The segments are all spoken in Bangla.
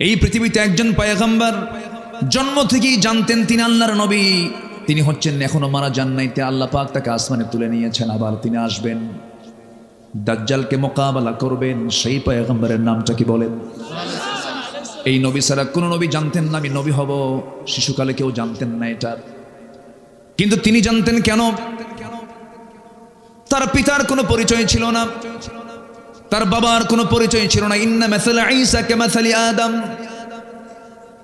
এই পৃথিবীতে একজন পয়গম্বর জন্ম থেকেই জানতেন তিনি আল্লাহর নবী, তিনি হচ্ছেন এখনো মারা যান নাই, আল্লাহ পাক তাকে আসমানে তুলে নিয়েছেন, আবার তিনি আসবেন, দাজ্জালকে মোকাবেলা করবেন। সেই পয়গম্বরের নামটা কি বলেন? এই নবী ছাড়া কোন নবী জানতেন না আমি নবী হব, শিশুকালে কেউ জানতেন না এটা, কিন্তু তিনি জানতেন। কেন? তার পিতার কোনো পরিচয় ছিল না, তার বাবার কোনো পরিচয় ছিল না। ইন্না মাসালা ঈসা কামাসালি আদম,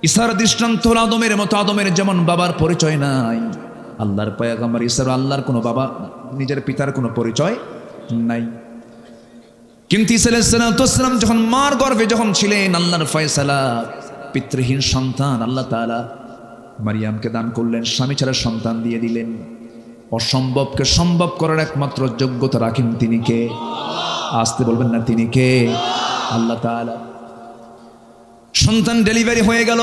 ঈসার দৃষ্টান্ত হলো আদমের মতো, আদমের যেমন বাবার পরিচয় নাই, আল্লাহর পয়গম্বর ঈসার আল্লাহর কোনো বাবা, নিজের পিতার কোনো পরিচয় নাই। কিন্তু ঈসা আলাইহিস সালাম যখন মার গর্ভে যখন ছিলেন, আল্লাহর ফয়সালা, পিতৃহীন সন্তান আল্লাহ তাআলা মারিয়ামকে দান করলেন, স্বামী ছাড়া সন্তান দিয়ে দিলেন। অসম্ভবকে সম্ভব করার একমাত্র যোগ্যতা রাখেন তিনি কে? আসতে বলবেন না, তিনি কে? আল্লাহ তাআলা। সন্তান ডেলিভারি হয়ে গেল,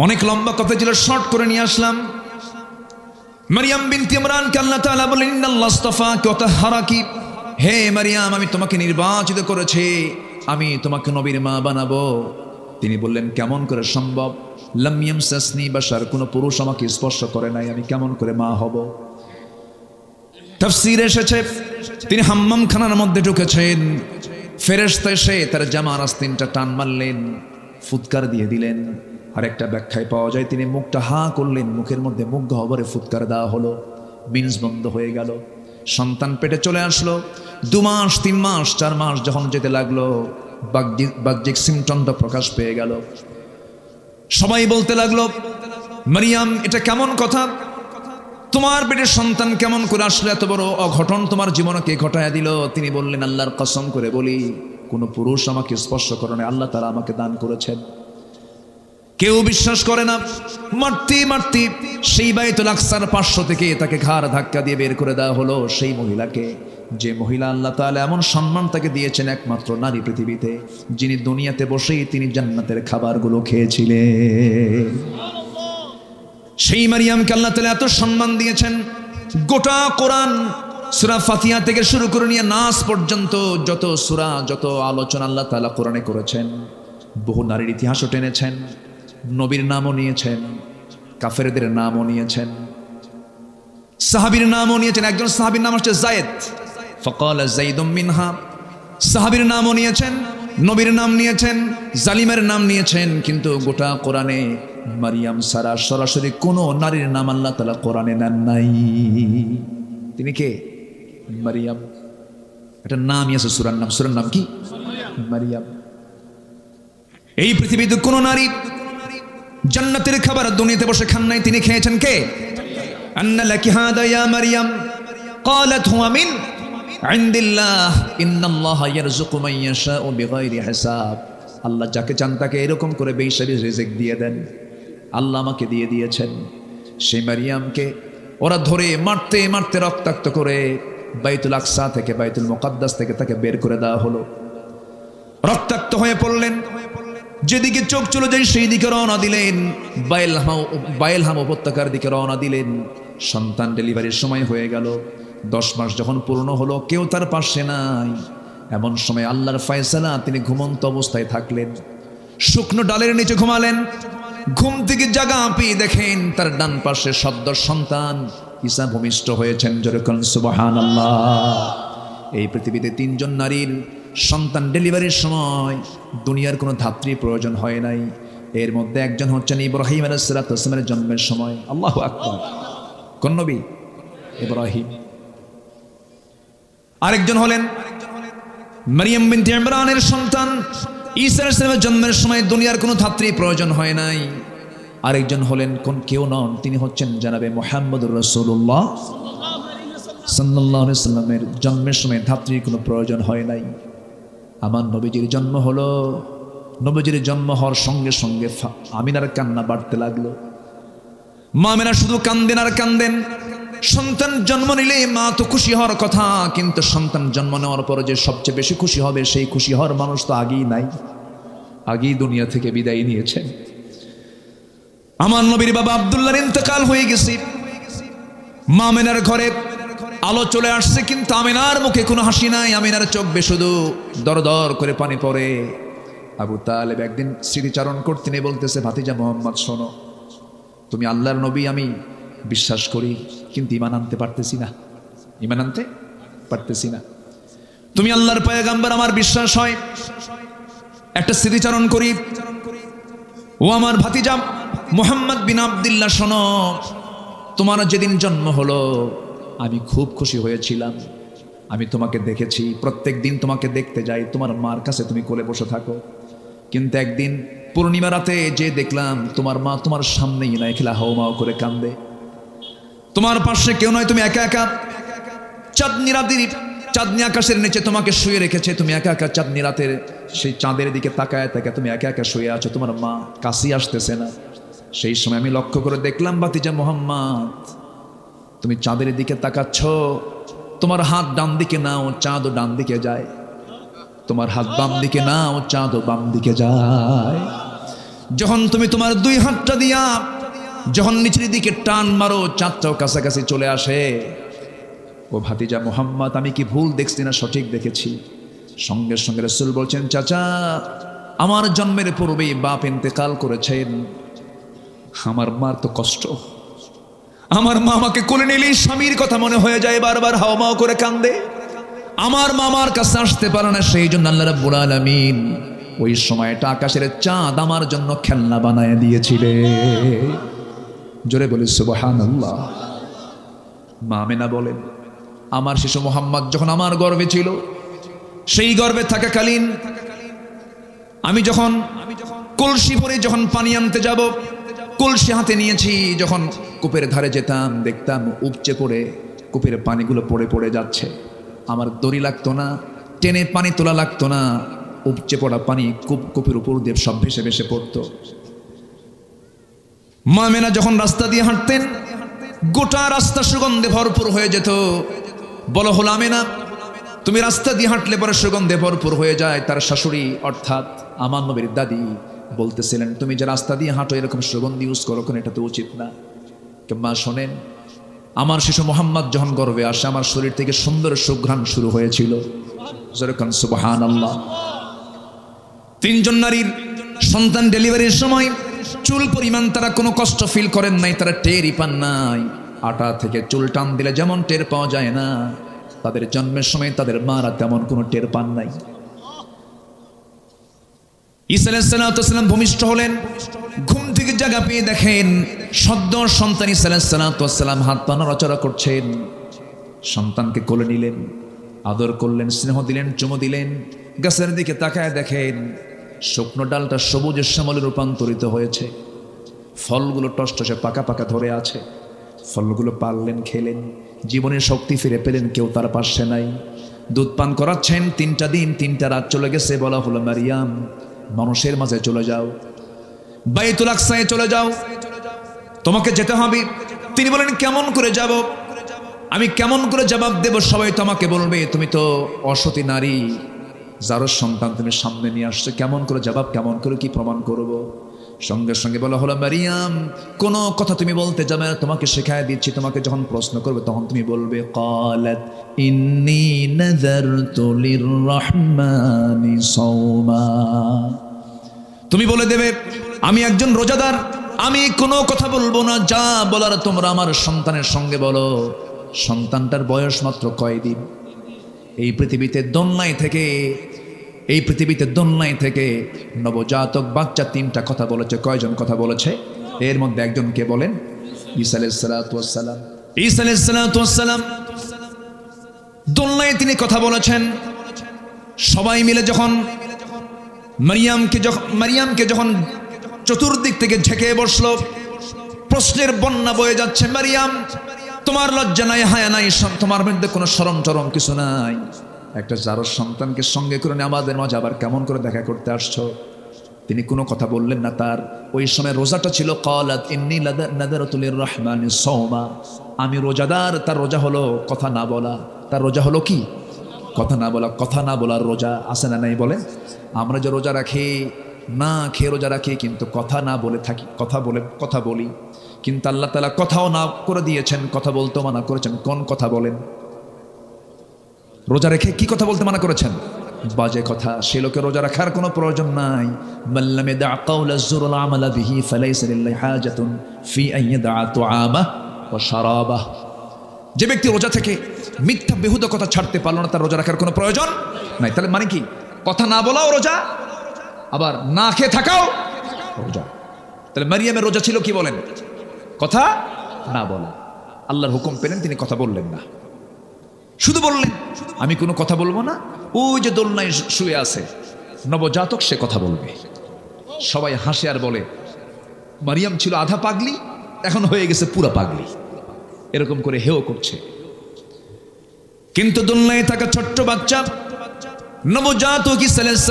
অনেক লম্বা কথা ছিল, শর্ট করে নিয়ে আসলাম। মারিয়াম বিনতে ইমরানকে আল্লাহ তাআলা বলেন, ইন্নাল্লাহ আস্তাফাকি ওয়া তাহহারাকি, হে মারিয়াম আমি তোমাকে নির্বাচিত করেছি, আমি তোমাকে নবীর মা বানাবো। তিনি বললেন কেমন করে সম্ভব? লাম ইয়ামসাসনি বাশার, কোন পুরুষ আমাকে স্পর্শ করে নাই, আমি কেমন করে মা হব? তাফসীরে এসেছে তিনি হাম্মাম খানার মধ্যে ঢুকেছেন, ফেরেশতা এসে তার জামার আস্তিনটা টান মারলেন, ফুৎকার দিয়ে দিলেন। আর একটা ব্যাখ্যায় পাওয়া যায় তিনি মুখটা হা করলেন, মুখের মধ্যে মুখ গহ্বরে ফুৎকার দেওয়া হলো, মিন্স বন্ধ হয়ে গেল। সন্তান পেটে চলে আসলো। 2 মাস 3 মাস 4 মাস যখন যেতে লাগলো, বাহ্যিক সিমটমটা প্রকাশ পেয়ে গেল। সবাই বলতে লাগলো, মারিয়াম এটা কেমন কথা, তোমার পেটের সন্তান কেমন করে আসলো, এত বড় অঘটন তোমার জীবনে কে ঘটায়া দিল? তিনি বললেন, আল্লাহর কসম করে বলি কোন পুরুষ আমাকে স্পর্শ করে না, আল্লাহ তাআলা আমাকে দান করেছেন। কেউ বিশ্বাস করে না। মারতে মারতে সেই বাইতুল আকসার 500 থেকে তাকে ঘাড় ধাক্কা দিয়ে বের করে দেওয়া হলো। সেই মহিলাকে, যে মহিলা আল্লাহ তাআলা এমন সম্মান তাকে দিয়েছেন, একমাত্র নারী পৃথিবীতে, যিনি দুনিয়াতে বসেই তিনি জান্নাতের খাবারগুলো খেয়েছিলেন। সেই মারিয়ামকে আল্লাহ তাআলা এত সম্মান দিয়েছেন। গোটা কোরআন সূরা ফাতিহা থেকে শুরু করে নিয়ে নাস পর্যন্ত যত সূরা, যত আলোচনা আল্লাহ তাআলা কোরআনে করেছেন, বহু নারীর ইতিহাসও টেনেছেন, নবীর নামও নিয়েছেন, কাফেরদের নামও নিয়েছেন, সাহাবীর নামও নিয়েছেন। একজন সাহাবীর নাম হচ্ছে যায়েদ, ফাকালা যাইদুম মিনহা, সাহাবীর নামও নিয়েছেন, নবীর নাম নিয়েছেন, জালিমের নাম নিয়েছেন। কিন্তু গোটা কোরআনে মারিয়াম ছাড়া সরাসরি কোনো নারীর নাম আল্লাহ তাআলা কোরআনে নেন নাই। তিনি কে? মারিয়াম। একটা নামই আছে সূরার নাম, সূরার নাম কি? মারিয়াম। এই পৃথিবীতে কোন নারী জান্নাতের খাবার দুনিয়াতে বসে খান নাই, তিনি খেয়েছেন কে? আন্না লাকি হাদা ইয়া মারিয়াম ক্বালাত হুয়া মিন ইনদিল্লাহ ইন্নাল্লাহা ইয়ারযুকু মান ইয়াশাউ বিগাইরি হিসাব। আল্লাহ যাকে চান তাকে এরকম করে বেহিসাবি রিজিক দিয়ে দেন। আল্লাহ আমাকে দিয়ে দিয়েছেন। সেই মারিয়ামকে ওরা ধরে মারতে মারতে রক্তাক্ত করে বাইতুল আকসা থেকে, বাইতুল মুকাদ্দাস থেকে তাকে বের করে দেওয়া হলো। রক্তাক্ত হয়ে পড়লেন, যেদিকে চোখ চলে যায় সেই দিকে রওনা দিলেন, বাইলহাম উপত্যকার দিকে রওনা দিলেন। সন্তান ডেলিভারির সময় হয়ে গেল। 10 মাস যখন পূর্ণ হলো, কেউ তার পাশে নাই। এমন সময় আল্লাহর ফয়সালা, তিনি ঘুমন্ত অবস্থায় থাকলেন, শুকনো ডালের নিচে ঘুমালেন। ঘুম থেকে জাগা পেয়ে দেখেন তার ডান পাশে সদ্য সন্তান ঈসা ভূমিষ্ঠ হয়েছেন। যেরকম সুবহানাল্লাহ। এই পৃথিবীতে 3 জন নারীর সন্তান ডেলিভারির সময় দুনিয়ার কোনো ধাত্রী প্রয়োজন হয় নাই। এর মধ্যে একজন হচ্ছেন ইব্রাহিম আলাইহিস সালামের জন্মের সময়। আল্লাহু আকবার। কোন নবী? ইব্রাহিম। আরেকজন হলেন মারিয়াম বিনতে ইমরানের সন্তান ঈসা আলাইহিস সালামের জন্মের সময় দুনিয়ার কোনো ধাত্রী প্রয়োজন হয় নাই। আরেকজন হলেন কেউ নন, তিনি হচ্ছেন জনাবে মুহাম্মদুর রাসূলুল্লাহ সাল্লাল্লাহু আলাইহি ওয়াসাল্লামের জন্মের সময় ধাত্রীর কোনো প্রয়োজন হয় নাই। আমার নবীজির জন্ম হলো, নবীজির জন্ম হওয়ার সঙ্গে সঙ্গে আমিনার কান্না বাড়তে লাগলো। মা আমিনা শুধু কান্দেন আর কান্দেন। সন্তান জন্ম নিলে মা তো খুশি হওয়ার কথা, কিন্তু সন্তান জন্ম নেওয়ার পর যে সবচেয়ে বেশি খুশি হবে, সেই খুশি হওয়ার মানুষ তো আগেই নাই, আগেই দুনিয়া থেকে বিদায় নিয়েছেন। আমার নবীর বাবা আব্দুল্লাহর ইন্তেকাল হয়ে গেছে। মা আমিনার ঘরে আলো চলে আসছে, কিন্তু আমিনার মুখে কোনো হাসি নাই। আমিনার চোখ বেয়ে শুধু দর দর করে পানি পড়ে। আবু তালেব একদিন স্মৃতিচারণ করতে নিয়ে বলতেছে, ভাতিজা মোহাম্মদ শোনো, তুমি আল্লাহর নবী আমি বিশ্বাস করি, কিন্তু ঈমান আনতে পারতেছি না, ঈমান আনতে পারতেছি না। তুমি আল্লাহর পয়গম্বর আমার বিশ্বাস হয়, একটা স্মৃতিচারণ করি। ও আমার ভাতিজা মুহাম্মদ বিন আব্দুল্লাহ শোনো, তোমার যেদিন জন্ম হলো আমি খুব খুশি হয়েছিলাম। আমি তোমাকে দেখেছি, প্রত্যেক দিন তোমাকে দেখতে যাই, তোমার মার কাছে তুমি কোলে বসে থাকো। কিন্তু একদিন পূর্ণিমা রাতে যে দেখলাম তোমার মা তোমার সামনেই নাই, খেলা হাওমাও করে কান্দে, তোমার পাশে কেউ নয়, তুমি একা একা চাঁদনি আকাশের নিচে তোমাকে শুয়ে রেখেছে, তুমি একা একা চাঁদনি রাতের সেই চাঁদের দিকে তাকায় তাকায় তুমি একা একা শুয়ে আছো, তোমার মা কাছেই আসতেছে না। সেই সময় আমি লক্ষ্য করে দেখলাম, ভাতিজা মোহাম্মদ তুমি চাঁদের দিকে তাকাচ্ছ, তোমার হাত ডান দিকে নাও, চাঁদও ডান দিকে যায়, তোমার হাত বাম দিকে নাও, চাঁদও বাম দিকে যায়। যখন তুমি তোমার দুই হাতটা দিয়া যখন নিচের দিকে টান মারো, চাঁদটাও কাছাকাছি চলে আসে। ও ভাতিজা মোহাম্মদ, আমি কি ভুল দেখছি না সঠিক দেখেছি? সঙ্গে সঙ্গে রাসূল বলছেন, চাচা আমার জন্মের পূর্বেই বাপ ইন্তেকাল করেছেন, আমার মার তো কষ্ট, আমার মা আমাকে কোলে নিলেই স্বামীর কথা মনে হয়ে যায়, বারবার হাওমাও করে কান্দে, আমার মামার কাছে আসতে পারে না। সেই জন্য আল্লাহ রাব্বুল আলামিন ওই সময়টা আকাশের চাঁদ আমার জন্য খেলনা বানায় দিয়েছিলেন। জোরে বলি সুবহানাল্লাহ। মা আমেনা বলেন, আমার শিশু মোহাম্মদ যখন আমার গর্ভে ছিল, সেই গর্ভে থাকাকালীন আমি যখন কলসি ভরে যখন পানি আনতে যাব, কলসি হাতে নিয়েছি, যখন কূপের ধারে যেতাম দেখতাম উপচে পড়ে কূপের পানিগুলো পড়ে পড়ে যাচ্ছে, আমার দড়ি লাগতো না, টেনে পানি তোলা লাগতো না, উপচে পড়া পানি কূপের উপর দিয়ে সব ভেসে ভেসে পড়তো। মা আমেনা যখন রাস্তা দিয়ে হাঁটতেন, গোটা রাস্তা সুগন্ধে ভরপুর হয়ে যেত। বলা হলো, আমেনা তুমি রাস্তা দিয়ে হাঁটলে পরে সুগন্ধে ভরপুর হয়ে যায়। তার শাশুড়ি অর্থাৎ আমার নবীর দাদি বলতেছিলেন, তুমি যে রাস্তা দিয়ে হাঁটো এরকম সুগন্ধি ইউজ করো, এটা তো উচিত না। মা শোনেন, আমার শিশু মোহাম্মদ যখন গর্ভে আসে, আমার শরীর থেকে সুন্দর সুঘ্রাণ শুরু হয়েছিল। সুবহানাল্লাহ। তিনজন নারীর সন্তান ডেলিভারির সময় চুল পরিমাণ তারা কোনো কষ্ট ফিল করেন নাই, তারা টেরই পান নাই। আটা থেকে চুল টান দিলে যেমন টের পাওয়া যায় না, তাদের জন্মের সময় তাদের মারা তেমন কোনো টের পান নাই। ঈসা আলাইহিস সালাম ভূমিষ্ঠ হলেন, ঘুম থেকে জাগা পেয়ে দেখেন সদ্য সন্তান ঈসা আলাইহিস সালাম হাত পা নড়াচড়া করছেন। সন্তানকে কোলে নিলেন, আদর করলেন, স্নেহ দিলেন, চুমু দিলেন। গাছের দিকে তাকায় দেখেন শুকনো ডালটা সবুজের শ্যামলে রূপান্তরিত হয়েছে, ফলগুলো টসটসে পাকা পাকা ধরে আছে। ফলগুলো পারলেন, খেলেন, জীবনের শক্তি ফিরে পেলেন। কেউ তার পাশে নাই, দুধ পান করাচ্ছেন। 3টা দিন 3টা রাত চলে গেছে। বলা হলো, মারিয়াম মানুষের মাঝে চলে যাও, বাইতুল আকসায় চলে যাও, তোমাকে যেতে হবে। তিনি বলেন, কেমন করে যাব? আমি কেমন করে জবাব দেব? সবাই তোমাকে বলবে তুমি তো অসতী নারী, যার সন্তান তুমি সামনে নিয়ে আসছো, কেমন করে জবাব, কেমন করে কি প্রমাণ করব? সঙ্গে সঙ্গে বলা হলো, মারিয়াম কোনো কথা তুমি বলতে যাবে না, তোমাকে শেখায় দিচ্ছি। তোমাকে যখন প্রশ্ন করবে তখন তুমি বলবে, ক্বালাত ইন্নী নাযারতু লিররহমানি সাওমা। তুমি বলে দেবে, আমি একজন রোজাদার, আমি কোনো কথা বলবো না, যা বলার তোমরা আমার সন্তানের সঙ্গে বলো। সন্তানটার বয়স মাত্র কয়দিন। এই পৃথিবীতে দোলনায় থেকে নবজাতক বাচ্চা 3টা কথা বলেছে। কয়জন কথা বলেছে? এর মধ্যে একজনকে বলেন ঈসা আলাইহিস সালাম। ঈসা আলাইহিস সালাম দোলনায় তিনি কথা বলেছেন। সবাই মিলে যখন মারিয়ামকে যখন চতুর্দিক থেকে ঝেঁকে বসলো, প্রশ্নের বন্যা বয়ে যাচ্ছে। মারিয়াম তোমার লজ্জা নাই, হায়া নাই, তোমার মধ্যে কোনো শরম টরম কিছু নাই? একটা যার সন্তানকে সঙ্গে করে আমাদের মাঝে আবার কেমন করে দেখা করতে আসছো? তিনি কোনো কথা বললেন না। তার ওই সময় রোজাটা ছিল। ক্বালাত ইন্নী নাযারতু লিররহমানি সাওমা। আমি রোজাদার। তার রোজা হলো কথা না বলা। তার রোজা হলো কি? কথা না বলা। কথা না বলার রোজা আছে না নাই বলে? আমরা যে রোজা রাখি, না খেয়ে রোজা রাখি, কিন্তু কথা না বলে থাকি, কথা বলি। কিন্তু আল্লাহ তাআলা কথাও না করে দিয়েছেন, কথা বলতে মানা করেছেন। কোন কথা বলেন? রোজা রেখে কি কথা বলতে মানা করেছেন? বাজে কথা। সে লোকের রোজা রাখার কোনো প্রয়োজন নাই। মাল্লাম ইয়াদা কাওলা যুর ওয়াল আমালা বিহি ফালাইসা লিল্লাহি হাজাতুন ফি আন ইয়াদা তুআমাহ ওয়া শারাবাহ। যে ব্যক্তি রোজা থেকে মিথ্যা বেহুদা কথা ছাড়তে পারলো না, তার রোজা রাখার কোনো প্রয়োজন নাই। তাহলে মানে কি? কথা না বলাও রোজা, আবার না খেয়ে থাকাও রোজা। তাহলে মারিয়ামের রোজা ছিল কি বলেন? কথা না বলা। আল্লাহর হুকুম পেলেন, তিনি কথা বললেন না, শুধু বললেন আমি কোনো কথা বলবো না। ওই যে দোলনায় শুয়ে আছে নবজাতক, সে কথা বলবে। সবাই হাসে আর বলে মারিয়াম ছিল আধা পাগলি, এখন হয়ে গেছে পুরা পাগলি, এরকম করে হেও করছে। কিন্তু দোলনায় থাকা ছোট্ট বাচ্চা নবজাতক ঈসা আলাইহিস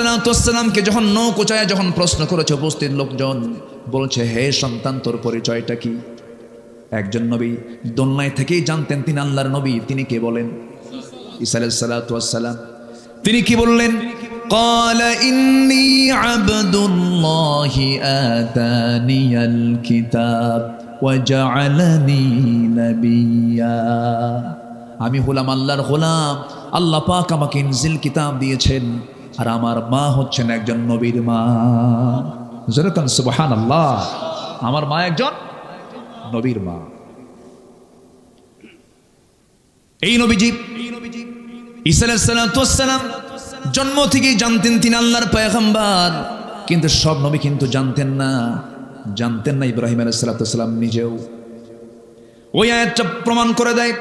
সালামকে যখন নৌকোচায় যখন প্রশ্ন করেছে উপস্থিত লোকজন, বলছে হে সন্তান, তোর পরিচয়টা কি? একজন নবী দোলনায় থেকেই জানতেন তিনি আল্লাহর নবী। তিনি কে বলেন? ঈসা আলাইহিস সালাম। তিনি কি বললেন? ক্বালা ইন্নী আবদুল্লাহি আতানিয়াল কিতাব ওয়া জাআলানি নাবিয়্যা। আমি হলাম আল্লাহর গোলাম, আল্লাহ পাক আমাকে ইনজিল কিতাব দিয়েছেন, আর আমার মা হচ্ছেন একজন নবীর মা। যেরকম সুবহানাল্লাহ, আমার মা একজন নবীর মা। এই নবীজি ঈসা আলাইহিস সালাম জন্ম থেকেই জানতেন তিনি আল্লাহর পয়গম্বর, কিন্তু সব নবী কিন্তু জানতেন না। ইব্রাহিম আলাইহিস সালাম নিজেও। ওই আয়াতটা প্রমাণ করে দেয়,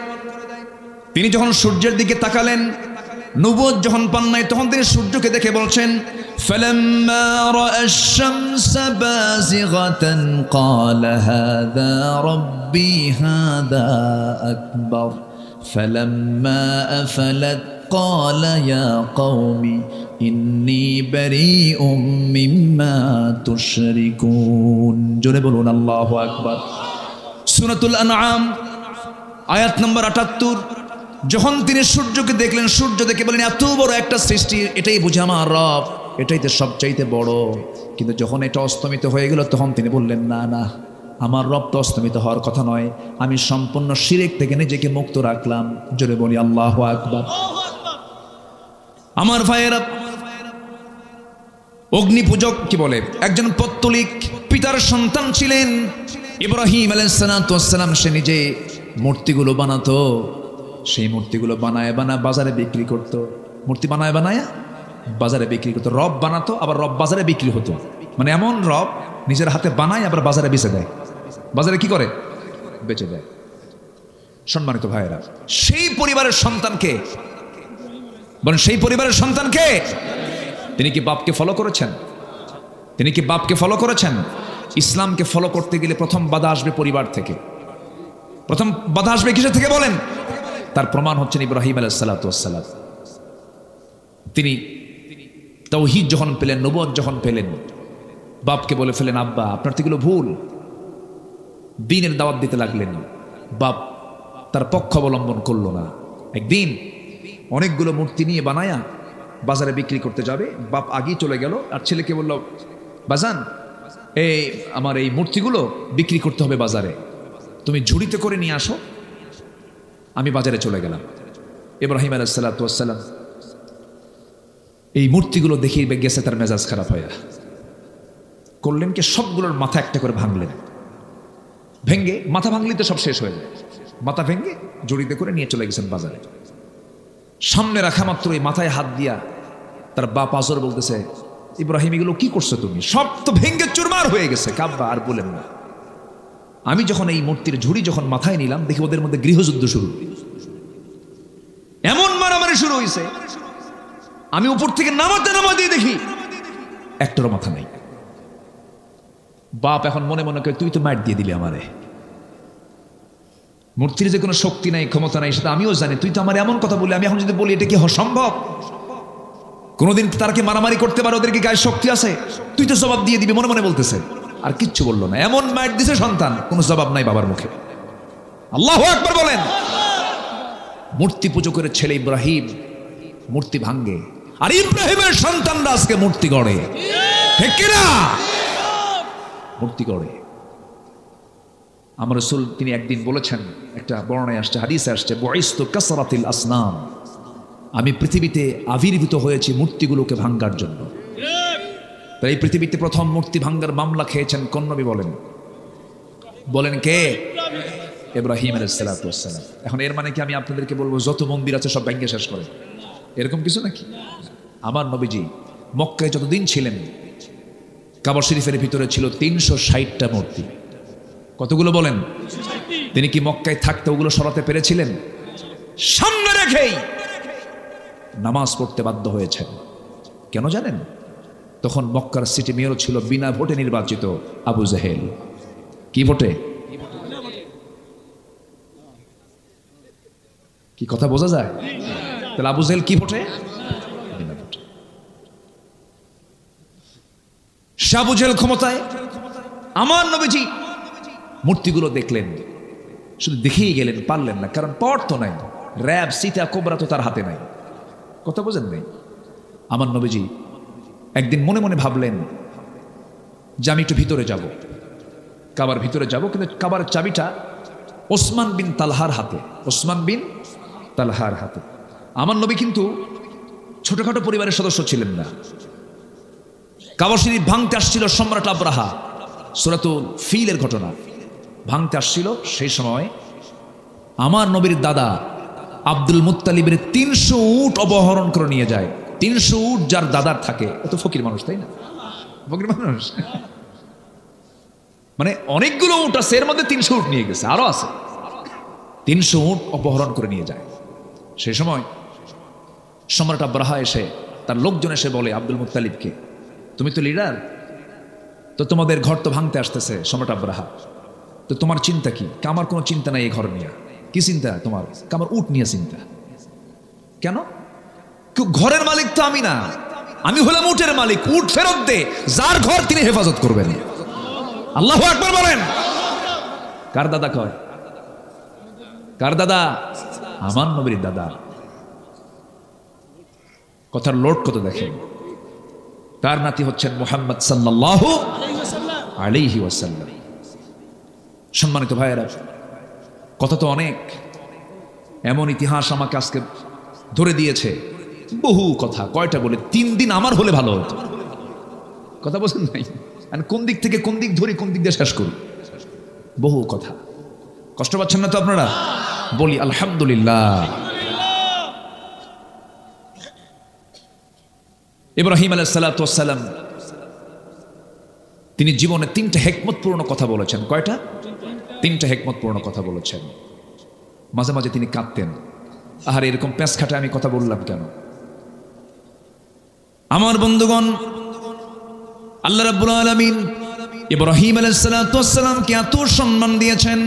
তিনি যখন সূর্যের দিকে তাকালেন, নবুয়ত যখন পান নাই, তখন তিনি সূর্যকে দেখে বলছেন ফালাম্মা রাআ আশ-শামসা বাযিগাতান ক্বালা হাযা রাব্বি হাযা আকবার ফালাম্মা আফালাত ক্বালা ইয়া কওমি ইন্নী বারীউম মিম্মা তুশরিকুন। জোরে বলুন আল্লাহু আকবার। সূরাতুল আনআম আয়াত নম্বর ৭৮। যখন তিনি সূর্যকে দেখলেন, সূর্য দেখে বলেন এত বড় একটা সৃষ্টি, এটাই বুঝে আমার রব, এটাই তো সবচাইতে বড়। কিন্তু যখন এটা অস্তমিত হয়ে গেল, তখন তিনি বললেন না না, আমার রব তো অস্তমিত হওয়ার কথা নয়, আমি সম্পূর্ণ শিরক থেকে নিজেকে মুক্ত রাখলাম। জোরে বলি আল্লাহু আকবার। আমার ভাইয়েরা, অগ্নিপূজক কি বলে, একজন পত্তলিক পিতার সন্তান ছিলেন ইব্রাহিম আলাইহিস সালাম। সে নিজে মূর্তিগুলো বানাতো, সেই মূর্তিগুলো বানায় বাজারে বিক্রি করত। মূর্তি বানায় বাজারে বিক্রি করতো। রব বানাতো, আবার রব বাজারে বিক্রি হতো। মানে এমন রব নিজের হাতে বানায় আবার বাজারে বেচে দেয়। বাজারে কি করে? বেচে দেয়। সম্মানিত ভাইয়েরা, সেই পরিবারের সন্তানকে বলেন, সেই পরিবারের সন্তানকে তিনি কি বাপকে ফলো করেছেন? ইসলামকে ফলো করতে গেলে প্রথম বাধা আসবে পরিবার থেকে। প্রথম বাধা আসবে কিসের থেকে বলেন? তার প্রমাণ হচ্ছেন ইব্রাহিম আলাইহিস সালাম। তিনি তাওহীদ যখন পেলেন, নবুয়ত যখন পেলেন, বাপকে বলে ফেলেন আব্বা আপনার তো এগুলো ভুল। দ্বীনের দাওয়াত দিতে লাগলেন। বাপ তার পক্ষ অবলম্বন করলো না। একদিন অনেকগুলো মূর্তি নিয়ে বানায়া বাজারে বিক্রি করতে যাবে, বাপ আগেই চলে গেল, আর ছেলেকে বলল বাজান আমার এই মূর্তিগুলো বিক্রি করতে হবে বাজারে, তুমি ঝুড়িতে করে নিয়ে আসো। আমি বাজারে চলে গেলাম। ইব্রাহিম আলাইহিস সালাম এই মূর্তিগুলো দেখে গেছে তার মেজাজ খারাপ হয়ে। করলেন কি, সবগুলোর মাথা একটা করে ভাঙলেন। ভেঙ্গে, মাথা ভাঙলে তো সব শেষ হয়ে যায়, মাথা ভেঙ্গে ঝুড়িতে করে নিয়ে চলে গেছেন বাজারে। সামনে রাখা মাত্র এই মাথায় হাত দিয়া তার বাপ আজর বলতেছে ইব্রাহিম এগুলো কি করছো তুমি? সব তো ভেঙ্গে চুরমার হয়ে গেছে। কাব্বা আর বলেন না। আমি যখন এই মূর্তির ঝুড়ি যখন মাথায় নিলাম, দেখি ওদের মধ্যে গৃহযুদ্ধ শুরু। এমন মারামারি শুরু হয়েছে, আমি উপর থেকে নামাতে দেখি একটারও মাথা নাই। বাপ এখন মনে মনে করে তুই তো মার দিয়ে দিলি আমারে। মূর্তির যে কোনো শক্তি নাই, ক্ষমতা নাই, সেটা আমিও জানি। তুই তো আমার এমন কথা বলি, আমি এখন যদি বলি এটা কি সম্ভব? কোনোদিন তারা কি মারামারি করতে পারে? ওদের কি গায়ে শক্তি আছে? তুই তো জবাব দিয়ে দিবি, মনে মনে বলতেছে। আর কিচ্ছু বললো না। এমন মার দিছে সন্তান, কোনো জবাব নাই বাবার মুখে। আল্লাহু আকবার বলেন। মূর্তি পুজো করে ছেলে ইব্রাহিম মূর্তি ভাঙ্গে, আর ইব্রাহিমের সন্তানরা আজকে মূর্তি গড়ে। ঠিক কিনা? মূর্তি গড়ে। আমার রাসূল তিনি একদিন বলেছেন, একটা বর্ণনায় আসছে, হাদিসে আসছে, বুইসতু কাসরাতিল আসনাম, আমি পৃথিবীতে আবির্ভূত হয়েছি মূর্তিগুলোকে ভাঙ্গার জন্য। তাই এই পৃথিবীতে প্রথম মূর্তি ভাঙ্গার মামলা খেয়েছেন কোন নবী বলেন? বলেন কে? ইব্রাহিম আলাইহিস সালাতু ওয়াস সালাম। এখন এর মানে কি আমি আপনাদেরকে বলবো যত মন্দির আছে সব ভেঙে শেষ করেন, এরকম কিছু নাকি? আমার নবীজি মক্কায় যতদিন ছিলেন কাবা শরীফের ভিতরে ছিল 360টা মূর্তি। কতগুলো বলেন? তিনি কি মক্কায় থাকতে ওগুলো সরাতে পেরেছিলেন? সামনে রেখেই নামাজ পড়তে বাধ্য হয়েছেন। কেন জানেন? তখন মক্কার সিটি মেয়র ছিল বিনা ভোটে নির্বাচিত আবু জাহেল। কি ভোটে? কি কথা বোঝা যায়? তাহলে আবু জাহেল কি ভোটে? বিনা ভোটে। আবু জাহেল ক্ষমতায়, আমার নবীজি মূর্তিগুলো দেখলেন, শুধু দেখেই গেলেন, পারলেন না, কারণ পাওয়ার তো নাই, র্যাব সীতা কোবরা তো তার হাতে নাই। কথা বোঝেন নাই? আমার নবীজি একদিন মনে মনে ভাবলেন যে আমি একটু ভিতরে যাব, কাবার ভিতরে যাব, কিন্তু কাবার চাবিটা ওসমান বিন তালহার হাতে। ওসমান বিন তালহার হাতে। আমার নবী কিন্তু ছোটখাটো পরিবারের সদস্য ছিলেন না। কাবা শরীফ ভাঙতে আসছিল সম্রাট আব্রাহা, সূরাতুল ফিলের ঘটনা ভাঙতে আসছিল। সেই সময় আমার নবীর দাদা আব্দুল মুত্তালিবের 300 উট অপহরণ করে নিয়ে যায়। 300 উট যার দাদার থাকে, এত ফকির মানুষ, তাই না? ফকির মানুষ মানে অনেকগুলো উট আছে, এর মধ্যে 300 উট নিয়ে গেছে, আরো আছে। 300 উট অপহরণ করে নিয়ে যায়। সেই সময় সম্রাট আব্রাহা এসে, তার লোকজন এসে বলে আব্দুল মুত্তালিবকে, তুমি তো লিডার, তো তোমাদের ঘর তো ভাঙতে আসতেছে সম্রাট আব্রাহা, তো তোমার চিন্তা কি? আমার কোনো চিন্তা নাই এই ঘর নিয়ে। কি চিন্তা তোমার? আমার উট নিয়ে চিন্তা। কেন? ঘরের মালিক তো আমি না, আমি হলাম উটের মালিক। উট ফেরত দে, যার ঘর তিনি হেফাজত করবেন। আল্লাহু আকবার বলেন। কার দাদা কয়? কার দাদা? আমার নবীর দাদা। কথার লোড কত দেখেন। তার নাতি হচ্ছেন মুহাম্মদ সাল্লাল্লাহু আলাইহি ওয়াসাল্লাম। সম্মানিত ভাইয়েরা, কথা তো অনেক, এমন ইতিহাস আমাকে আজকে ধরে দিয়েছে, বহু কথা। কয়টা বলে? 3 দিন আমার হলে ভালো হতো। কথা বলছেন নাই? কোন দিক থেকে কোন দিক ধরি, কোন দিক দিয়ে শেষ করি, বহু কথা। কষ্ট পাচ্ছেন না তো আপনারা? বলি আলহামদুলিল্লাহ। ইব্রাহিম আলাইহিস সালাতু ওয়াস সালাম তিনি জীবনে 3টা হিকমতপূর্ণ কথা বলেছেন। কয়টা? 3টা হিকমতপূর্ণ কথা বলেছেন। মাঝে মাঝে তিনি কাঁদতেন, আহারে এরকম প্যাঁচ খাটে আমি কথা বললাম কেন? আমার বন্ধুগণ, আল্লাহ রাব্বুল আলামিন ইব্রাহিম আলাইহিস সালাতু ওয়াস সালামকে এত সম্মান দিয়েছেন,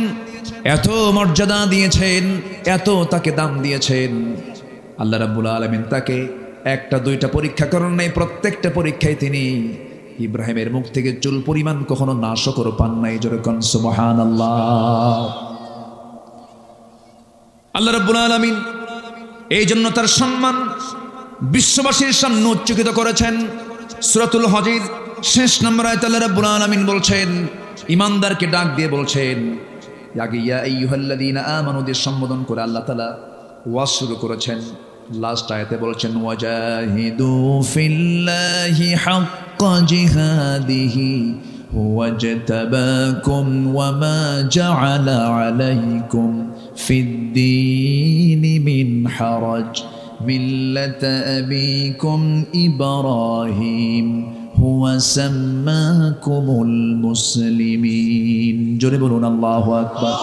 এত মর্যাদা দিয়েছেন, এত তাকে দাম দিয়েছেন। আল্লাহ রাব্বুল আলামিন তাকে 1টা 2টা পরীক্ষা করেন নাই, প্রত্যেকটা পরীক্ষায় তিনি ইব্রাহিমের মুখ থেকে চুল পরিমাণ কখনো নাশকর পান নাই। জোরে কোন সুবহানাল্লাহ। আল্লাহ রাব্বুল আলামিন এই জন্য তার সম্মান বিশ্ববাসীর সামনে উচ্চকিত করেছেন। সূরাতুল হজের শেষ নম্বর আয়াতে আল্লাহ রাব্বুল আলামিন বলছেন, ঈমানদারকে ডাক দিয়ে বলছেন, ইয়া আইয়ুহাল্লাযীনা আমানু দিয়ে সম্বোধন করে আল্লাহ তাআলা ওয়াজ শুরু করেছেন। লাস্ট আয়াতে বলছেন, ওয়াজাহিদু ফিল্লাহি হাক্কা জিহাদিহি ওয়াজতাবাকুম ওয়ামা জাআলা আলাইকুম ফিদ্দীনি মিন হারাজ মিল্লাতা আবিকুম ইব্রাহিম হুয়া সাম্মাকুমুল মুসলিমিন। জোরে বলুন আল্লাহু আকবার।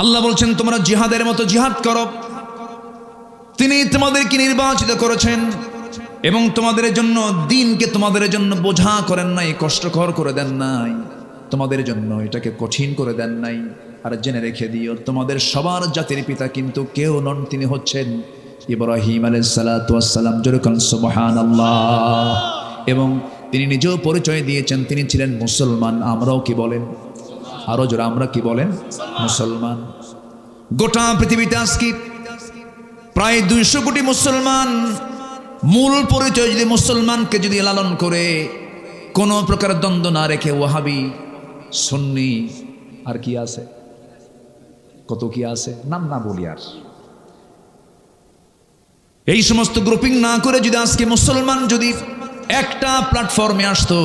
আল্লাহ বলছেন, তোমরা জিহাদের মতো জিহাদ করো। তিনি তোমাদেরকে নির্বাচিত করেছেন এবং তোমাদের জন্য দ্বীনকে তোমাদের জন্য বোঝা করেন নাই, কষ্টকর করে দেন নাই, তোমাদের জন্য এটাকে কঠিন করে দেন নাই। আর জেনে রেখে দিও, তোমাদের সবার জাতির পিতা কিন্তু কেউ নন, তিনি হচ্ছেন ইব্রাহিম আলাইহিস সালাতু ওয়াস সালাম। জোরে বলুন সুবহানাল্লাহ। এবং তিনি নিজেও পরিচয় দিয়েছেন তিনি ছিলেন মুসলমান। আমরাও কি বলেন? আরো জোরে আমরা কি বলেন? মুসলমান। গোটা পৃথিবীতে আজকে প্রায় 200 কোটি মুসলমান। মূল পরিচয় যদি মুসলমানকে যদি লালন করে, কোনো প্রকার দ্বন্দ্ব না রেখে, ওয়াহাবি, সুন্নি, আর কি আছে, কত কি আছে, নাম না বলি আর, এই সমস্ত গ্রুপিং না করে যদি আজকে মুসলমান যদি একটা প্ল্যাটফর্মে আসতো,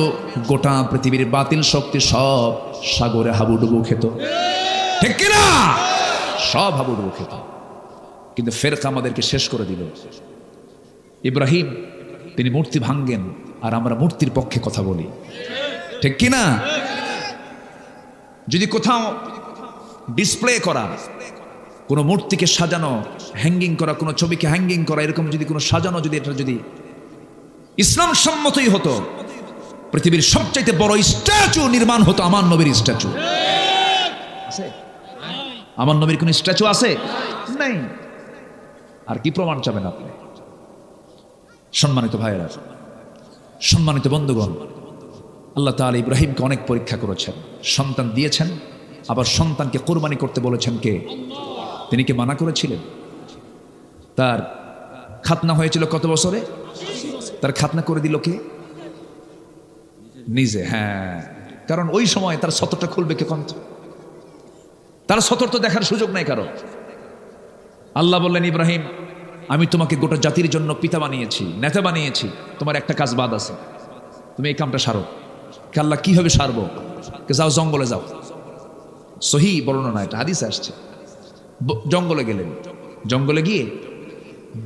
গোটা পৃথিবীর বাতিল শক্তি সব সাগরে হাবুডুবু খেত, ঠিক কিনা? সব হাবুডুবু খেত। কিন্তু ফেরকা আমাদেরকে শেষ করে দিল। ইব্রাহিম তিনি মূর্তি ভাঙ্গেন, আর আমরা মূর্তির পক্ষে কথা বলি, ঠিক কিনা? যদি কোথাও ডিসপ্লে করা, কোনো মূর্তিকে সাজানো, হ্যাঙ্গিং করা, কোনো ছবিকে হ্যাঙ্গিং করা, এরকম যদি কোনো সাজানো, যদি এটা যদি ইসলাম সম্মতই হতো, পৃথিবীর সবচাইতে বড় স্ট্যাচু নির্মাণ হতো আমার নবীর স্ট্যাচু। আছে? আমার নবীর কোন স্ট্যাচু আছে? নাই। আর কি প্রমাণ চাবেন আপনি? সম্মানিত ভাইয়েরা, সম্মানিত বন্ধুগণ, আল্লাহ তাআলা ইব্রাহিমকে অনেক পরীক্ষা করেছেন, সন্তান দিয়েছেন, আবার সন্তানকে কোরবানি করতে বলেছেন কে? তিনি কি মানা করেছিলেন? তার খাতনা হয়েছিল কত বছরে? তার খাতনা করে দিল কে? নিজে। হ্যাঁ, কারণ ওই সময় তার সতরটা খুলবে কে? কন্ত তার সতর তো দেখার সুযোগ নাই কারো। আল্লাহ বললেন, ইব্রাহিম আমি তোমাকে গোটা জাতির জন্য পিতা বানিয়েছি, নেতা বানিয়েছি, তোমার একটা কাজ বাদ আছে, তুমি এই কামটা সারো। আল্লাহ কিভাবে সারবো? যাও জঙ্গলে যাও। সহি বর্ণনা, এটা হাদিসে আসছে। জঙ্গলে গেলেন, জঙ্গলে গিয়ে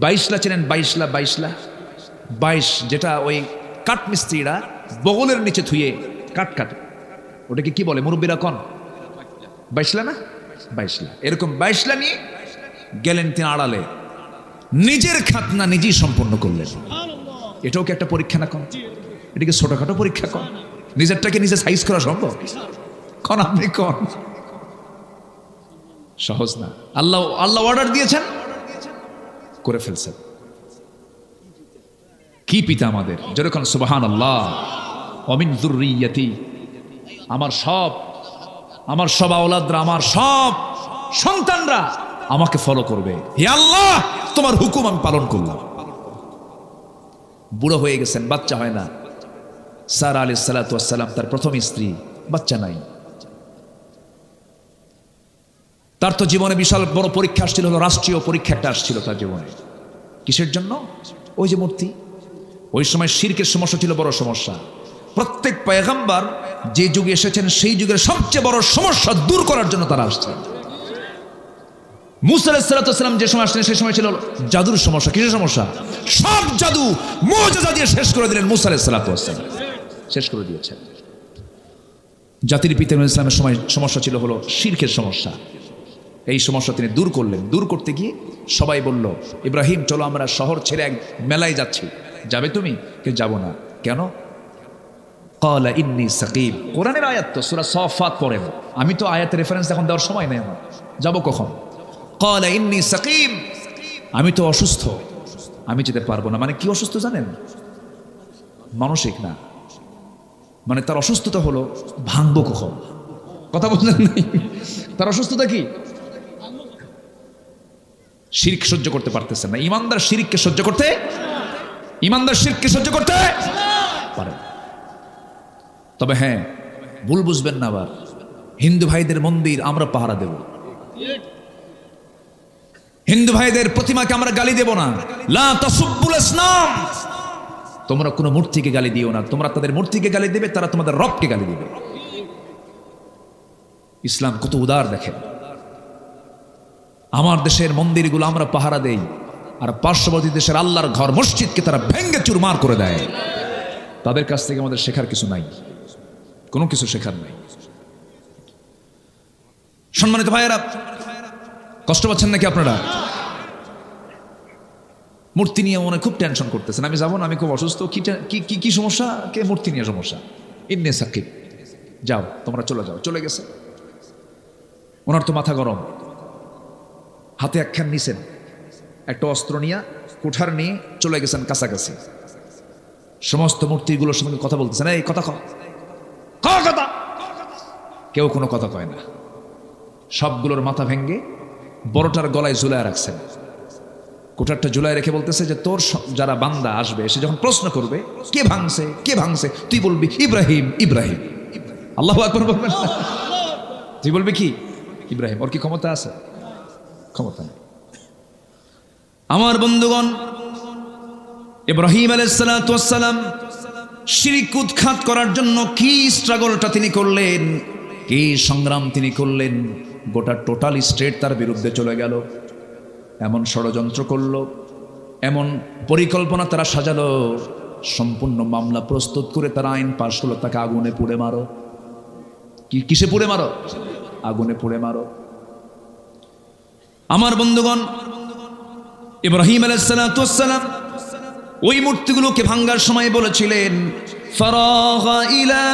22লা চেনেন? 22 যেটা ওই কাঠ মিস্ত্রিরা বগলের নিচে থুয়ে কাঠ কাটে, ওটাকে কি বলে মুরব্বীরা কন? 22লা না? 22লা। এরকম 22লা নিয়ে গেলেন তিনি আড়ালে, নিজের খাতনা নিজেই সম্পন্ন করলেন। এটাও কি একটা পরীক্ষা না? কন এটাকে ছোটখাটো পরীক্ষা? কন নিজেরটাকে নিজে সাইজ করা সম্ভব? কন আপনি কন? সহজ না। আল্লাহ অর্ডার দিয়েছেন, করে ফেলছেন। কি পিতা আমাদের! যেরকম সুবহানাল্লাহ, ওমিন যুররিয়াতি, আমার সব আওলাদরা, আমার সব সন্তানরা আমাকে ফলো করবে। হে আল্লাহ, তোমার হুকুম আমি পালন করলাম। বুড়ো হয়ে গেছেন, বাচ্চা হয় না। সারা আলাইহিস সালাতু ওয়াস সালাম, তার প্রথম স্ত্রী, বাচ্চা নাই। তার তো জীবনে বিশাল বড় পরীক্ষা আসছিল, হলো রাষ্ট্রীয় পরীক্ষা একটা আসছিল তার জীবনে। কিসের জন্য? ওই যে মূর্তি। ওই সময় শিরকের সমস্যা ছিল বড় সমস্যা। প্রত্যেক পয়গম্বর যে যুগে এসেছেন সেই যুগের সবচেয়ে বড় সমস্যা দূর করার জন্য তারা আসছেন। মুসা আলাইহিস সালাতু ওয়াস সালাম যে সময় আসলেন সেই সময় ছিল জাদুর সমস্যা। কিসের সমস্যা? সব জাদু মুজিজা দিয়ে শেষ করে দিলেন মুসা আলাইহিস সালাতু ওয়াস সালাম, শেষ করে দিয়েছেন। জাতির পিতা ইসলামের সময় সমস্যা ছিল হলো শিরকের সমস্যা। এই সমস্যা তিনি দূর করলেন। দূর করতে গিয়ে সবাই বলল, ইব্রাহিম চলো আমরা শহর ছেড়ে এক মেলায় যাচ্ছি, যাবে তুমি? কে? যাব না। কেন? ক্বালা ইন্নী সাকিম। কোরআনের আয়াত তো, সূরা সাফাত পড়েন। আমি তো আয়াতের রেফারেন্স এখন দেওয়ার সময় নেই আমার, যাব কখন? ক্বালা ইন্নী সাকিম, আমি তো অসুস্থ, আমি যেতে পারবো না। মানে কি অসুস্থ জানেন? মানসিক না, মানে তার অসুস্থতা হলো ভাঙবো কখন। কথা বললেন নাই? তার অসুস্থতা কি? শিরক সহ্য করতে পারতেছেন না। ইমানদার শিরককে সহ্য করতে, ইমানদার শিরককে সহ্য করতে পারে। তবে হ্যাঁ, ভুল বুঝবেন না আবার, হিন্দু ভাইদের মন্দির আমরা পাহারা দেব, হিন্দু ভাইদের প্রতিমাকে আমরা গালি দেব না। লা তাসুব্বুল আসনাম, তোমরা কোনো মূর্তিকে গালি দিও না। তোমরা তাদের মূর্তিকে গালি দেবে, তারা তোমাদের রবকে গালি দেবে। ইসলাম কত উদার দেখেন। আমার দেশের মন্দিরগুলো আমরা পাহারা দেই, আর পার্শ্ববর্তী দেশের আল্লাহর ঘর মসজিদকে তারা ভেঙ্গে চুরমার করে দেয়। তাদের কাছ থেকে আমাদের শেখার কিছু নাই, কোনো কিছু শেখার নাই। সম্মানিত ভাইয়েরা, কষ্ট পাচ্ছেন নাকি আপনারা? মূর্তি নিয়ে মনে খুব টেনশন করতেছেন, আমি যাবো না, আমি খুব অসুস্থ। কি সমস্যা? কে? মূর্তি নিয়ে সমস্যা। ইন্নী সাকিব, যাও তোমরা চলে যাও। চলে গেছে। ওনার তো মাথা গরম, হাতে একখান নিছেন, একটা অস্ত্র নিয়ে, কুঠার নিয়ে চলে গেছেন কাছাকাছি। সমস্ত মূর্তিগুলোর সঙ্গে কথা বলতেছেন, এই কথা কথা। কেউ কোনো কথা কয় না। সবগুলোর মাথা ভেঙ্গে বড়টার গলায় ঝুলায় রাখছেন। কুঠারটা ঝুলায় রেখে বলতেছে যে তোর যারা বান্দা আসবে, সে যখন প্রশ্ন করবে কে ভাঙছে, তুই বলবি ইব্রাহিম। ইব্রাহিম। আল্লাহু আকবার বলবেন না? তুই বলবি কি? ইব্রাহিম। ওর কি ক্ষমতা আছে? ক্ষমতা নেই। আমার বন্ধুগণ, ইব্রাহিম আলাইহিস সালাতু ওয়াস সালাম শিরক উৎখাত করার জন্য কি স্ট্রাগলটা তিনি করলেন, কি সংগ্রাম তিনি করলেন, গোটা টোটাল স্টেট তার বিরুদ্ধে চলে গেল। এমন ষড়যন্ত্র করলো, এমন পরিকল্পনা তারা সাজালো, সম্পূর্ণ মামলা প্রস্তুত করে তারা আইন পাশ করলো, তাকে আগুনে পুড়ে মারো। কিসে পুড়ে মারো? আগুনে পুড়ে মারো। আমার বন্ধুগণ, ইব্রাহিম আলাইহিস সালাতু ওয়াস সালাম ওই মূর্তিগুলোকে ভাঙার সময় বলেছিলেন, ফারাগা ইলা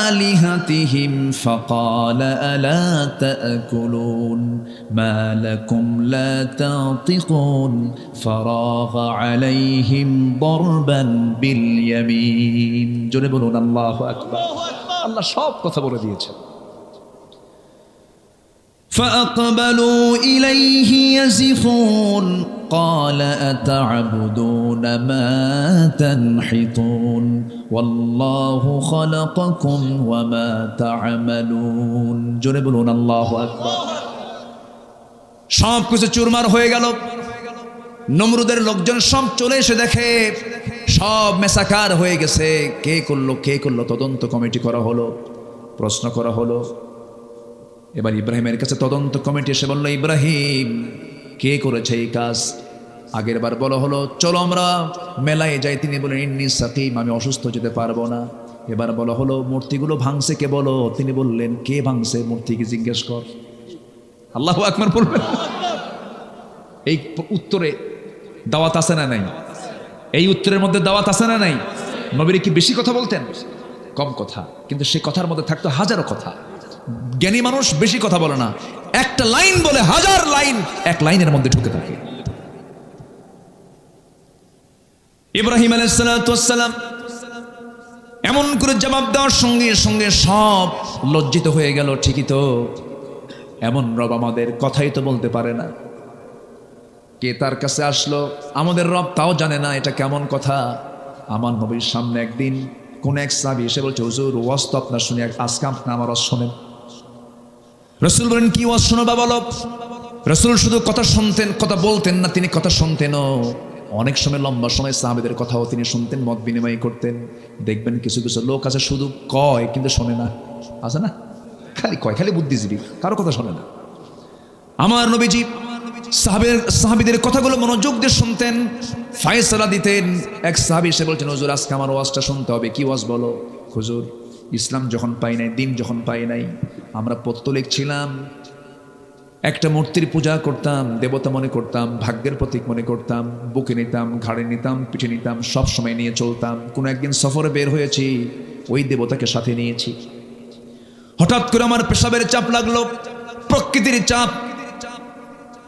আলিহাতিহিম ফাকালা আলা তাকুলুন মা লাকুম লা তাতিকুন ফারাগা আলাইহিম দরবান বিল ইয়ামিন। জোরে বলুন আল্লাহু আকবার। আল্লাহ সব কথা বলে দিয়েছেন। فأقبلوا إليه يزفون قال أتعبدون ما تنحتون والله خلقكم وما تعملون। জোরে বলুন আল্লাহু আকবার। সব কিছু চুরমার হয়ে গেল। নমরুদের লোকজন সব চলে এসে দেখে সব মেসাকার হয়ে গেছে। কে করলো তদন্ত কমিটি করা হলো, প্রশ্ন করা হলো। এবার ইব্রাহিমের কাছে তদন্ত কমিটি এসে বলল, ইব্রাহিম কে করেছে এই কাজ? আগের বার বলা হলো চলো আমরা মেলায় যাই, তিনি বলেন ইন্নী সাকিম, আমি অসুস্থ, যেতে পারবো না। এবার বলা হলো মূর্তিগুলো ভাঙছে কে বলো, তিনি বললেন কে ভাঙছে মূর্তিকে জিজ্ঞেস কর। আল্লাহু আকবার বলবেন। এই উত্তরে দাওয়াত আছে না নাই? এই উত্তরের মধ্যে দাওয়াত আছে না নাই? নবীর কি বেশি কথা বলতেন? কম কথা, কিন্তু সেই কথার মধ্যে থাকতো হাজারো কথা। জ্ঞানী মানুষ বেশি কথা বলে না, একটা লাইন বলে হাজার লাইন এক লাইনের মধ্যে ঢুকে থাকে। ইব্রাহিম আলাইহিস সালাতু ওয়াস সালাম এমন করে জবাব দেওয়ার সঙ্গে সঙ্গে সব লজ্জিত হয়ে গেল। ঠিকই তো, এমন রব আমাদের, কথাই তো বলতে পারে না। কে তার কাছে আসলো আমাদের রব তাও জানে না, এটা কেমন কথা। আমার নবীর সামনে একদিন কোন এক সাহাবী এসে বলছে, হুজুর ওয়াজ তো আপনার শুনি, আজকে আপনি আমার ওয়াজ শোনেন। রাসূল বলেন কি ওয়াজ শোনাবা বলো? রাসূল শুধু কথা শুনতেন, কথা বলতেন না, তিনি কথা শুনতেনও। অনেক সময় লম্বা সময় সাহাবীদের কথাও তিনি শুনতেন, মত বিনিময় করতেন। দেখবেন কিছু কিছু লোক আছে শুধু কয় কিন্তু শোনে না, আছে না? খালি কয়, খালি বুদ্ধিজীবী, কারো কথা শোনে না। আমার নবীজি সাহাবীদের কথাগুলো মনোযোগ দিয়ে শুনতেন, ফয়সালা দিতেন। এক সাহাবী এসে বলছেন, হুজুর আজকে আমার ওয়াজটা শুনতে হবে। কি ওয়াজ বলো? হুজুর ইসলাম যখন পাই নাই, দিন যখন পাই নাই, আমরা পৌত্তলিক ছিলাম, একটা মূর্তির পূজা করতাম, দেবতা মনে করতাম, ভাগ্যের প্রতীক মনে করতাম, বুকে নিতাম, ঘাড়ে নিতাম, পিঠে নিতাম, সব সময় নিয়ে চলতাম। কোনো একদিন সফরে বের হয়েছি, ওই দেবতাকে সাথে নিয়েছি। হঠাৎ করে আমার পেশাবের চাপ লাগলো, প্রকৃতির চাপ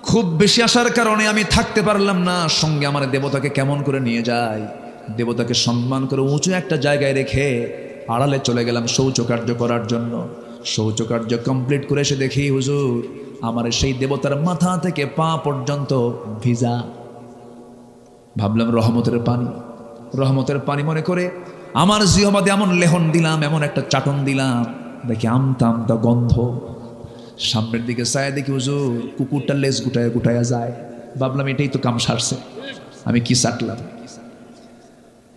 খুব বেশি আসার কারণে আমি থাকতে পারলাম না। সঙ্গে আমার দেবতাকে কেমন করে নিয়ে যায়, দেবতাকে সম্মান করে উঁচু একটা জায়গায় রেখে আড়ালে চলে গেলাম শৌচকার্য করার জন্য। শৌচকার্য কমপ্লিট করে এসে দেখি হুজুর আমার সেই দেবতার মাথা থেকে পা পর্যন্ত ভিজা। ভাবলাম রহমতের পানি, রহমতের পানি মনে করে আমার জিহ্বাতে এমন লেহন দিলাম, এমন একটা চাটন দিলাম, দেখি আমতা আমতা গন্ধ। সামনের দিকে চায় দেখি হুজুর কুকুরটা লেজ গুটায় গুটায়া যায়। ভাবলাম এটাই তো কাম সারছে, আমি কি চাটলাম।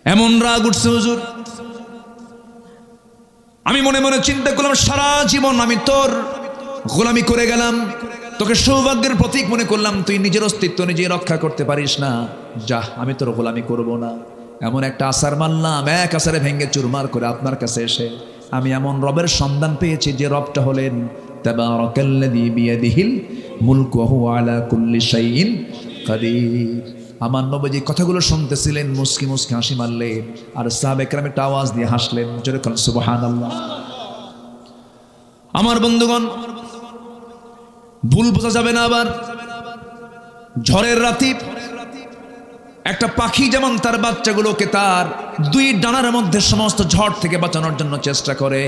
এমন রাগ উঠছে হুজুর, আমি মনে মনে চিন্তা করলাম সারা জীবন আমি তোর গোলামি করে গেলাম, তোকে সৌভাগ্যের প্রতীক মনে করলাম, তুই নিজের অস্তিত্ব নিজে রক্ষা করতে পারিস না, যা আমি তোর গোলামি করব না। এমন একটা আসার মানলাম, এক আসারে ভেঙ্গে চুরমার করে আপনার কাছে এসে আমি এমন রবের সন্ধান পেয়েছি যে রবটা হলেন তাবারাকাল্লাযী বিয়াদিহিল মুলকু ওয়া হুয়া আলা কুল্লি শাইইন কাদির। আমার নবীজি কথাগুলো শুনতেছিলেন, মুস্কি মুস্কি হাসি মারলেন, আর সাহাবে কেরাম একটা আওয়াজ দিয়ে হাসলেন, জোরে বলেন সুবহানাল্লাহ। আমার বন্ধুগণ ভুল বোঝা যাবে না। আবার ঝড়ের রাতে একটা পাখি যেমন তার বাচ্চাগুলোকে তার দুই ডানার মধ্যে সমস্ত ঝড় থেকে বাঁচানোর জন্য চেষ্টা করে,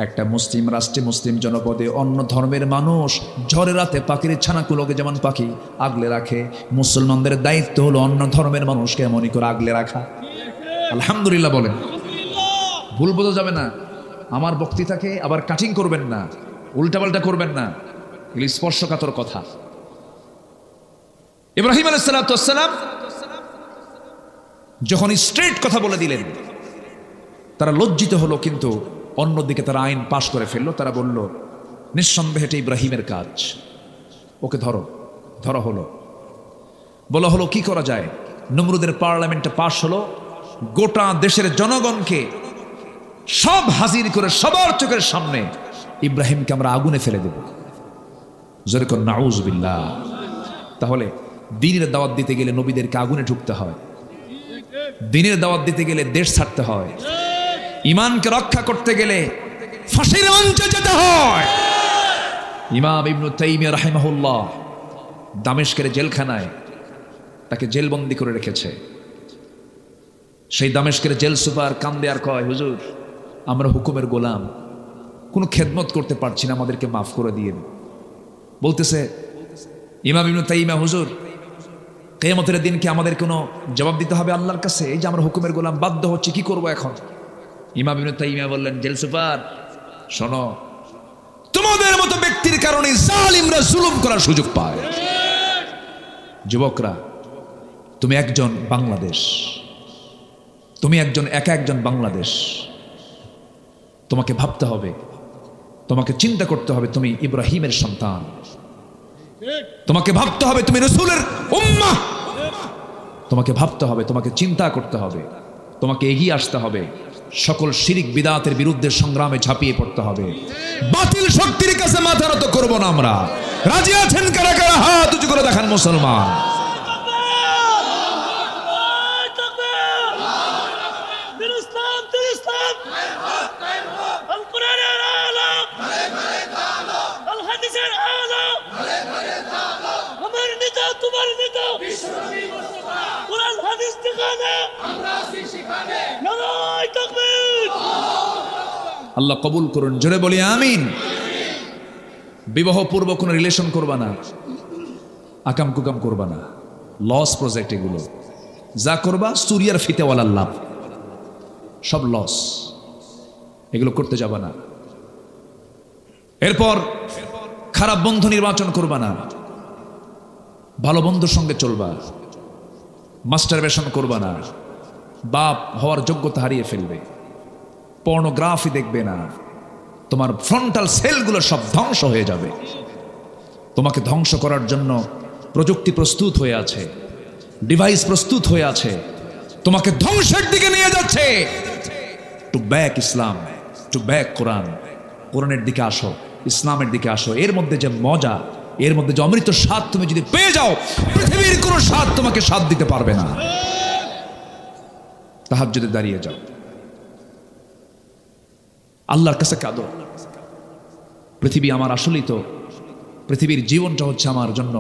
একটা মুসলিম রাষ্ট্রে মুসলিম জনপদে অন্য ধর্মের মানুষ ঝড়ের রাতে পাখির ছানাগুলোকে যেমন পাখি আগলে রাখে, মুসলমানদের দায়িত্ব হলো অন্য ধর্মের মানুষকে এমনই করে আগলে রাখা। আলহামদুলিল্লাহ বলেন। ভুল বোঝা যাবে না। আমার বক্তৃতাকে আবার কাটিং করবেন না, উল্টাপাল্টা করবেন না, এগুলি স্পর্শকাতর কথা। ইব্রাহিম আলাইহিস সালাতু ওয়াস সালাম যখন স্ট্রেট কথা বলে দিলেন তারা লজ্জিত হলো, কিন্তু অন্যদিকে তারা আইন পাশ করে ফেললো। তারা বলল, নিঃসন্দেহে এটা ইব্রাহিমের কাজ, ওকে ধরো। ধরা হলো, বলা হলো কি করা যায়। নমরুদের পার্লামেন্টে পাশ হলো, গোটা দেশের জনগণকে সব হাজির করে সবার চোখের সামনে ইব্রাহিমকে আমরা আগুনে ফেলে দেব। জোরে কর নাউযুবিল্লাহ। তাহলে দ্বীনের দাওয়াত দিতে গেলে নবীদেরকে আগুনে ঢুকতে হয়, দ্বীনের দাওয়াত দিতে গেলে দেশ ছাড়তে হয়, ঈমানকে রক্ষা করতে গেলে ফাঁসির মঞ্চে যেতে হয়। ইমাম ইবনে তাইমিয়া রাহিমাহুল্লাহ দামেস্কের জেলখানায় তাকে জেলবন্দি করে রেখেছে। সেই দামেস্কের জেল সুপার কান্দে আর কয়, হুজুর আমরা হুকুমের গোলাম, কোনো খেদমত করতে পারছি না, আমাদেরকে মাফ করে দিয়েন। বলতেছে ইমাম ইবনে তাইমিয়া, হুজুর কিয়ামতের দিন কি আমাদের কোনো জবাব দিতে হবে আল্লাহর কাছে? এই যে আমরা হুকুমের গোলাম, বাধ্য হচ্ছি, কি করব এখন? ইমাম ইবনে তাইমিয়া বললেন, জেল সুপার শোনো, তোমাদের মতো ব্যক্তির কারণে জালিমরা জুলুম করার সুযোগ পায়। যুবকরা, তুমি একজন বাংলাদেশ, তুমি একা একজন বাংলাদেশ। তোমাকে ভাবতে হবে, তোমাকে চিন্তা করতে হবে, তুমি ইব্রাহিমের সন্তান। তোমাকে ভাবতে হবে তুমি রাসূলের উম্মাহ। তোমাকে ভাবতে হবে, তোমাকে চিন্তা করতে হবে, তোমাকে এগিয়ে আসতে হবে, সকল শিরিক বিদআতের বিরুদ্ধে সংগ্রামে ঝাঁপিয়ে পড়তে হবে। বাতিল শক্তির কাছে মাথা নত করব না আমরা। রাজি আছেন কারা কারা? হাত উঁচু করে দেখান মুসলমান। আল্লাহ কবুল করুন, জোরে বলি আমিন। বিবাহ পূর্ব কোনো রিলেশন করবা না, আকাম কুকাম করবা না, লস প্রজেক্ট এগুলো যা করবা সুরিয়ার ফিতেওয়ালার লাভ, সব লস, এগুলো করতে যাবা না। এরপর খারাপ বন্ধু নির্বাচন করবা না, ভালো বন্ধুর সঙ্গে চলবা। মাস্টারবেশন করবা না, বাপ হওয়ার যোগ্যতা হারিয়ে ফেলবে। পর্নোগ্রাফি দেখবে না, তোমার ফ্রন্টাল সেলগুলো সব ধ্বংস হয়ে যাবে। তোমাকে ধ্বংস করার জন্য প্রযুক্তি প্রস্তুত হয়ে আছে, ডিভাইস প্রস্তুত হয়ে আছে, তোমাকে ধ্বংসের দিকে নিয়ে যাচ্ছে। To back Islam, to back Quran. কোরআনের দিকে আসো, ইসলামের দিকে আসো। এর মধ্যে যে মজা, এর মধ্যে যে অমৃত স্বাদ তুমি যদি পেয়ে যাও, পৃথিবীর কোনো স্বাদ তোমাকে স্বাদ দিতে পারবে না। তাহাজ্জুদে দাঁড়িয়ে যাও, আল্লাহর কাছে কাঁদো। পৃথিবী আমার আসলেই তো, পৃথিবীর জীবনটা হচ্ছে আমার জন্য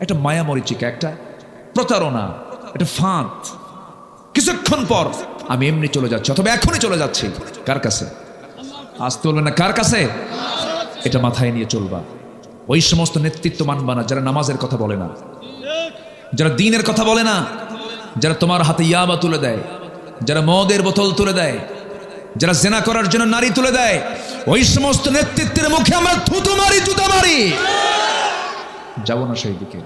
একটা মায়া মরিচিকা, একটা প্রতারণা, একটা ফাঁদ। কিছুক্ষণ পর আমি এমনি চলে যাচ্ছি, অথবা এখনই চলে যাচ্ছি। কার কাছে? আসতে বলবে না, কার কাছে? এটা মাথায় নিয়ে চলবা। ওই সমস্ত নেতৃত্ব মানবা না যারা নামাজের কথা বলে না, যারা দ্বীনের কথা বলে না, যারা তোমার হাতে ইয়াবা তুলে দেয়, যারা মদের বোতল তুলে দেয়, যারা জেনা করার জন্য নারী তুলে দেয়। ওই সমস্ত নেতৃত্বের মুখে আমরা থুতু মারি, জুতা মারি। যাব না সেই দিকে।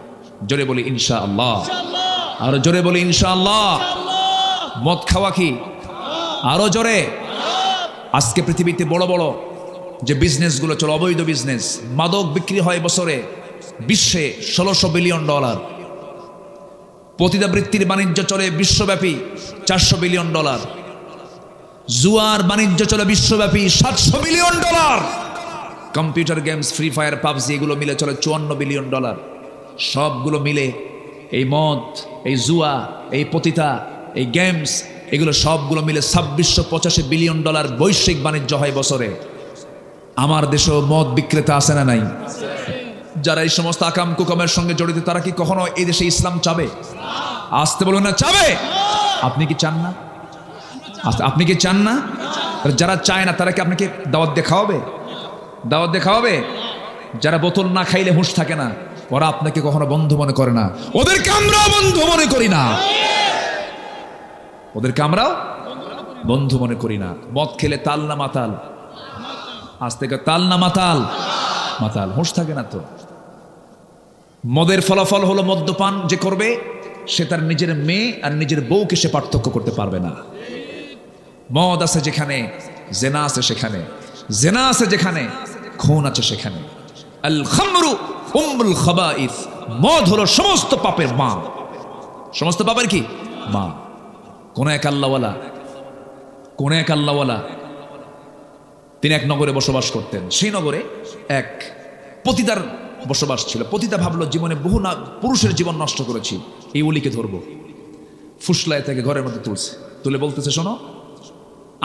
জোরে বলি ইনশাআল্লাহ, আরো জোরে বলি ইনশাআল্লাহ। মদ খাওয়া কি? আরো জোরে। আজকে পৃথিবীতে বড় বড় যে বিজনেসগুলো চলে, অবৈধ বিজনেস, মাদক বিক্রি হয় বছরে বিশ্বে $1600 বিলিয়ন। পতিতাবৃত্তির বাণিজ্য চলে বিশ্বব্যাপী $400 বিলিয়ন। জুয়ার বাণিজ্য চলে বিশ্বব্যাপী $700 billion. Computer games, free fire, PUBG, এগুলো মিলে চলে $54 বিলিয়ন। সবগুলো মিলে এই মদ, এই জুয়া, এই পতিতা, এই গেমস, এগুলো সবগুলো মিলে $2685 বিলিয়ন বৈশ্বিক বাণিজ্য হয় বছরে। আমার দেশেও মদ বিক্রেতা আছে না নাই? যারা এই সমস্ত আকাম কুকামের সঙ্গে জড়িত, তারা কি কখনো এই দেশে ইসলাম চাবে? আসতে বলুন না, চাবে? আপনি কি চান না? আপনি কি চান না? যারা চায় না তারা কি আপনাকে দাওয়াত দিয়ে খাওয়াবে? দাওয়াত দিয়ে খাওয়াবে? যারা বোতল না খাইলে হুঁশ থাকে না, ওরা আপনাকে কখনো বন্ধু মনে করে না। ওদেরকে আমরাও বন্ধু মনে করি না, ওদেরকে আমরাও বন্ধু মনে করি না। মদ খেলে তাল না মাতাল? আজ থেকে তাল না মাতাল? মাতাল। হুঁশ থাকে না তো। মদের ফলাফল হলো মদ্যপান যে করবে সে তার নিজের মেয়ে আর নিজের বউকে সে পার্থক্য করতে পারবে না। মদ আছে যেখানে, জেনা আছে সেখানে, জেনা আছে যেখানে, খুন আছে সেখানে। আল খামরু উম্মুল খাবাইস, মদ হলো সমস্ত পাপের মা। সমস্ত পাপের কি মা। কোন এক আল্লাহওয়ালা তিনি এক নগরে বসবাস করতেন। সেই নগরে এক পতিতার বসবাস ছিল। পতিতা ভাবলো জীবনে বহু পুরুষের জীবন নষ্ট করেছি, এই ওলিকে ধরবো। ফুসলায় থেকে ঘরের মধ্যে তুলছে, তুলে বলতেছে, শোনো,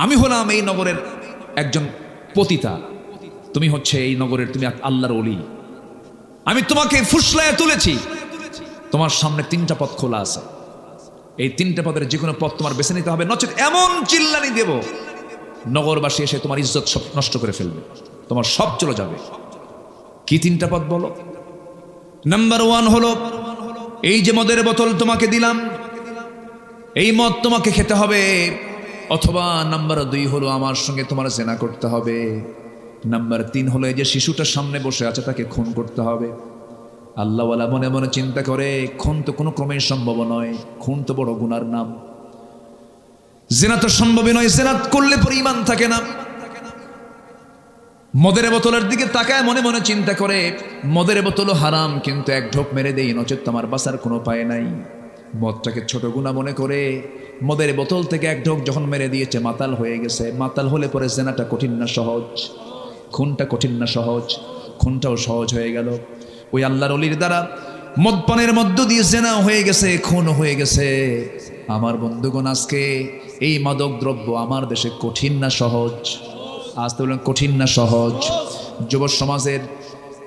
আমি হলাম এই নগরের একজন পতিতা, তুমি হচ্ছে এই নগরের, তুমি আল্লাহর ওলি। আমি তোমাকে ফুসলায় তুলেছি, তোমার সামনে 3টা পথ খোলা আছে, এই 3টে পথের যে কোনো পথ তোমার বেছে নিতে হবে, নচেত এমন চিল্লানি দেব নগরবাসী এসে তোমার ইজ্জত সব নষ্ট করে ফেলবে, তোমার সব চলে যাবে। কি 3টা পথ বলো? নাম্বার 1 হলো, এই যে মদের বোতল তোমাকে দিলাম, এই মদ তোমাকে খেতে হবে। অথবা নাম্বার 2 হলো, আমার সঙ্গে তোমার জেনা করতে হবে। নাম্বার 3 হলো, এই যে শিশুটার সামনে বসে আছে তাকে খুন করতে হবে। আল্লাহওয়ালা মনে মনে চিন্তা করে, খুন তো কোনো ক্রমেই সম্ভব নয়, খুন তো বড় গুনার নাম, জেনা তো সম্ভবই নয়, জেনা করলে পরে ঈমান থাকে না। মদের বোতলের দিকে তাকায় মনে মনে চিন্তা করে, মদের বোতলও হারাম, কিন্তু এক ঢোক মেরে দেই, নচেত আমার বাঁচার কোনো পায় নাই। মদটাকে ছোট গুনাহ মনে করে মদের বোতল থেকে এক ঢোক যখন মেরে দিয়েছে, মাতাল হয়ে গেছে। মাতাল হলে পরে জেনাটা কঠিন না সহজ, খুনটা কঠিন না সহজ, খুনটাও সহজ হয়ে গেল। ওই আল্লাহর ওলির দ্বারা মদপানের মধ্য দিয়ে জেনা হয়ে গেছে, খুন হয়ে গেছে। আমার বন্ধুগণ, আজকে এই মাদক দ্রব্য আমার দেশে কঠিন না সহজ? আসতে বলেন কঠিন না সহজ? যুব সমাজের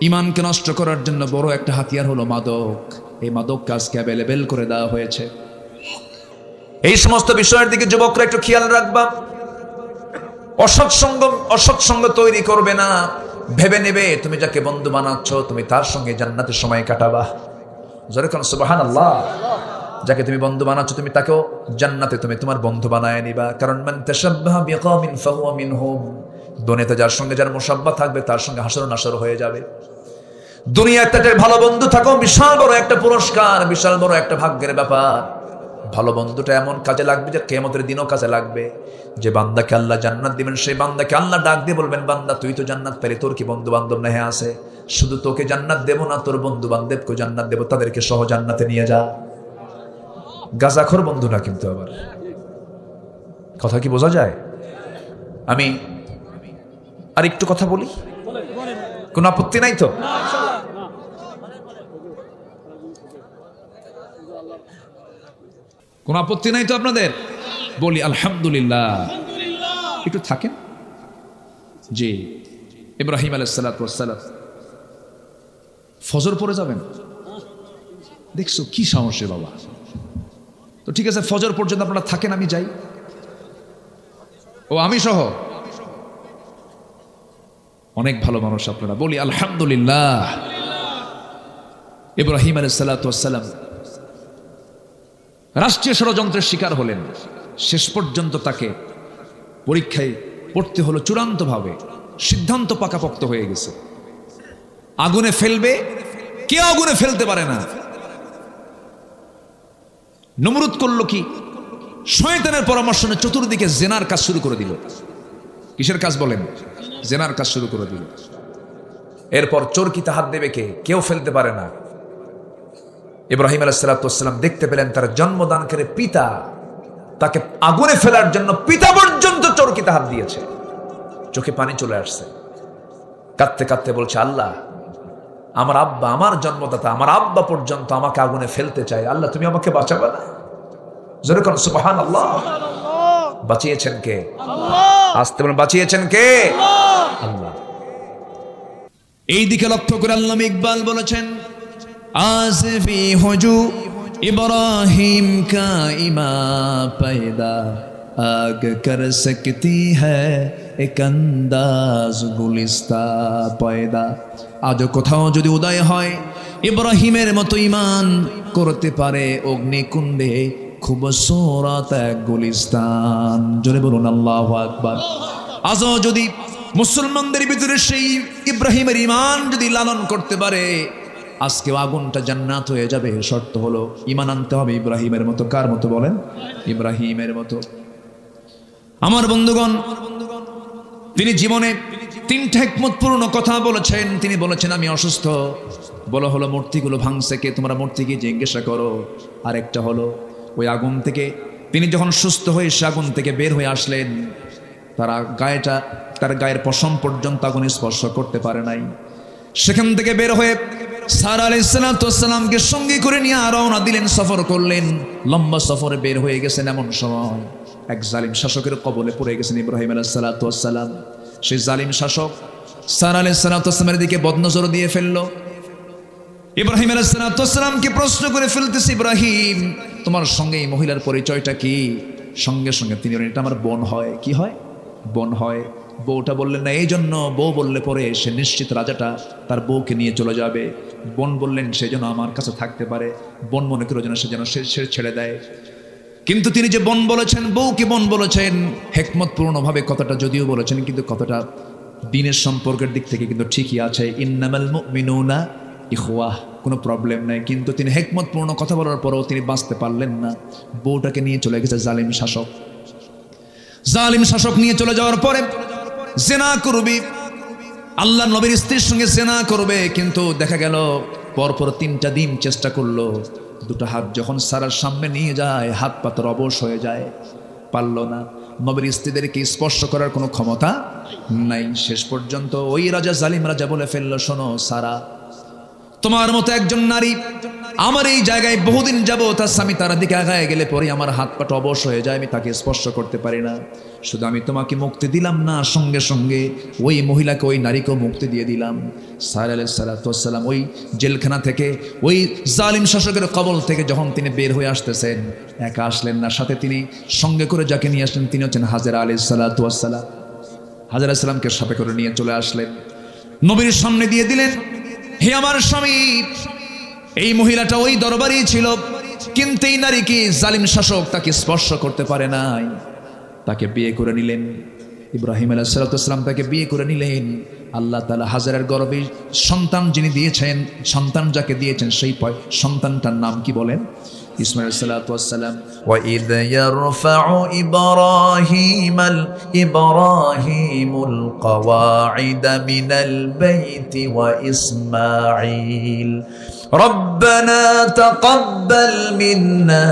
ঈমানকে নষ্ট করার জন্য বড় একটা হাতিয়ার হলো মাদক। এই মাদককে আজকে অ্যাভেলেবেল করে দেওয়া হয়েছে। এই সমস্ত বিষয়ের দিকে যুবকরা একটু খেয়াল রাখবা। অসৎসঙ্গ তৈরি করবে না। ভেবে নেবে তুমি যাকে বন্ধু বানাচ্ছ, তুমি তার সঙ্গে জান্নাতের সময় কাটাবা। জোরে কোন সুবহানাল্লাহ। যাকে তুমি বন্ধু বানাচ্ছ, তুমি তাকেও জান্নাতে তুমি তোমার বন্ধু বানায় নিবা। কারণ মান তাশাব্বাহা বিকওমিন ফাহুয়া মিনহুম, দুনিয়াতে যার সঙ্গে যার মুশাব্বাহ থাকবে তার সঙ্গে হাসর নাসর হয়ে যাবে। দুনিয়াতে যাদের ভালো বন্ধু থাকো, বিশাল বড় একটা পুরস্কার, বিশাল বড় একটা ভাগ্যের ব্যাপার। ভালো বন্ধুটা এমন কাজে লাগবে যে কিয়ামতের দিনও কাজে লাগবে। যে বান্দাকে আল্লাহ জান্নাত দিবেন, সেই বান্দাকে আল্লাহ ডাক দিয়ে বলবেন, বান্দা তুই তো জান্নাত পেলে, তোর কি বন্ধু বান্ধব না? হ্যাঁ আছে। শুধু তোকে জান্নাত দেব না, তোর বন্ধু বান্ধবকে জান্নাত দেব, তাদেরকে সহ জান্নাতে নিয়ে যা। গাজাখোর বন্ধু না কিন্তু। আবার কথা কি বোঝা যায়? আমি আর একটু কথা বলি, কোন আপত্তি নাই তো? কোন আপত্তি নাই তো আপনাদের? বলি আলহামদুলিল্লাহ। একটু থাকেন। জি, ইব্রাহিম আলাইহিস সালাতু ওয়াস সালাম ফজর পড়ে যাবেন। দেখছো কি সাহসে বাবা। তো ঠিক আছে, ফজর পর্যন্ত আপনারা থাকেন, আমি যাই। ও আমি সহ অনেক ভালো মানুষ আপনারা। বলি আলহামদুলিল্লাহ। ইব্রাহিম আলাইহিস সালাতু ওয়াস সালাম রাষ্ট্রীয় ষড়যন্ত্রের শিকার হলেন। শেষ পর্যন্ত তাকে পরীক্ষায় পড়তে হলো চূড়ান্তভাবে। সিদ্ধান্ত পাকাপোক্ত হয়ে গেছে, আগুনে ফেলবে। কেউ আগুনে ফেলতে পারে না। নমরুদ করলো কি? শয়তানের পরামর্শ নিয়ে চতুর্দিকে জেনার কাজ শুরু করে দিল। কিসের কাজ বলেন? জেনার কাজ শুরু করে দিল। এরপর চরকিতে হাত দেবে কে? কেউ ফেলতে পারে না। ইব্রাহিম আলাইহিস সালাতু ওয়াস সালাম দেখতে পেলেন তার জন্মদানকারী পিতা তাকে আগুনে ফেলার জন্য পিতা পর্যন্ত চরকিতে হাত দিয়েছে। চোখে পানি চলে আসছে, কাঁদতে কাঁদতে বলছে, আল্লাহ, আমার আব্বা, আমার জন্মদাতা, আমার আব্বা পর্যন্ত আমাকে আগুনে ফেলতে চায়, আল্লাহ তুমি আমাকে বাঁচাবে না? জোরে কোন সুবহানাল্লাহ। বাঁচিয়েছেন কে? আল্লাহ। আসতে বলেন বাঁচিয়েছেন কে? আল্লাহ। এই দিকে লক্ষ্য করে আল্লামা ইকবাল বলেছেন, आज़िफ़ी हो जो इब्राहिम का इमा पैदा, आग कर सकती है एक अंदाज गुलिस्ता पैदा। आज কোথাও যদি উদয় হয় ইব্রাহিমের মতো ঈমান করতে পারে অগ্নিকুণ্ডে খুবসুরত এক গুলিস্তান। জোরে বলুন আল্লাহু আকবার। আজও যদি মুসলমানদের ভিতরে সেই ইব্রাহিমের ঈমান যদি লালন করতে পারে, আজকেও আগুনটা জান্নাত হয়ে যাবে। শর্ত হলো ঈমান আনতে হবে ইব্রাহিমের মতো। কার মতো বলেন? ইব্রাহিমের মতো। আমার বন্ধুগণ, তিনি জীবনে 3টা হিকমতপূর্ণ কথা বলেছেন। তিনি বলেছেন আমি অসুস্থ, বলা হলো মূর্তিগুলো ভাঙছে কে, তোমরা মূর্তিকে জিজ্ঞাসা করো। আরেকটা হলো ওই আগুন থেকে তিনি যখন সুস্থ হয়ে সে আগুন থেকে বের হয়ে আসলেন, তার গায়ের পশম পর্যন্ত আগুন স্পর্শ করতে পারে নাই। সেখান থেকে বের হয়ে সারা আলাইহিস সালামকে সঙ্গে করে নিয়ে রওনা দিলেন, সফর করলেন। লম্বা সফরে বের হয়ে গেছেন, এমন সময় এক জালিম শাসকের কবলে পড়ে গেছেন ইব্রাহিম আলাইহিস সালাম। সেই জালিম শাসক সারা আলাইহিস সালামের দিকে বদনজর দিয়ে ফেললো। ইব্রাহিম আলাইহিস সালামকে প্রশ্ন করে ফেলতেছে, ইব্রাহিম তোমার সঙ্গে এই মহিলার পরিচয়টা কি? সঙ্গে সঙ্গে তিনি বললেন এটা আমার বোন হয়। কি হয়? বোন হয়। বউটা বললেন না, এই জন্য বউ বললে পরে সে নিশ্চিত রাজাটা তার বউকে নিয়ে চলে যাবে। বোন বললেন সে যেন আমার কাছে থাকতে পারে, বোন মনে করে যেন সে ছেড়ে দেয়। কিন্তু তিনি যে বোন বলেছেন, বউকে বোন বলেছেন, হিকমতপূর্ণভাবে কথাটা যদিও বলেছেন, কিন্তু কথাটা দিনের সম্পর্কের দিক থেকে কিন্তু ঠিকই আছে। ইন্নামাল মুমিনুনা ইখওয়াহ, কোনো প্রবলেম নাই। কিন্তু তিনি হিকমতপূর্ণ কথা বলার পরেও তিনি বাঁচতে পারলেন না। বউটাকে নিয়ে চলে গেছে জালিম শাসক। জালিম শাসক নিয়ে চলে যাওয়ার পরে জেনা করবে, আল্লাহ নবীর স্ত্রীর সঙ্গে জেনা করবে। কিন্তু দেখা গেল পরপর 3টা দিন চেষ্টা করলো। 2টা হাত যখন সারার সামনে নিয়ে যায়, হাত পাতার অবশ হয়ে যায়, পারল না। নবীর স্ত্রীদেরকে স্পর্শ করার কোনো ক্ষমতা নাই। শেষ পর্যন্ত ওই রাজা, জালিম রাজা বলে ফেললো, শোনো সারা, তোমার মতো একজন নারী আমার এই জায়গায় বহুদিন যাবত আছে, আমি তার দিকে আগায় গেলে পরে আমার হাত পাটা অবশ হয়ে যায়, আমি তাকে স্পর্শ করতে পারি না। শুধু আমি তোমাকে মুক্তি দিলাম না, সঙ্গে সঙ্গে ওই মহিলাকে, ওই নারীকেও মুক্তি দিয়ে দিলাম। সারা আলাইহিস সালাম ওই জেলখানা থেকে, ওই জালিম শাসকের কবল থেকে যখন তিনি বের হয়ে আসতেছেন, একা আসলেন না, সাথে তিনি সঙ্গে করে যাকে নিয়ে আসলেন তিনি হচ্ছেন হাজেরা আলাইহিস সালাম। হাজেরা আলাইহিস সালামকে সাথে করে নিয়ে চলে আসলেন, নবীর সামনে দিয়ে দিলেন, হে আমার স্বামী, এই মহিলাটা ওই দরবারই ছিল, কিন্তু এই নারীকে জালিম শাসক তাকে স্পর্শ করতে পারে নাই। তাকে বিয়ে করে নিলেন ইব্রাহিম আলাইহিস সালাম, তাকে বিয়ে করে নিলেন। আল্লাহ তাআলা হাজেরার গর্ভে সন্তান যিনি দিয়েছেন, সন্তান যাকে দিয়েছেন, সেই সন্তানটার নাম কি বলেন? ইসমাঈল আলাইহিস সালাম। ওয়া ইয ইয়ারফাউ ইব্রাহিমুল কওয়াইদা মিনাল বাইতি ওয়া ইসমাঈল রব্বানা তাকাব্বাল মিন্না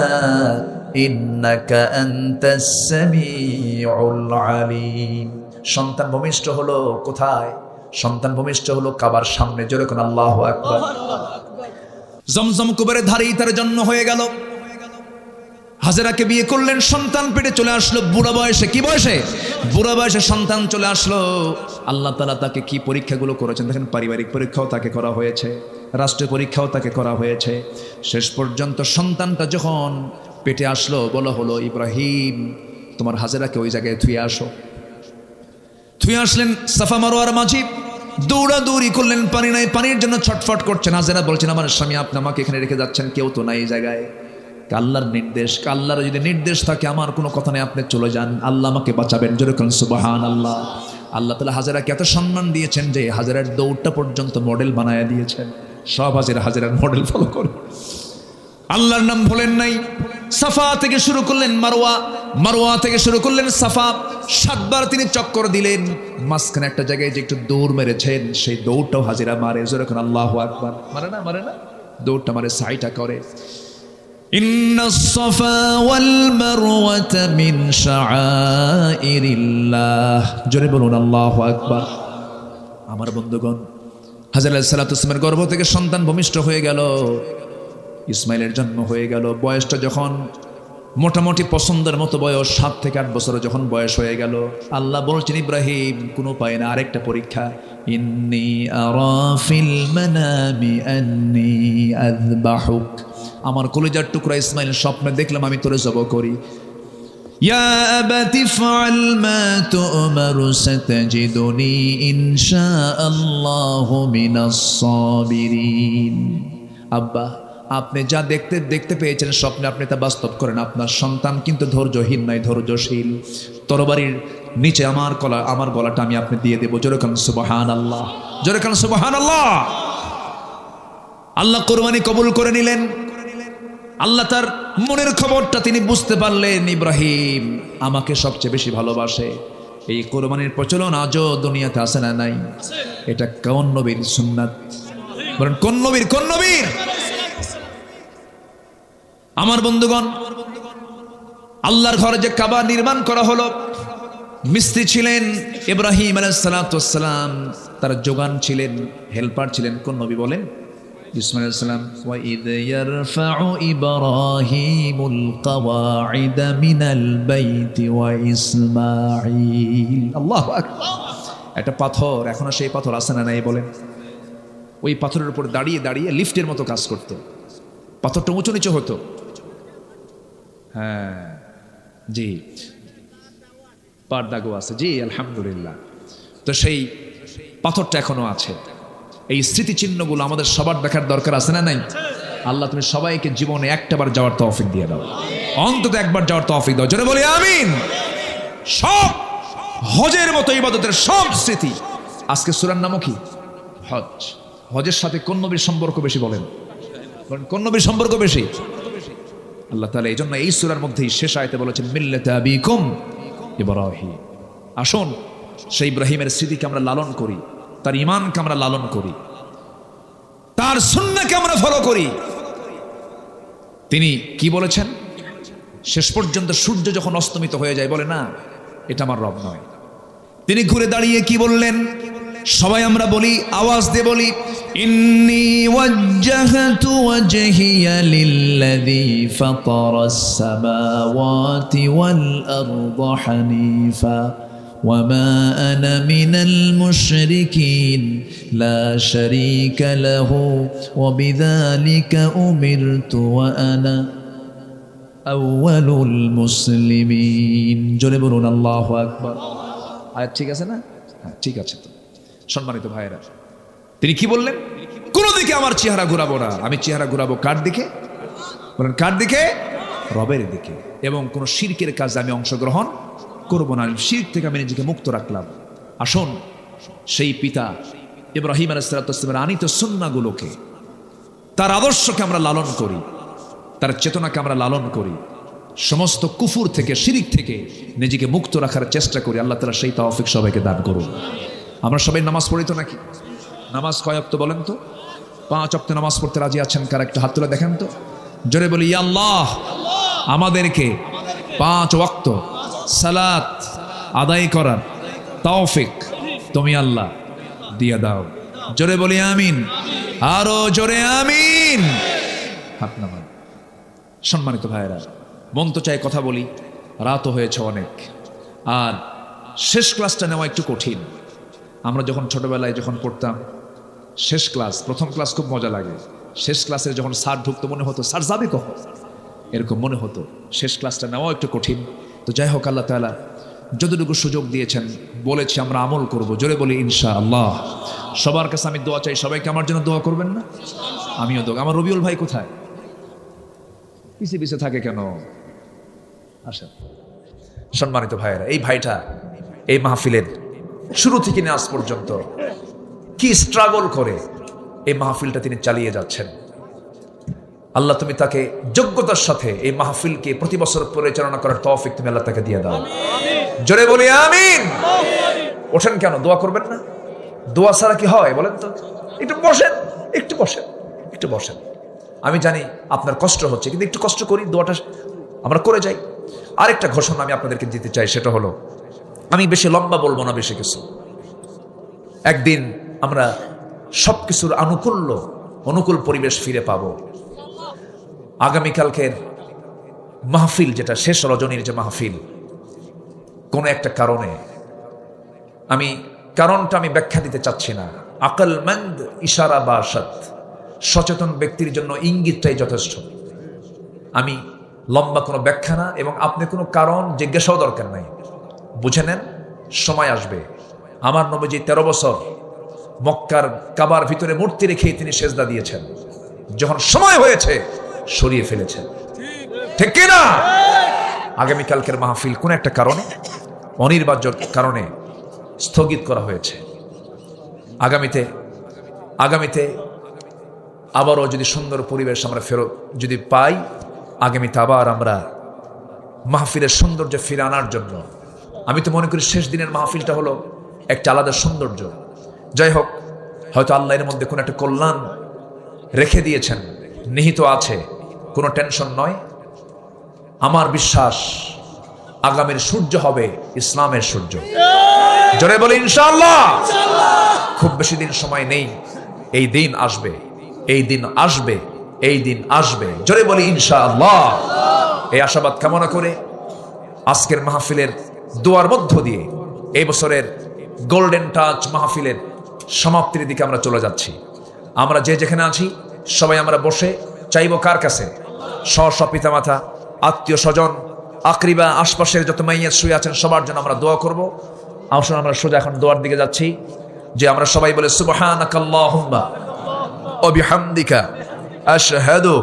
ইন্নাকা আনতাস সামিউল আলিম। সন্তান ভূমিষ্ঠ হলো কোথায়? সন্তান ভূমিষ্ঠ হলো কাবার সামনে। জোরে কোন আল্লাহু আকবার। জমজম কুবরের ধারেই তার জন্ম হয়ে গেল। হাজেরাকে বিয়ে করলেন, সন্তান পেটে চলে আসলো বুড়া বয়সে। কি বয়সে? বুড়া বয়সে সন্তান চলে আসলো। আল্লাহ তাআলা তাকে কি পরীক্ষাগুলো করেছেন দেখেন। পারিবারিক পরীক্ষাও তাকে করা হয়েছে, রাষ্ট্রীয় পরীক্ষাও তাকে করা হয়েছে। শেষ পর্যন্ত সন্তানটা যখন পেটে আসলো, বলা হলো ইব্রাহিম তোমার হাজেরাকে ওই জায়গায় থুয়ে আসো। থুয়ে আসলেন সাফা মারওয়ার মাঝি, দৌড়াদৌড়ি করলেন, পানি নাই, পানির জন্য ছটফট করছেন। হাজেরা বলছেন আমার স্বামী আপনি আমাকে এখানে রেখে যাচ্ছেন, কেউ তো নাই এই জায়গায়। আল্লাহর নির্দেশ, আল্লাহর যদি নির্দেশ থাকে আমার কোনো কথা নেই, আপনি চলে যান, আল্লাহ আমাকে বাঁচাবেন। জোরে বলুন সুবহানাল্লাহ। আল্লাহ তাআলা হাজেরাকে এত সম্মান দিয়েছেন যে হাজেরার দৌড়টা পর্যন্ত মডেল বানায়া দিয়েছেন। সব হাজেরার মডেল ফলো করে। আল্লাহর নাম ভোলেন নাই। সাফা থেকে শুরু করলেন মারওয়া, মারওয়া থেকে শুরু করলেন সাফা। 7 বার তিনি চক্কর দিলেন। মাঝখানে একটা জায়গায় যে একটু দৌড় মেরেছেন, সেই দৌড়টাও হাজেরা মারে। জোরে কোন আল্লাহু আকবার। মারে না? মারে না? দৌড়টা মারে, সাইটা করে। ইন্নাস সাফা ওয়াল মারওয়াতা মিন শাআইরিল্লাহ। জোরে বলুন আল্লাহু আকবার। আমার বন্ধুগণ, হাজেরা আলাইহিস সালামের গর্ভ থেকে সন্তান ভূমিষ্ঠ হয়ে গেল। ইসমাইলের জন্ম হয়ে গেল। বয়সটা যখন মোটামুটি পছন্দের মতো বয়স, 7 থেকে 8 বছর যখন বয়স হয়ে গেল, আল্লাহ বলছেন ইব্রাহিম কোনো পায় না, আরেকটা পরীক্ষা। ইন্নী আরা ফিল মানামি আন্নী আযবাহুক। আমার কলিজার টুকরা ইসমাইল স্বপ্নে দেখলাম আমি তোরে জবাই করি। ইয়া আবাতি ফাআল মা তু'মারু সাতাজিদুনি ইনশাআল্লাহু মিনাস সাবিরিন। আব্বা আপনি যা দেখতে পেয়েছেন স্বপ্নে, আপনি তা বাস্তব করেন। আপনার সন্তান কিন্তু ধৈর্যহীন নয়, ধৈর্যশীল। তরবারির নিচে আমার গলাটা আমি আপনি দিয়ে দেবো। জোরে কান সুবহানাল্লাহ, জোরে কান সুবহানাল্লাহ। আল্লাহ কোরবানি কবুল করে নিলেন। আল্লাহ তার মনের খবরটা তিনি বুঝতে পারলেন, ইব্রাহিম আমাকে সবচেয়ে বেশি ভালোবাসে। এই কোরবানির প্রচলন আজও দুনিয়াতে আছে না নাই? এটা কোন নবীর সুন্নাত? বলেন কোন নবীর? কোন নবীর? আমার বন্ধুগণ, আল্লাহর ঘরে যে কাবা নির্মাণ করা হলো, মিস্ত্রি ছিলেন ইব্রাহিম আলাইহিস সালাতু ওয়াস সালাম, তার যোগান ছিলেন, হেল্পার ছিলেন কোন নবী বলেন? ইসমাঈল আলাইহিস সালাম। ওয়া ইয ইয়ারফাউ ইব্রাহিমুল কাওয়াইদা মিনাল বাইতি ওয়া ইসমাঈল। আল্লাহু আকবার। একটা পাথর, এখনো সেই পাথর আছে না নাই বলেন? ওই পাথরের উপর দাঁড়িয়ে দাঁড়িয়ে লিফটের মতো কাজ করতো, পাথরটা উঁচু নিচু হতো। হ্যাঁ জি, পারদাগো আছে জি, আলহামদুলিল্লাহ। তো সেই পাথরটা এখনো আছে। এই স্মৃতিচিহ্নগুলো আমাদের সবার দেখার দরকার আছে না নাই? আল্লাহ তুমি সবাইকে জীবনে একটাবার যাওয়ার তৌফিক দিয়ে দাও, অন্তত একবার যাওয়ার তৌফিক দাও। জোরে বলি আমিন। সব হজের মতো ইবাদতের সব স্মৃতি। আজকে সূরার নামও কি? হজ। হজের সাথে কোন নবীর সম্পর্ক বেশি বলেন? কোন নবীর সম্পর্ক বেশি? আল্লাহ তাআলা এই জন্য এই সূরার মধ্যেই শেষ আয়াতে বলেছেন মিল্লাতা আবিকুম ইব্রাহিম। আসুন সেই ইব্রাহিমের স্মৃতিকে আমরা লালন করি, তার ঈমানকে আমরা লালন করি, তার সুন্নাহকে আমরা ফলো করি। তিনি কি বলেছেন? শেষ পর্যন্ত সূর্য যখন অস্তমিত হয়ে যায় বলে না এটা আমার রব নয়। তিনি ঘুরে দাঁড়িয়ে কি বললেন? সবাই আমরা বলি, আওয়াজ দিয়ে বলি, ইন্নী ওয়াজ্জাহতু ওয়াজহিয়া লিল্লাযী ফাতারাস সামাওয়াতি ওয়াল আরদা হানিফা ওয়া মা আনা মিনাল মুশরিকিন লা শারীকা লাহু ওয়া বিযালিকা উমিরতু ওয়া আনা আউয়ালুল মুসলিমিন। জোরে বলুন আল্লাহু আকবার। আয়াত ঠিক আছে না? হ্যাঁ ঠিক আছে। তো সম্মানিত ভাইয়েরা, তিনি কি বললেন? কোন দিকে আমার চেহারা ঘুরাবো না। আমি চেহারা ঘুরাবো কার দিকে? বলেন কার দিকে? রবের দিকে। এবং কোন শিরকের কাজে আমি অংশগ্রহণ করবো না। শিরক থেকে আমি নিজেকে মুক্ত রাখলাম। আসুন সেই পিতা ইব্রাহিম আলাইহিস সালাতু ওয়াস সালামের আনিত সুন্নাহগুলোকে, তার আদর্শকে আমরা লালন করি, তার চেতনাকে আমরা লালন করি, সমস্ত কুফুর থেকে, শিরক থেকে নিজেকে মুক্ত রাখার চেষ্টা করি। আল্লাহ তাআলা সেই তৌফিক সবাইকে দান করুন। আমরা সবাই নামাজ পড়ি তো নাকি? নামাজ কয় ওয়াক্ত বলেন তো? 5 ওয়াক্ত নামাজ পড়তে রাজি আছেন কার? একটা হাত তুলে দেখেন তো। জোরে বলি ইয়া আল্লাহ, আমাদেরকে 5 ওয়াক্ত সালাত আদায় করার তৌফিক তুমি আল্লাহ দিয়ে দাও। জোরে বলি আমিন। আরো জোরে আমিন। হাত নামান। সম্মানিত ভাইয়েরা, মন তো চাই কথা বলি, রাতও হয়েছে অনেক, আর শেষ ক্লাসটা নেওয়া একটু কঠিন। আমরা যখন ছোটবেলায় যখন পড়তাম শেষ ক্লাস, প্রথম ক্লাস খুব মজা লাগে। শেষ ক্লাসে যখন স্যার ঢুকতো মনে হতো স্যার যাবে কখন, এরকম মনে হতো। শেষ ক্লাসটা নেওয়া একটু কঠিন। তো যাই হোক, আল্লাহ তাআলা যতটুকু সুযোগ দিয়েছেন বলেছি আমরা আমল করব। জোরে বলি ইনশাআল্লাহ। সবার কাছে আমি দোয়া চাই, সবাইকে আমার জন্য দোয়া করবেন না? আমিও দোয়া। আমার রবিউল ভাই কোথায়? পিছিয়ে পিছিয়ে থাকে কেন? আচ্ছা সম্মানিত ভাইয়েরা, এই ভাইটা এই মাহফিলের শুরু থেকে আজ পর্যন্ত কি স্ট্রাগল করে এই মাহফিলটা তিনি চালিয়ে যাচ্ছেন। আল্লাহ তুমি তাকে যোগ্যতার সাথে এই মাহফিলকে প্রতি বছর পরিচালনা করার তৌফিক তুমি আল্লাহ তাকে দিয়ে দাও। জোরে বলি আমিন। ওঠেন কেন? দোয়া করবেন না? দোয়া ছাড়া কি হয় বলেন তো? একটু বসেন, একটু বসেন, একটু বসেন। আমি জানি আপনার কষ্ট হচ্ছে, কিন্তু একটু কষ্ট করি, দোয়াটা আমরা করে যাই। আরেকটা ঘোষণা আমি আপনাদেরকে দিতে চাই, সেটা হলো, আমি বেশি লম্বা বলবো না, বেশি কিছু। একদিন আমরা সবকিছুর অনুকূল পরিবেশ ফিরে পাবো। আগামীকালকের মাহফিল, যেটা শেষ রজনীর যে মাহফিল, কোনো একটা কারণে, আমি কারণটা আমি ব্যাখ্যা দিতে চাচ্ছি না। আকলমন্দ ইশারা বাসাত, সচেতন ব্যক্তির জন্য ইঙ্গিতটাই যথেষ্ট। আমি লম্বা কোনো ব্যাখ্যা না, এবং আপনি কোনো কারণ জিজ্ঞাসাও দরকার নাই। বুঝে নেন, সময় আসবে। আমার নবীজি 13 বছর মক্কার কাবার ভিতরে মূর্তি রেখেই তিনি সেজদা দিয়েছেন। যখন সময় হয়েছে সরিয়ে ফেলেছেন, ঠিক কিনা? আগামীকালকের মাহফিল কোন একটা কারণে, অনির্বার্য কারণে স্থগিত করা হয়েছে। আগামীতে আবারও যদি সুন্দর পরিবেশ আমরা ফেরত যদি পাই, আগামীতে আবার আমরা মাহফিলের সৌন্দর্য ফিরে আনার জন্য, আমি তো মনে করি শেষ দিনের মাহফিলটা হলো একটা আলাদা সৌন্দর্য। যাই হোক, হয়তো আল্লাহ এর মধ্যে কোনো একটা কল্যাণ রেখে দিয়েছেন, নিহিত আছে, কোনো টেনশন নয়। আমার বিশ্বাস আগামীর সূর্য হবে ইসলামের সূর্য। জোরে বলি ইনশাআল্লাহ। খুব বেশি দিন সময় নেই, এই দিন আসবে, এই দিন আসবে, এই দিন আসবে। জোরে বলি ইনশাআল্লাহ। এই আশাবাদ কামনা করে আজকের মাহফিলের দোয়ার মধ্য দিয়ে এই বছরের গোল্ডেন টাচ মাহফিলের সমাপ্তির দিকে আমরা চলে যাচ্ছি। আমরা যে যেখানে আছি সবাই আমরা বসে চাইব কার কাছে? স্ব পিতামাতা, আত্মীয় স্বজন, আকরিবা, আশপাশের যত মাইয়াত শুয়ে আছেন সবার জন্য আমরা দোয়া করব। আসুন আমরা সোজা এখন দোয়ার দিকে যাচ্ছি, যে আমরা সবাই বলে সুবহানাকাল্লাহুম্মা ওয়া বিহামদিকা আশহাদু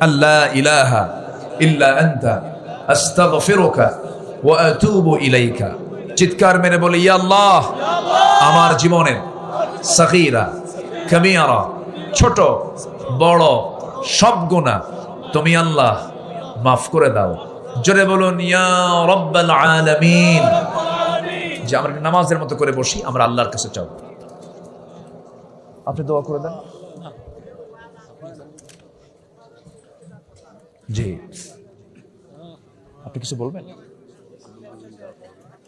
আল্লা ইলাহা ইল্লা আনতা আস্তাগফিরুকা ওয়া আতুবু ইলাইকা। চিৎকার মেরে বলি, ইয়া আল্লাহ, আমার জীবনের সগীরা কাবীরা, ছোট বড় সব গুনাহ তুমি আল্লাহ মাফ করে দাও। জোরে বলুন ইয়া রাব্বাল আলামিন। যে আমরা নামাজের মতো করে বসি, আমরা আল্লাহর কাছে চাও। আপনি দোয়া করে দেন। জি, আপনি কিছু বলবেন?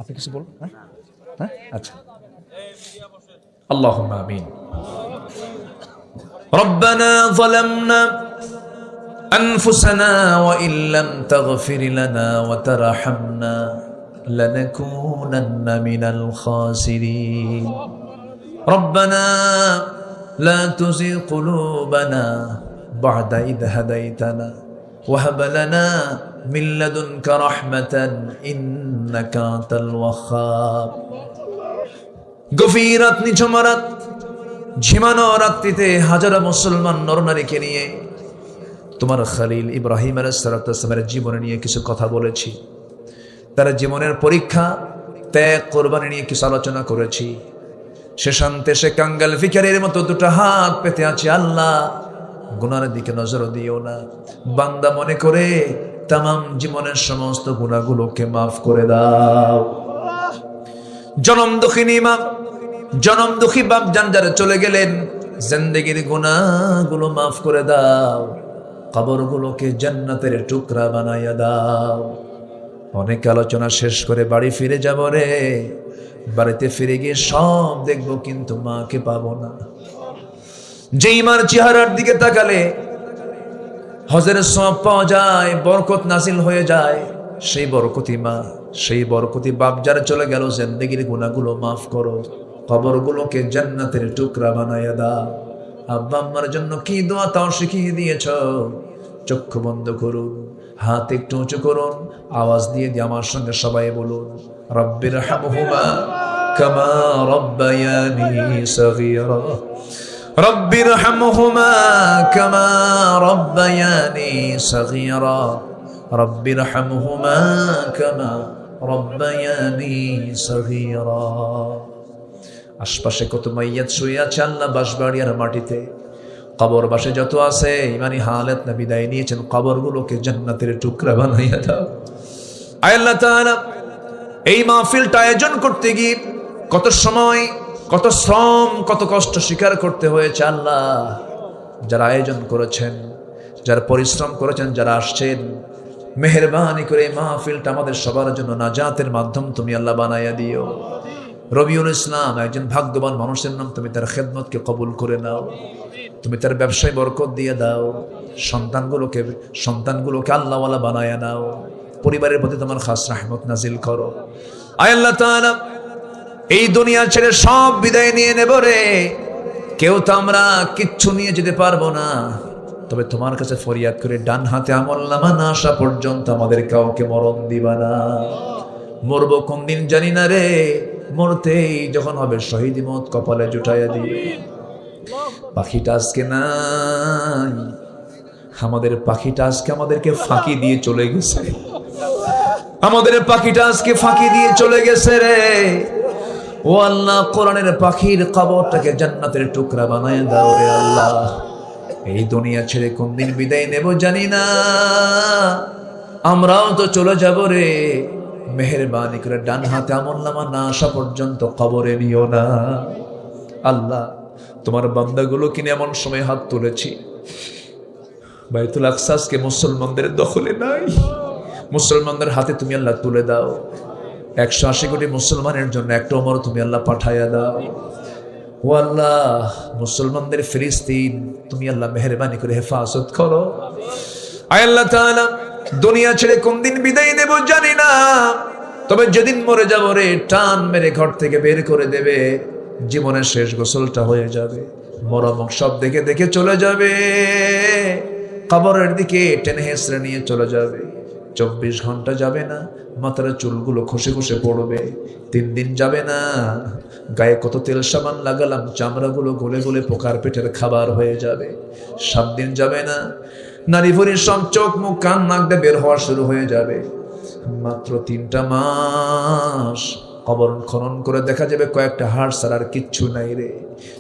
আপনি কিছু বলবেন? হ্যাঁ, আচ্ছা। আল্লাহুম্মা আমিন। রব্বানা যালামনা أنفسنا وإن لم تغفر لنا وترحمنا لنكونن من الخاسرين ربنا لا تزغ قلوبنا بعد إذ هديتنا وهب لنا من لدنك رحمة إنك أنت الوهاب গভীরাত নিঝুমারাত ঝিমানো রাত্রিতে হাজারো মুসলমান নরনারীকে নিয়ে তোমার খলিল ইব্রাহিম আলাইহিস সালামের জীবন নিয়ে কিছু কথা বলেছি। তার জীবনের পরীক্ষা, ত্যাগ, কোরবানি নিয়ে কিছু আলোচনা করেছি। শেষান্তে সে কাঙ্গাল ভিখারীর মতো দুটো হাত পেতে আছে। আল্লাহ, গুনার দিকে নজর দিও না। বান্দা মনে করে তামাম জীবনের সমস্ত গুনাহগুলোকে মাফ করে দাও। জনম দুঃখিনী মা, জনম দুঃখী বাপ জানজারে চলে গেলেন, জিন্দেগির গুনাহগুলো মাফ করে দাও। কবরগুলোকে জান্নাতের টুকরা বানাইয়া দাও। অনেক আলোচনা শেষ করে বাড়ি ফিরে যাব রে। বাড়িতে ফিরে গিয়ে সব দেখবো, কিন্তু মাকে পাবো না। যেই মার চেহারার দিকে তাকালে হজের সওয়াব পাওয়া যায়, বরকত নাজিল হয়ে যায়, সেই বরকতি মা, সেই বরকতি বাপ যারা চলে গেল, জিন্দেগির গুনাহগুলো মাফ করো, কবরগুলোকে জান্নাতের টুকরা বানাইয়া দাও। আব্বা আম্মার জন্য কি দোয়া তাও শিখিয়ে দিয়েছ। চক্ষু বন্ধ করুন, হাত একটু উঁচু করুন, আওয়াজ দিয়ে দিয়ে আমার সঙ্গে সবাই বলুন, রব্বির হামহুমা কামা রব্বায়ানি সগীরা, রব্বির হামহুমা কামা রব্বায়ানি সগীরা, রব্বির হামহুমা কামা রব্বায়ানি সগীরা। আশপাশে কত মাইয়াত শুয়ে আছে আল্লাহ বাঁশবাড়িয়ার মাটিতে। কবর বাসে যত আছে ইমানি হালাত না বিদায় নিয়েছেন, কবরগুলোকে জান্নাতের টুকরা বানাইয়া দাও। আল্লাহ তাআলা এই মাহফিলটা আয়োজন করতে গিয়ে কত সময়, কত শ্রম, কত কষ্ট স্বীকার করতে হয়েছে। আল্লাহ, যারা আয়োজন করেছেন, যারা পরিশ্রম করেছেন, যারা আসছেন, মেহেরবানি করে এই মাহফিলটা আমাদের সবার জন্য নাজাতের মাধ্যম তুমি আল্লাহ বানাইয়া দিও। রবিউল ইসলাম একজন ভাগ্যবান মানুষের নাম, তুমি তার খেদমতকে কবুল করে নাও। তুমি তার ব্যবসায় বরকত দিয়ে দাও। সন্তানগুলোকে আল্লাহওয়ালা বানায়া নাও। পরিবারের প্রতি তোমার খাস রহমত নাজিল করো। আয় আল্লাহ তাআলা, এই দুনিয়া ছেড়ে সব বিদায় নিয়ে নেব রে। কেউ তো আমরা কিচ্ছু নিয়ে যেতে পারবো না, তবে তোমার কাছে ফরিয়াদ করে ডান হাতে আমলনামা না আসা পর্যন্ত আমাদের কাউকে মরণ দিবা না। মরবো কোন দিন জানি না রে, মরতেই যখন হবে শহীদি মত কপালে জুটাইয়া দিও। পাখিটা আজকে নাই, আমাদের পাখিটা আজকে আমাদেরকে ফাঁকি দিয়ে চলে গেছে। আমাদের পাখিটা আজকে ফাঁকি দিয়ে চলে গেছে রে। ও আল্লাহ, কোরআনের পাখির কবরটাকে জান্নাতের টুকরা বানায় দাও রে আল্লাহ। এই দুনিয়া ছেড়ে কোন দিন বিদায় নেব জানি না, আমরাও তো চলে যাব রে। মেহেরবানি করে ডান হাতে আমলনামা না আসা পর্যন্ত কবরে নিও না। আল্লাহ, তোমার বান্দাগুলো কিনে এমন সময় হাত তুলেছি, বাইতুল আকসাসকে মুসলমানদের দখলে নাই, মুসলমানদের হাতে তুমি আল্লাহ তুলে দাও। 180 কোটি মুসলমানের জন্য একটা ওমর তুমি আল্লাহ পাঠাইয়া দাও। ও আল্লাহ, মুসলমানদের ফিলিস্তিন তুমি আল্লাহ মেহেরবানি করে হেফাজত করো। আয় আল্লাহ তাআলা, দুনিয়া ছেড়ে কোন দিন বিদায় নেব জানি না, তবে যেদিন মরে যাব রে, টান মেরে ঘর থেকে বের করে দেবে, জীবনের শেষ গোসলটা হয়ে যাবে, মরমক সব দেখে দেখে চলে যাবে, কবরের দিকে টেনে হেসড়ে নিয়ে চলে যাবে। 24 ঘন্টা যাবে না, মাথার চুলগুলো খসে খসে পড়বে। 3 দিন যাবে না, গায়ে কত তেল সাবান লাগালাম, চামড়াগুলো গলে গলে পোকার পেটের খাবার হয়ে যাবে। 7 দিন যাবে না, নারী ভুঁড়ির সব চোখ মুখ কান নাক দিয়ে বের হওয়া শুরু হয়ে যাবে। মাত্র 3টা মাস কবর খনন করে দেখা যাবে কয়েকটা হাড় ছাড়া আর কিচ্ছু নাই রে।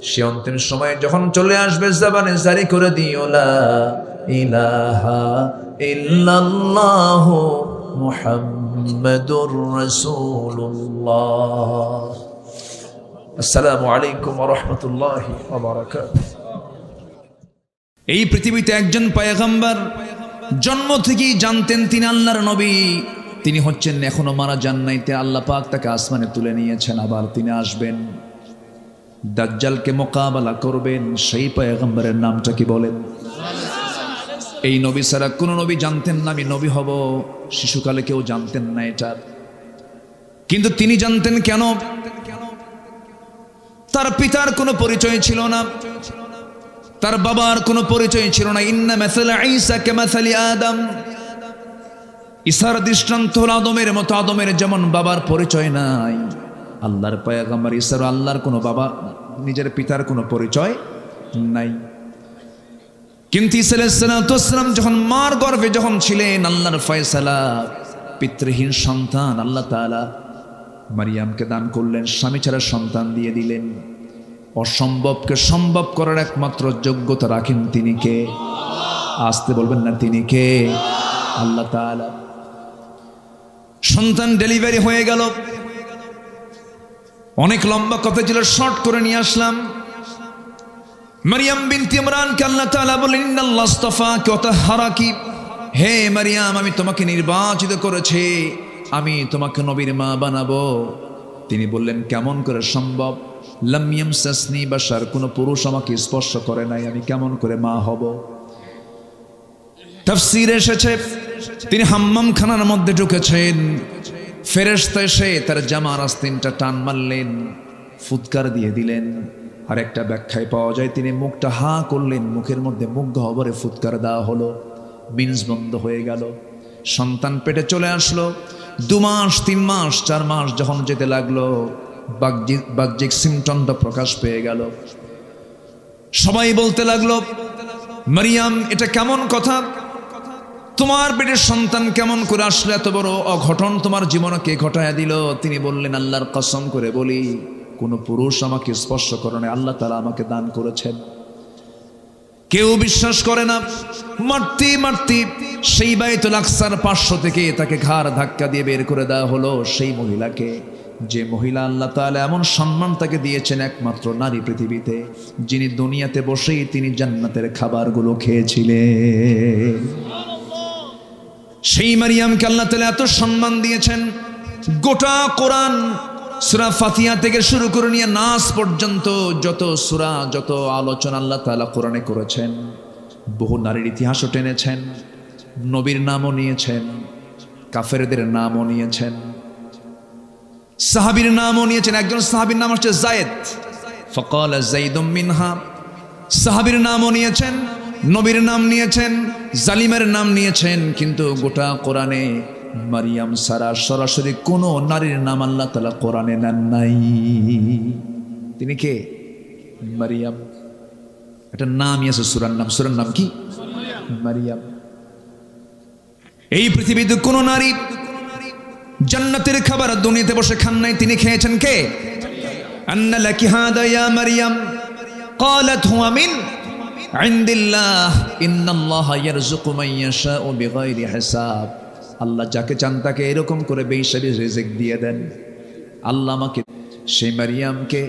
সে অন্তিম সময় যখন চলে আসবে, জবানে জারি করে দিও লা ইলাহা ইল্লাল্লাহু মুহাম্মাদুর রাসূলুল্লাহ। আসসালামু আলাইকুম ওয়া রাহমাতুল্লাহি ওয়া বারাকাতুহু। এই পৃথিবীতে একজন পয়গম্বর জন্ম থেকেই জানতেন তিনি আল্লাহর নবী, তিনি হচ্ছেন এখনো মারা যান নাই, আল্লাহ পাক তাকে আসমানে তুলে নিয়েছেন, আবার তিনি আসবেন, দাজ্জালকে মোকাবেলা করবেন। সেই পয়গম্বরের নামটা কি বলেন? এই নবী ছাড়া কোন নবী জানতেন না আমি নবী হব, শিশুকালে কেউ জানতেন না এটা, কিন্তু তিনি জানতেন। কেন? তার পিতার কোনো পরিচয় ছিল না, তার বাবার কোনো পরিচয় ছিল না। ইন্না মাসালা ঈসা কামাসালি আদম, ঈসার দৃষ্টান্ত হলো আদমের মতো, আদমের যেমন বাবার পরিচয় নাই, আল্লাহর পয়গম্বর ঈসার আল্লাহর কোনো বাবা, নিজের পিতার কোনো পরিচয় নাই। কিন্তু ঈসা আলাইহিস সালাম যখন মার গর্ভে যখন ছিলেন, আল্লাহর ফয়সালা, পিতৃহীন সন্তান আল্লাহ তাআলা মারিয়ামকে দান করলেন, স্বামী ছাড়া সন্তান দিয়ে দিলেন। অসম্ভবকে সম্ভব করার একমাত্র যোগ্যতা রাখেন তিনি কে? আসতে বলবেন না, তিনি কে? আল্লাহ তাআলা। সন্তান ডেলিভারি হয়ে গেল, অনেক লম্বা কথা ছিল, শর্ট করে নিয়ে আসলাম। মারিয়াম বিনতে ইমরানকে আল্লাহ তাআলা বলেন, ইন্নাল্লাহ আস্তাফাকি ওয়া তাহহারাকি, হে মারিয়াম, আমি তোমাকে নির্বাচিত করেছি, আমি তোমাকে নবীর মা বানাবো। তিনি বললেন, কেমন করে সম্ভব? লাম ইয়ামসাসনি বাশার, কোন পুরুষ আমাকে স্পর্শ করে নাই, আমি কেমন করে মা হব? তাফসীরে এসেছে তিনি হাম্মাম খানার মধ্যে ঢুকেছেন, ফেরেশতা এসে তার জামার আস্তিনটা টান মারলেন, ফুৎকার দিয়ে দিলেন। আর একটা ব্যাখ্যায় পাওয়া যায় তিনি মুখটা হা করলেন, মুখের মধ্যে মুখ গহ্বরে ফুৎকার দেওয়া হলো, মিন্স বন্ধ হয়ে গেল। সন্তান পেটে চলে আসলো। 2 মাস 3 মাস 4 মাস যখন যেতে লাগলো, বাহ্যিক সিমটমটা প্রকাশ পেয়ে গেল। সবাই বলতে লাগলো, মারিয়াম এটা কেমন কথা, তোমার পেটের সন্তান কেমন করে আসলে, এত বড় অঘটন তোমার জীবনে কে ঘটায়া দিল? তিনি বললেন, আল্লাহর কসম করে বলি, কোন পুরুষ আমাকে স্পর্শ করে না, আল্লাহ তাআলা আমাকে দান করেছেন। কেউ বিশ্বাস করে না। মারতে মারতে সেই বাইতুল আকসার 500 থেকে তাকে ঘাড় ধাক্কা দিয়ে বের করে দেওয়া হলো। সেই মহিলাকে, যে মহিলা আল্লাহ তাআলা এমন সম্মান তাকে দিয়েছেন, একমাত্র নারী পৃথিবীতে, যিনি দুনিয়াতে বসেই তিনি জান্নাতের খাবারগুলো খেয়েছিলেন। সেই মারিয়ামকে আল্লাহ তাআলা এত সম্মান দিয়েছেন। গোটা কোরআন সূরা ফাতিহা থেকে শুরু করে নিয়ে নাস পর্যন্ত যত সূরা, যত আলোচনা আল্লাহ তাআলা কোরআনে করেছেন, বহু নারীর ইতিহাসও টেনেছেন, নবীর নামও নিয়েছেন, কাফেরদের নামও নিয়েছেন, সাহাবীর নামও নিয়েছেন। একজন সাহাবীর নাম হচ্ছে যায়েদ, ফাকালা যাইদুম মিনহা, সাহাবীর নামও নিয়েছেন, নবীর নাম নিয়েছেন, জালিমের নাম নিয়েছেন। কিন্তু গোটা কোরআনে মারিয়াম সারা সরাসরি কোনো নারীর নাম আল্লাহ তাআলা কোরআনে নেন নাই। তিনি কে? মারিয়াম। একটা নামই আছে, সূরার নাম। সূরার নাম কি? মারিয়াম। এই পৃথিবীতে কোন নারী জান্নাতের খাবার দুনিয়াতে বসে খান নাই, তিনি খেয়েছেন কে? আন্না লাকি হাদা ইয়া মারিয়াম ক্বালাত হুয়া মিন ইনদিল্লাহ ইন্নাল্লাহা ইয়ারযুকু মান ইয়াশাউ বিগাইরি হিসাব। আল্লাহ যাকে চান তাকে এরকম করে বেহিসাবি রিজিক দিয়ে দেন। আল্লাহ আমাকে সেই মারিয়ামকে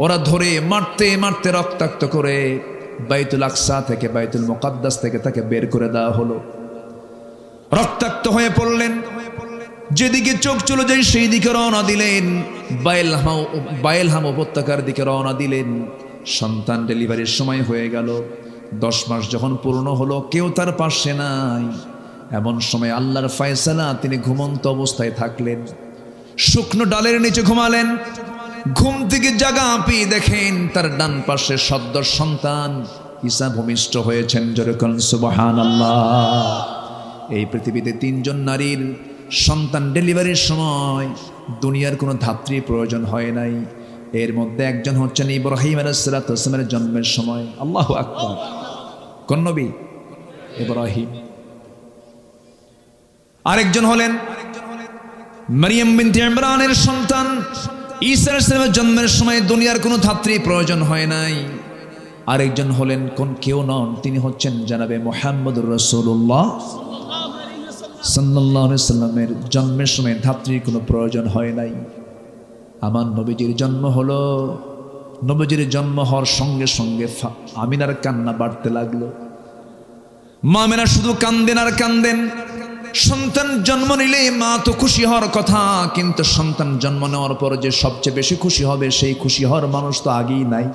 ওরা ধরে মারতে মারতে রক্তাক্ত করে বাইতুল আকসা থেকে, বাইতুল মুকাদ্দাস থেকে তাকে বের করে দেওয়া হলো। রক্তাক্ত হয়ে পড়লেন, যেদিকে চোখ চলে যায় সেই দিকে রওনা দিলেন, বাইলহাম উপত্যকার দিকে রওনা দিলেন। সন্তান ডেলিভারির সময় হয়ে গেল, 10 মাস যখন পূর্ণ হলো, কেউ তার পাশে নাই। এমন সময় আল্লাহর ফয়সালা, তিনি ঘুমন্ত অবস্থায় থাকলেন, শুকনো ডালের নিচে ঘুমালেন। ঘুম থেকে জাগা পেয়ে দেখেন তার ডান পাশে সদ্য সন্তান ঈসা ভূমিষ্ঠ হয়েছেন। জোরে বলুন সুবহানাল্লাহ। এই পৃথিবীতে 3 জন নারীর সন্তান ডেলিভারির সময় দুনিয়ার কোনো ধাত্রী প্রয়োজন হয় নাই। এর মধ্যে একজন হচ্ছেন ইব্রাহিম আলাইহিস সালামের জন্মের সময়। আল্লাহু আকবার। কোন নবী? ইব্রাহিম। আরেকজন হলেন মারিয়াম বিনতে ইমরানের সন্তান ঈসা আলাইহিস সালামের জন্মের সময় দুনিয়ার কোনো ধাত্রী প্রয়োজন হয় নাই। আরেকজন হলেন কেউ নন, তিনি হচ্ছেন জনাবে মুহাম্মদুর রাসূলুল্লাহ সাল্লাল্লাহু আলাইহি সাল্লামের জন্মের সময় ধাত্রীর কোনো প্রয়োজন হয় নাই। আমার নবীজির জন্ম হলো, নবীজির জন্ম হওয়ার সঙ্গে সঙ্গে আমিনার কান্না বাড়তে লাগলো। মা আমিনা শুধু কান্দেন আর কান্দেন। সন্তান জন্ম নিলে মা তো খুশি হওয়ার কথা, কিন্তু সন্তান জন্ম নেওয়ার পর যে সবচেয়ে বেশি খুশি হবে, সেই খুশি হওয়ার মানুষ তো আগেই নাই,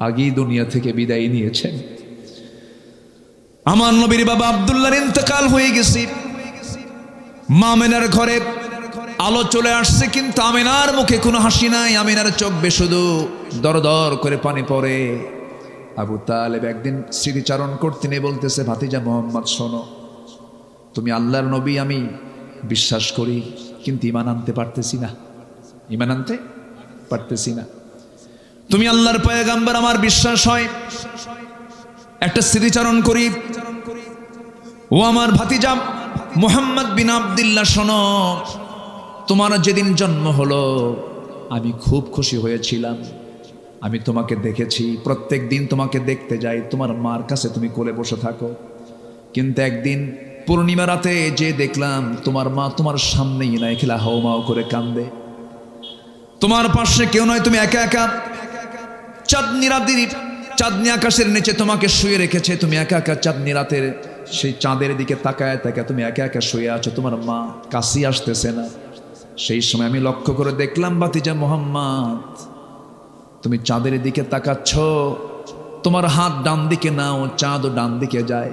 আগেই দুনিয়া থেকে বিদায় নিয়েছেন। আমার নবীর বাবা আব্দুল্লাহর ইন্তেকাল হয়ে গেছে। মা আমিনার ঘরে আলো চলে আসছে, কিন্তু আমিনার মুখে কোনো হাসি নাই। আমিনার চোখ বে শুধু দর দর করে পানি পড়ে। আবু তালেব একদিন স্মৃতিচারণ করতে নিয়ে বলতেছে, ভাতিজা মোহাম্মদ শোনো, তুমি আল্লাহর নবী আমি বিশ্বাস করি, কিন্তু ঈমান আনতে পারতেছি না, ঈমান আনতে পারতেছি না। তুমি আল্লাহর পয়গম্বর আমার বিশ্বাস হয়, একটা স্মৃতিচারণ করি। ও আমার ভাতিজা মুহাম্মদ বিন আব্দুল্লাহ শোনো, তোমার যেদিন জন্ম হলো আমি খুব খুশি হয়েছিলাম। আমি তোমাকে দেখেছি, প্রত্যেক দিন তোমাকে দেখতে যাই, তোমার মার কাছে তুমি কোলে বসে থাকো। কিন্তু একদিন পূর্ণিমা রাতে যে দেখলাম তোমার মা তোমার সামনেই নাই, খেলা হাওমাও করে কান্দে। তোমার পাশে কেউ নয়, তুমি একা একা চাঁদনি আকাশের নিচে তোমাকে শুয়ে রেখেছে। তুমি একা একা চাঁদনি রাতের সেই চাঁদের দিকে তাকায় তাকায় তুমি একা একা শুয়ে আছো, তোমার মা কাছে আসতেছে না। সেই সময় আমি লক্ষ্য করে দেখলাম, ভাতিজা মুহাম্মদ তুমি চাঁদের দিকে তাকাচ্ছ, তোমার হাত ডান দিকে নাও, চাঁদও ডান দিকে যায়।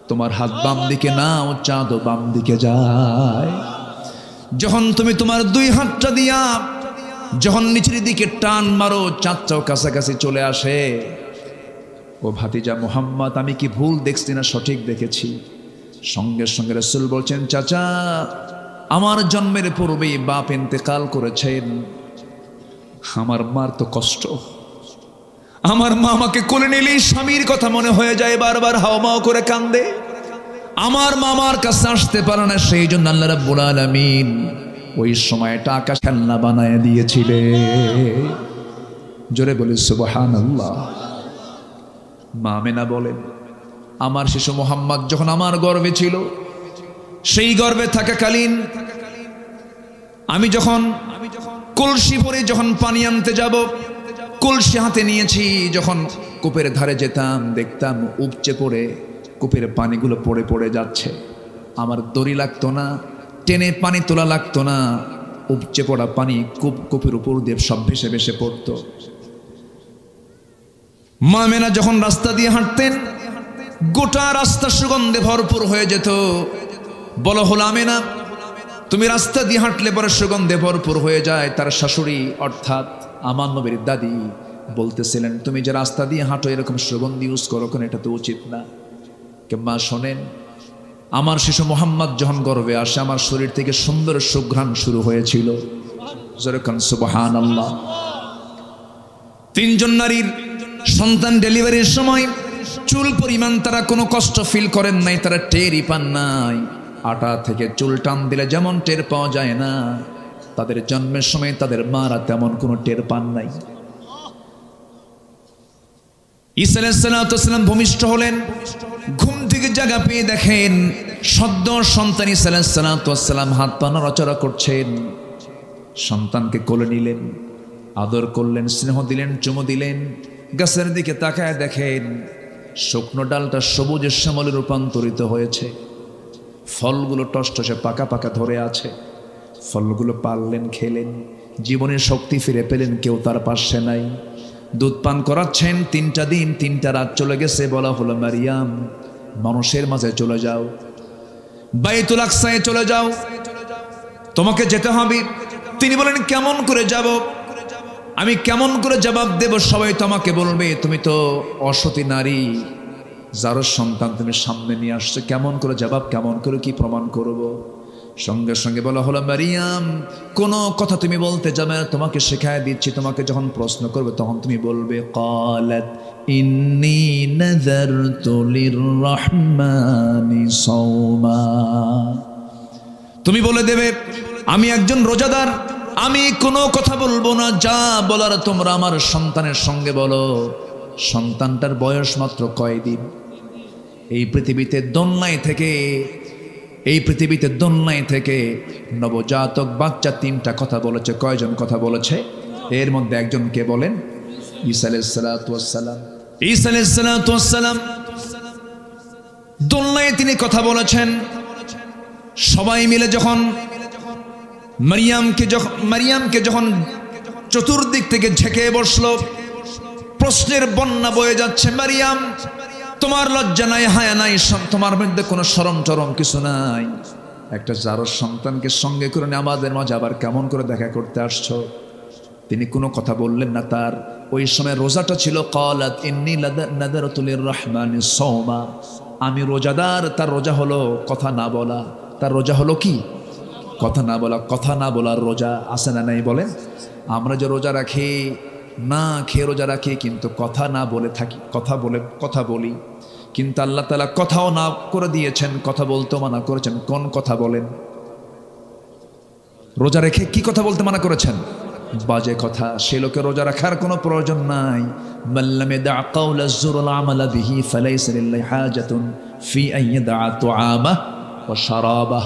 তোমার হাত বাম দিকে নাও, চাঁদও বাম দিকে যায়। যখন তুমি তোমার 2 হাতটা দিয়া যখন নিচের দিকে টান মারো, চাঁদটাও কাছাকাছি চলে আসে। ও ভাতিজা মুহাম্মদ, আমি কি ভুল দেখছি না সঠিক দেখেছি? সঙ্গে সঙ্গে রাসূল বলছেন, চাচা আমার জন্মের পূর্বেই বাপ ইন্তেকাল করেছেন। আমার মার তো কষ্ট, আমার মা আমাকে কোলে নিলেই স্বামীর কথা মনে হয়ে যায়, বারবার হাওমাও করে কান্দে। আমার মামার কাছে আসতে পারে না, সেই জন্য আল্লাহ রাব্বুল আলামিন ওই সময়টা আকাশ খেলনা বানায় দিয়েছিলেন। জোরে বলি সুবহানাল্লাহ। মা আমিনা বলেন, আমার শিশু মুহাম্মদ যখন আমার গর্ভে ছিল, সেই গর্ভে থাকাকালীন আমি যখন কলসি ভরে যখন পানি আনতে যাব, কলসি হাতে নিয়েছি, যখন কূপের ধারে যেতাম দেখতাম উপচে পড়ে কূপের পানিগুলো পড়ে পড়ে যাচ্ছে। আমার দড়ি লাগতো না, টেনে পানি তোলা লাগতো না, উপচে পড়া পানি কূপের উপর দিয়ে সব ভেসে ভেসে পড়তো। মা আমিনা যখন রাস্তা দিয়ে হাঁটতেন, গোটা রাস্তা সুগন্ধে ভরপুর হয়ে যেত। বলা হলো, আমিনা তুমি রাস্তা দিয়ে হাঁটলে পরে সুগন্ধে ভরপুর হয়ে যায়। তার শাশুড়ি অর্থাৎ আমার নবীর দাদি বলতেছিলেন, তুমি যে রাস্তা দিয়ে হাঁটো এরকম সুগন্ধি ইউজ করো কেন, এটা তো উচিত না। মা শোনেন, আমার শিশু মুহাম্মদ যখন গর্ভে আসে, আমার শরীর থেকে সুন্দর সুঘ্রাণ শুরু হয়েছিল। যেরকম সুবহানাল্লাহ। 3 জন নারীর সন্তান ডেলিভারির সময় চুল পরিমাণ তারা কোনো কষ্ট ফিল করেন নাই, তারা টেরই পান নাই। আটা থেকে চুল টান দিলে যেমন টের পাওয়া যায় না, তাদের জন্মের সময় তাদের মারা তেমন কোনো টের পান নাই। ঈসা আলাইহিস সালাম ভূমিষ্ঠ হলেন। ঘুম থেকে জাগা পেয়ে দেখেন সদ্য সন্তান ঈসা আলাইহিস সালাম হাত পা নড়াচড়া করছেন। সন্তানকে কোলে নিলেন, আদর করলেন, স্নেহ দিলেন, চুমু দিলেন। গাছের দিকে তাকায় দেখেন শুকনো ডালটা সবুজ শ্যামলে রূপান্তরিত হয়েছে, ফলগুলো টসটসে পাকা পাকা ধরে আছে। ফলগুলো পারলেন, খেলেন, জীবনের শক্তি ফিরে পেলেন। কেউ তার পাশে নাই। দুধ পান করাচ্ছেন। 3টা দিন 3টা রাত চলে গেছে। বলা হলো, মারিয়াম মানুষের মাঝে চলে যাও, বাইতুল আকসায় চলে যাও, তোমাকে যেতে হবে। তিনি বলেন, কেমন করে যাব? আমি কেমন করে জবাব দেব? সবাই তোমাকে বলবে তুমি তো অসতী নারী, যার সন্তান তুমি সামনে নিয়ে আসছো। কেমন করে জবাব, কেমন করে কি প্রমাণ করব? সঙ্গে সঙ্গে বলা হলো, মারিয়াম কোনো কথা তুমি বলতে যাবে না, তোমাকে শেখায় দিচ্ছি। তোমাকে যখন প্রশ্ন করবে তখন তুমি বলবে, ক্বালাত ইন্নী নাযারতু লিররহমানি সাওমা। তুমি বলে দেবে, আমি একজন রোজাদার, আমি কোনো কথা বলবো না। যা বলার তোমরা আমার সন্তানের সঙ্গে বলো। সন্তানটার বয়স মাত্র কয়দিন? এই পৃথিবীতে দোলনায় থেকে নবজাতক বাচ্চা 3টা কথা বলেছে। কয়জন কথা বলেছে? এর মধ্যে একজনকে বলেন ঈসা আলাইহিস সালাম। ঈসা আলাইহিস সালাম দোলনায় তিনি কথা বলেছেন। সবাই মিলে যখন মারিয়ামকে যখন চতুর্দিক থেকে ঝেঁকে বসলো, প্রশ্নের বন্যা বয়ে যাচ্ছে। মারিয়াম, তোমার লজ্জা নাই, হায়া নাই, তোমার মধ্যে কোনো শরম টরম কিছু নাই? একটা যারো সন্তানকে সঙ্গে করে নিয়ে আমাদের মাঝে আবার কেমন করে দেখা করতে আসছো? তিনি কোনো কথা বললেন না। তার ওই সময় রোজাটা ছিল। ক্বালাত ইন্নী নাযারতু লিররহমানি সাওমা। আমি রোজাদার। তার রোজা হলো কথা না বলা। তার রোজা হলো কি? কথা না বলা। কথা না বলার রোজা আছে না নাই বলেন? আমরা যে রোজা রাখি, না খেয়ে রোজা রাখি, কিন্তু কথা না বলে থাকি, কথা বলি। কিন্তু আল্লাহ তাআলা কথাও না করে দিয়েছেন, কথা বলতে মানা করেছেন। কোন কথা বলেন? রোজা রেখে কি কথা বলতে মানা করেছেন? বাজে কথা। সে লোকে রোজা রাখার কোনো প্রয়োজন নাই। মাল্লাম ইয়াদা কাওলা যুর ওয়াল আমালা বিহি ফালাইসা লিল্লাহি হাজাতুন ফি আন ইয়াদা তুআমাহ ওয়া শারাবাহ।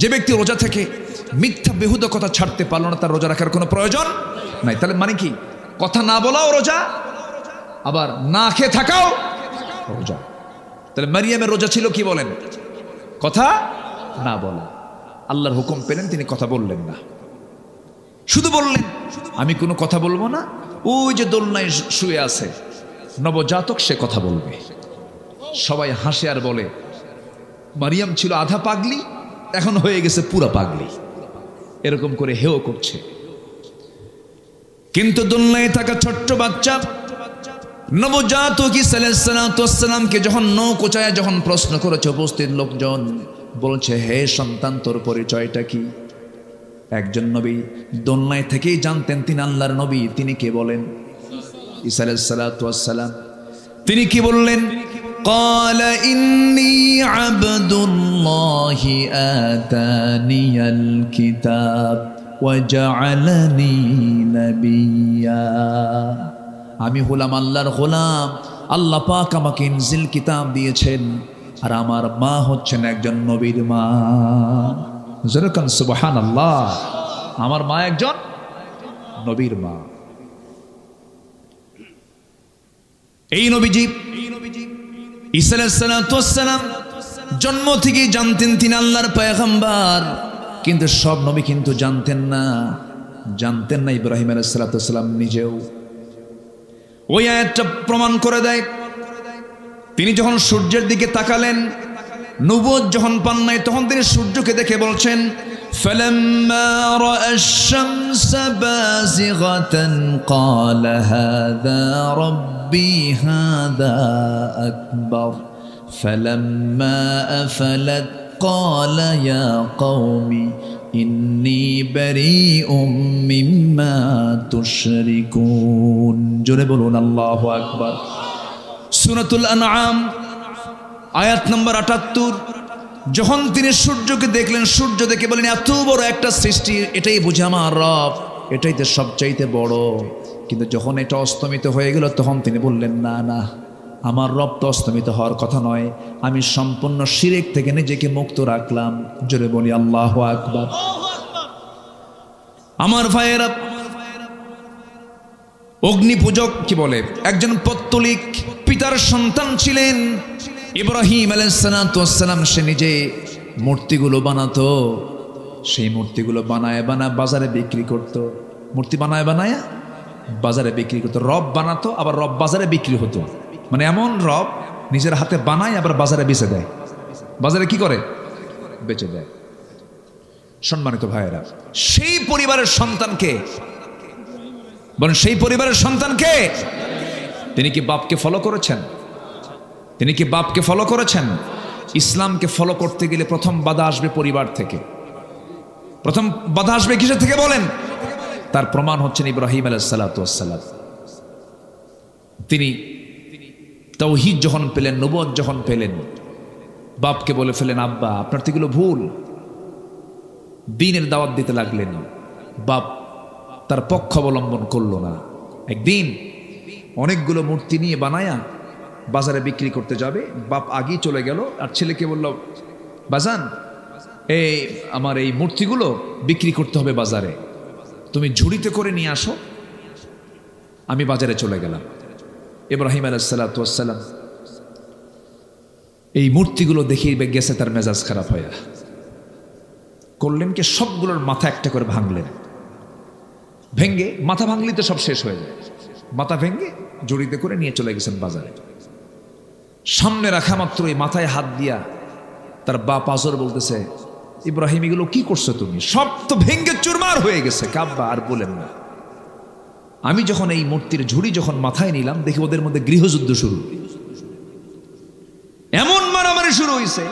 যে ব্যক্তি রোজা থেকে মিথ্যা বেহুদা কথা ছাড়তে পারলো না, তার রোজা রাখার কোনো প্রয়োজন নাই। তাহলে মানে কি? কথা না বলাও রোজা, আবার না খেয়ে থাকাও রোজা। তাহলে মারিয়ামের রোজা ছিল কি বলেন? কথা না বলা। আল্লাহর হুকুম পেলেন, তিনি কথা বললেন না। শুধু বললেন, আমি কোনো কথা বলবো না। ওই যে দোলনায় শুয়ে আছে নবজাতক, সে কথা বলবে। সবাই হাসে আর বলে, মারিয়াম ছিল আধা পাগলি, এখন হয়ে গেছে পুরা পাগলি। এরকম করে হেও করছে। কিন্তু দোলনায় থাকা ছোট্ট বাচ্চা নবজাতক ঈসা আলাইহিস সালামকে যখন নৌকোচায় যখন প্রশ্ন করেছে উপস্থিত লোকজন, বলছে, হে সন্তান, তোর পরিচয়টা কি? একজন নবী দোলনায় থেকেই জানতেন তিনি আল্লাহর নবী। তিনি কে বলেন? ঈসা আলাইহিস সালাম। তিনি কি বললেন? قال إني عبد الله آتاني الكتاب وجعلني نبيا। আমি হলাম আল্লাহর গোলাম। আল্লাহ পাক আমাকে ইনজিল কিতাব দিয়েছেন, আর আমার মা হচ্ছেন একজন নবীর মা। যেরকম সুবহানাল্লাহ, আমার মা একজন নবীর মা। এই নবীজি ঈসা আলাইহিস সালাম জন্ম থেকেই জানতেন তিনি আল্লাহর পয়গম্বর, কিন্তু সব নবী কিন্তু জানতেন না। ইব্রাহিম আলাইহিস সালাম নিজেও। ওই আয়াতটা প্রমাণ করে দেয়। তিনি যখন সূর্যের দিকে তাকালেন, নবুয়ত যখন পান নাই, তখন তিনি সূর্যকে দেখে বলছেন, ফালাম্মা রাআ আশ-শামসা বাযিগাতান ক্বালা হাযা রাব্বি হাযা আকবার ফালাম্মা আফালাত ক্বালা ইয়া কওমি ইন্নী বারীউম মিম্মা তুশরিকুন। জোরে বলুন আল্লাহু আকবার। সূরাতুল আনআম আয়াত নম্বর ৭৮। যখন তিনি সূর্যকে দেখলেন, সূর্য দেখে বলেন, এত বড় একটা সৃষ্টি, এটাই বুঝে আমার রব। এটাই তো সবচাইতে বড়। কিন্তু যখন এটা অস্তমিত হয়ে গেল তখন তিনি বললেন, না না, আমার রব তো অস্তমিত হওয়ার কথা নয়, আমি সম্পূর্ণ শিরক থেকে নিজেকে মুক্ত রাখলাম। জোরে বলি আল্লাহু আকবার। আমার ভাইয়েরা, অগ্নিপূজক কি বলে, একজন পত্তলিক পিতার সন্তান ছিলেন ইব্রাহিম আলাইহিস সালাম। সে নিজে মূর্তিগুলো বানাতো, সেই মূর্তিগুলো বানায় বাজারে বিক্রি করত। মূর্তি বানায় বাজারে বিক্রি করতো। রব বানাতো, আবার রব বাজারে বিক্রি হতো। মানে এমন রব নিজের হাতে বানায় আবার বাজারে বেচে দেয়। বাজারে কি করে? বেচে দেয়। সম্মানিত ভাইয়েরা, সেই পরিবারের সন্তানকে বলেন, সেই পরিবারের সন্তানকে তিনি কি বাপকে ফলো করেছেন? তিনি কি বাপকে ফলো করেছেন? ইসলামকে ফলো করতে গেলে প্রথম বাধা আসবে পরিবার থেকে। প্রথম বাধা আসবে কিসের থেকে বলেন? তার প্রমাণ হচ্ছেন ইব্রাহিম আলাইহিস সালাতু ওয়াস সালাম। তিনি তাওহীদ যখন পেলেন, নবুয়ত যখন পেলেন, বাপকে বলে ফেলেন, আব্বা আপনার তো এগুলো ভুল। দ্বীনের দাওয়াত দিতে লাগলেন। বাপ তার পক্ষ অবলম্বন করলো না। একদিন অনেকগুলো মূর্তি নিয়ে বানায়া বাজারে বিক্রি করতে যাবে, বাপ আগেই চলে গেল আর ছেলেকে বলল, বাজান এই আমার এই মূর্তিগুলো বিক্রি করতে হবে বাজারে, তুমি ঝুড়িতে করে নিয়ে আসো। আমি বাজারে চলে গেলাম। ইব্রাহিম আলাইহিস সালাতু ওয়াস সালাম এই মূর্তিগুলো দেখে গেছে তার মেজাজ খারাপ হয়ে। করলেন কি, সবগুলোর মাথা একটা করে ভাঙলেন। ভেঙ্গে, মাথা ভাঙলি তো সব শেষ হয়ে যায়, মাথা ভেঙ্গে জড়িতে করে নিয়ে চলে গেছেন বাজারে। সামনে রাখা মাত্র এই মাথায় হাত দিয়া তার বাপ আজর বলতেছে, ইব্রাহিম এগুলো কি করছো তুমি? সব তো ভেঙ্গে চুরমার হয়ে গেছে। কাব্বা আর বলেন না। আমি যখন এই মূর্তির ঝুড়ি যখন মাথায় নিলাম, দেখি ওদের মধ্যে গৃহযুদ্ধ শুরু। এমন মারামারি শুরু হয়েছে,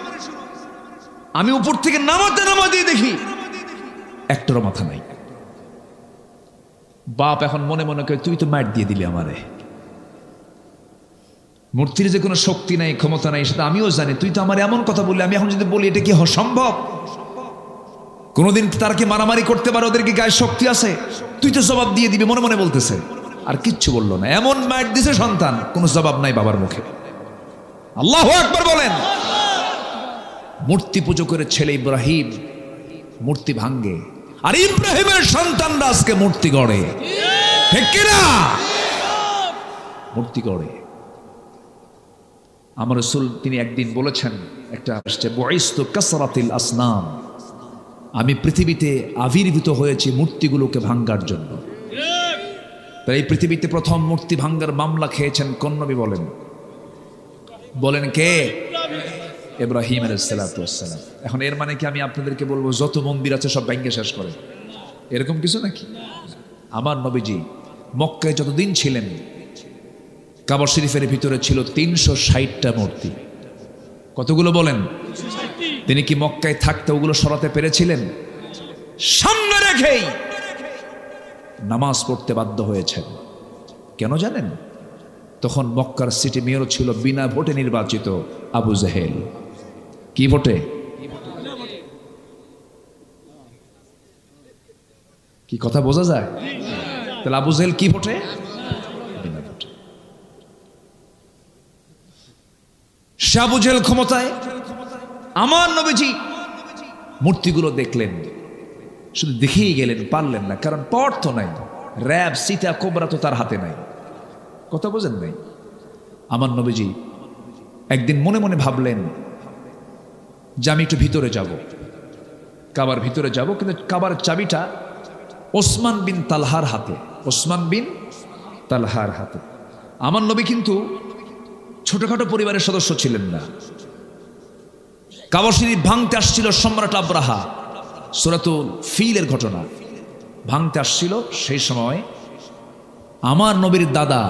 আমি উপর থেকে নামাতে দেখি একটারও মাথা নাই। বাপ এখন মনে মনে করে, তুই তো মার দিয়ে দিলি আমারে। মূর্তির যে কোনো শক্তি নাই, ক্ষমতা নাই, সেটা আমিও জানি। তুই তো আমার এমন কথা বললি, আমি এখন যদি বলি এটা কি সম্ভব? কোনোদিন তার কি মারামারি করতে পারে? ওদের কি গায়ে শক্তি আছে? তুই তো জবাব দিয়ে দিবি, মনে মনে বলতেছে। আর কিচ্ছু বললো না। এমন মার দিছে সন্তান, কোনো জবাব নাই বাবার মুখে। আল্লাহু আকবার বলেন। মূর্তি পুজো করে ছেলে ইব্রাহিম মূর্তি ভাঙ্গে, আর ইব্রাহিমের সন্তানরা আজকে মূর্তি গড়ে। ঠিক কিনা? মূর্তি গড়ে। আমার রাসূল তিনি একদিন বলেছেন, একটা আসছে, বুইসতু কাসরাতিল আসনাম, আমি পৃথিবীতে আবির্ভূত হয়েছি মূর্তিগুলোকে ভাঙ্গার জন্য। তাই এই পৃথিবীতে প্রথম মূর্তি ভাঙ্গার মামলা খেয়েছেন কোন নবী বলেন? বলেন কে? ইব্রাহিম আলাইহিস সালাতু ওয়াস সালাম। এখন এর মানে কি আমি আপনাদেরকে বলবো যত মন্দির আছে সব ভেঙে শেষ করে? এরকম কিছু নাকি? আমার নবীজি মক্কায় যতদিন ছিলেন, কাবা শরীফের ভিতরে ছিল 360টা মূর্তি। কতগুলো বলেন? তিনি কি মক্কায় থাকতে ওগুলো সরাতে পেরেছিলেন? সামনে রেখেই নামাজ পড়তে বাধ্য হয়েছেন। কেন জানেন? তখন মক্কার সিটি মেয়র ছিল বিনা ভোটে নির্বাচিত আবু জেহেল। কি ভোটে? কি কথা বোঝা যায়? তাহলে আবু জেহেল কি ভোটে? বিনা ভোটে। সে আবু জেহেল ক্ষমতায়। আমার নবীজি মূর্তিগুলো দেখলেন, শুধু দেখেই গেলেন, পারলেন না, কারণ পাওয়ার তো নাই। র্যাব, সীতা, কোবরা তো তার হাতে নাই। কথা বোঝেন নাই? আমার নবীজি একদিন মনে মনে ভাবলেন যে আমি একটু ভিতরে যাব, কাবার ভিতরে যাব, কিন্তু কাবার চাবিটা ওসমান বিন তালহার হাতে। ওসমান বিন তালহার হাতে। আমার নবী কিন্তু ছোটখাটো পরিবারের সদস্য ছিলেন না। কাবা শরীফ ভাঙতে আসছিল সম্রাট আব্রাহা, সূরাতুল ফিলের ঘটনা ভাঙতে আসছিল। সেই সময় আমার নবীর দাদা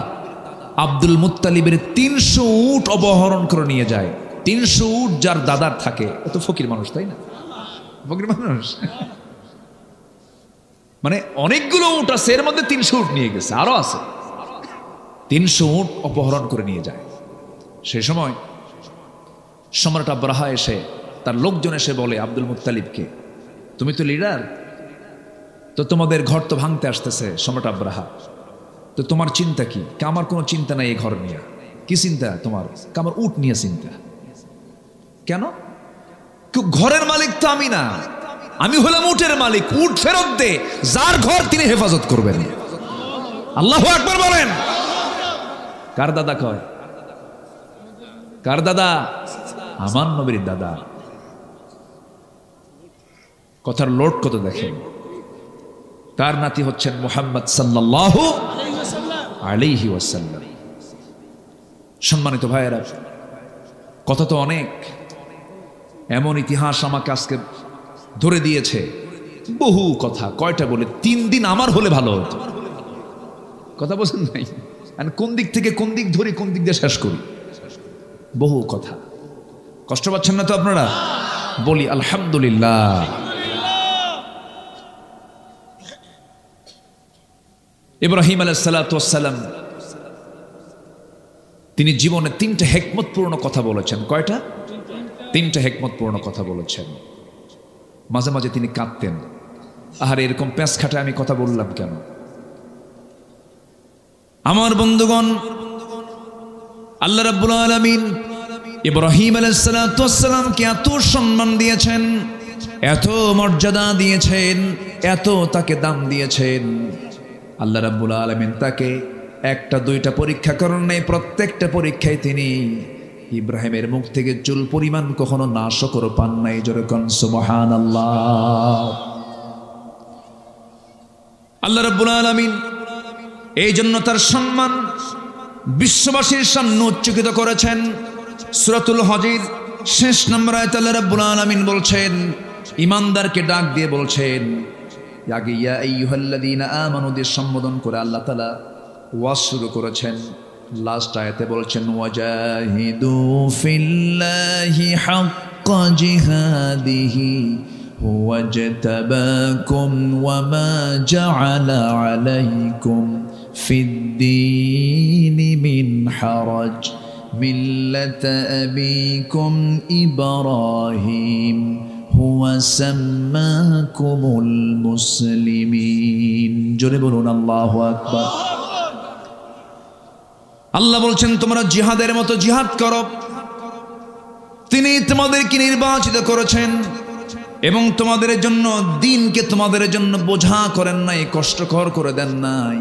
আব্দুল মুত্তালিবের 300 উট অপহরণ করে নিয়ে যায়। 300 উট যার দাদার থাকে, এত ফকির মানুষ, তাই না? ফকির মানুষ মানে অনেকগুলো উট আছে, এর মধ্যে 300 উট নিয়ে গেছে, আরো আছে। 300 উট অপহরণ করে নিয়ে যায়। সেই সময় সম্রাট আব্রাহা এসে, তার লোকজন এসে বলে আব্দুল মুত্তালিবকে, তুমি তো লিডার, তো তোমাদের ঘর তো ভাঙতে আসতেছে সম্রাট আব্রাহা, তো তোমার চিন্তা কি? আমার কোনো চিন্তা নাই এই ঘর নিয়ে। কি চিন্তা তোমার? আমার উট নিয়ে চিন্তা। কেন? ঘরের মালিক তো আমি না, আমি হলাম উটের মালিক। উট ফেরত দে, যার ঘর তিনি হেফাজত করবেন। আল্লাহু আকবার বলেন। কার দাদা কয়? কার দাদা? আমার নবীর দাদা। কথার লোড কত দেখেন। তার নাতি হচ্ছেন মুহাম্মদ সাল্লাল্লাহু আলাইহি ওয়াসাল্লাম। সম্মানিত ভাইয়েরা, কথা তো অনেক, এমন ইতিহাস আমাকে আজকে ধরে দিয়েছে, বহু কথা। কয়টা বলে? 3 দিন আমার হলে ভালো হতো। কথা বলছেন নাই? কোন দিক থেকে কোন দিক ধরি, কোন দিক দিয়ে শেষ করি, বহু কথা। কষ্ট পাচ্ছেন না তো আপনারা? বলি আলহামদুলিল্লাহ। ইব্রাহিম আলাইহিস সালাতু ওয়াস সালাম তিনি জীবনে 3টে হিকমতপূর্ণ কথা বলেছেন। কয়টা? 3টে হিকমতপূর্ণ কথা বলেছেন। মাঝে মাঝে তিনি কাঁদতেন, আহারে এরকম প্যাঁচ খাটায় আমি কথা বললাম কেন? আমার বন্ধুগণ, আল্লাহ রাব্বুল আলামিন ইব্রাহিম আলাইহিস সালাতু ওয়াস সালামকে এত সম্মান দিয়েছেন, এত মর্যাদা দিয়েছেন, এত তাকে দাম দিয়েছেন। আল্লাহ রাব্বুল আলামিন তাকে 1টা 2টা পরীক্ষা করেন নাই, প্রত্যেকটা পরীক্ষায় তিনি ইব্রাহিমের মুখ থেকে চুল পরিমাণ কখনো নাশকর পান নাই। যেরকম সুবহানাল্লাহ। আল্লাহ রাব্বুল আলামিন এই জন্য তার সম্মান বিশ্ববাসীর সামনে উচ্চকিত করেছেন। সূরাতুল হজের শেষ নম্বর আয়াতে আল্লাহ রাব্বুল আলামিন বলছেন, ঈমানদারকে ডাক দিয়ে বলছেন, আগে ইয়া আইয়ুহাল্লাযীনা আমানু দিয়ে সম্বোধন করে আল্লাহ তাআলা ওয়াজ শুরু করেছেন। লাস্ট আয়াতে বলছেন, ওয়াজাহিদু ফিল্লাহি হাক্কা জিহাদিহি হুয়া জাতাবাকুম ওয়া মা জাআলা আলাইকুম ফিদ্দীনি মিন হারাজ মিল্লাতা আবিকুম ইব্রাহিম হুয়া সাম্মাকুমুল মুসলিমিন। জোরে বলুন আল্লাহু আকবার। আল্লাহ বলছেন, তোমরা জিহাদের মতো জিহাদ করো। তিনি তোমাদেরকে নির্বাচিত করেছেন এবং তোমাদের জন্য দ্বীনকে তোমাদের জন্য বোঝা করেন নাই, কষ্টকর করে দেন নাই,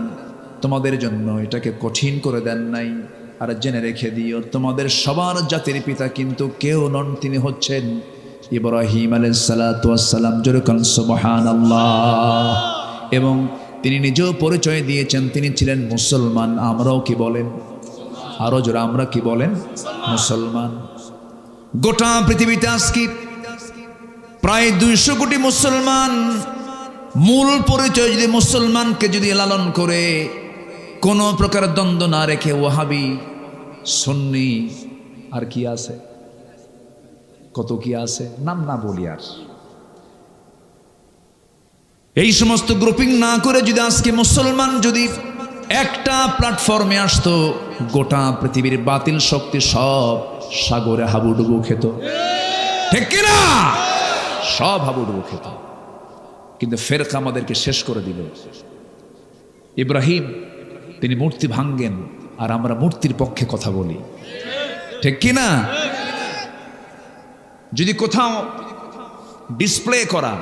তোমাদের জন্য এটাকে কঠিন করে দেন নাই। আর জেনে রেখে দিও, তোমাদের সবার জাতির পিতা কিন্তু কেউ নন, তিনি হচ্ছেন ইব্রাহিম আলাইহিস সালাতু ওয়াস সালাম। যেরকম সুবহানাল্লাহ। এবং তিনি নিজেও পরিচয় দিয়েছেন তিনি ছিলেন মুসলমান। আমরাও কি বলেন? আরো জোরে আমরা কি বলেন? মুসলমান। গোটা পৃথিবীতে আজকে প্রায় 200 কোটি মুসলমান। মূল পরিচয় যদি মুসলমানকে যদি লালন করে, কোনো প্রকার দ্বন্দ্ব না রেখে, ওয়াহাবি সুন্নি আর কি আছে, কত কি আছে, নাম না বলি আর, এই সমস্ত গ্রুপিং না করে যদি আজকে মুসলমান যদি একটা প্ল্যাটফর্মে আসতো, গোটা পৃথিবীর বাতিল শক্তি সব সাগরে হাবুডুবু খেত। ঠিক কিনা? সব হাবুডুবু খেত। কিন্তু ফেরকা আমাদেরকে শেষ করে দিল। ইব্রাহিম তিনি মূর্তি ভাঙ্গেন আর আমরা মূর্তির পক্ষে কথা বলি। ঠিক কিনা? যদি কোথাও ডিসপ্লে করা,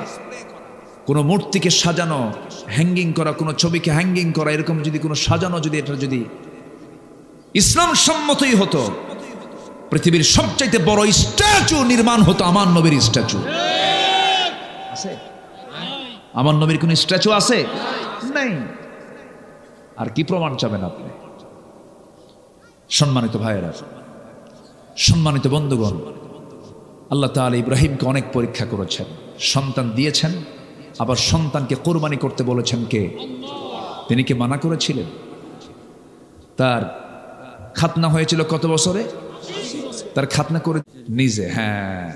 কোনো মূর্তিকে সাজানো, হ্যাঙ্গিং করা, কোনো ছবিকে হ্যাঙ্গিং করা, এরকম যদি কোনো সাজানো, যদি এটা যদি ইসলাম সম্মতই হতো, পৃথিবীর সবচাইতে বড় স্ট্যাচু নির্মাণ হতো আমার নবীর স্ট্যাচু। আছে? আমার নবীর কোন স্ট্যাচু আছে? নাই। আর কি প্রমাণ চাবেন আপনি? সম্মানিত ভাইয়েরা, সম্মানিত বন্ধুগণ, আল্লাহ তাআলা ইব্রাহিমকে অনেক পরীক্ষা করেছেন, সন্তান দিয়েছেন, আবার সন্তানকে কোরবানি করতে বলেছেন কে? তিনি কি মানা করেছিলেন? তার খাতনা হয়েছিল কত বছরে? তার খাতনা করে নিজে। হ্যাঁ,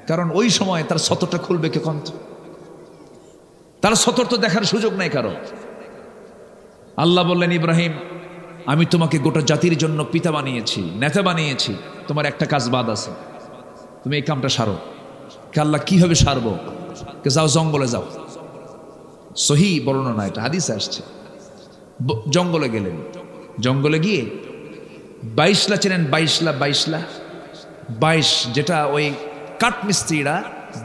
কারণ ওই সময় তার সতরটা খুলবে কে? কন্ত তার সতর তো দেখার সুযোগ নাই কারো। আল্লাহ বললেন, ইব্রাহিম আমি তোমাকে গোটা জাতির জন্য পিতা বানিয়েছি, নেতা বানিয়েছি, তোমার একটা কাজ বাদ আছে, তুমি এই কামটা সারো। কে? আল্লাহ কিভাবে সারবো? কে? যাও জঙ্গলে যাও, সহি বর্ণনা, এটা হাদিসে আসছে। জঙ্গলে গেলেন, জঙ্গলে গিয়ে 22লা চেনেন? 22 যেটা ওই কাঠ মিস্ত্রিরা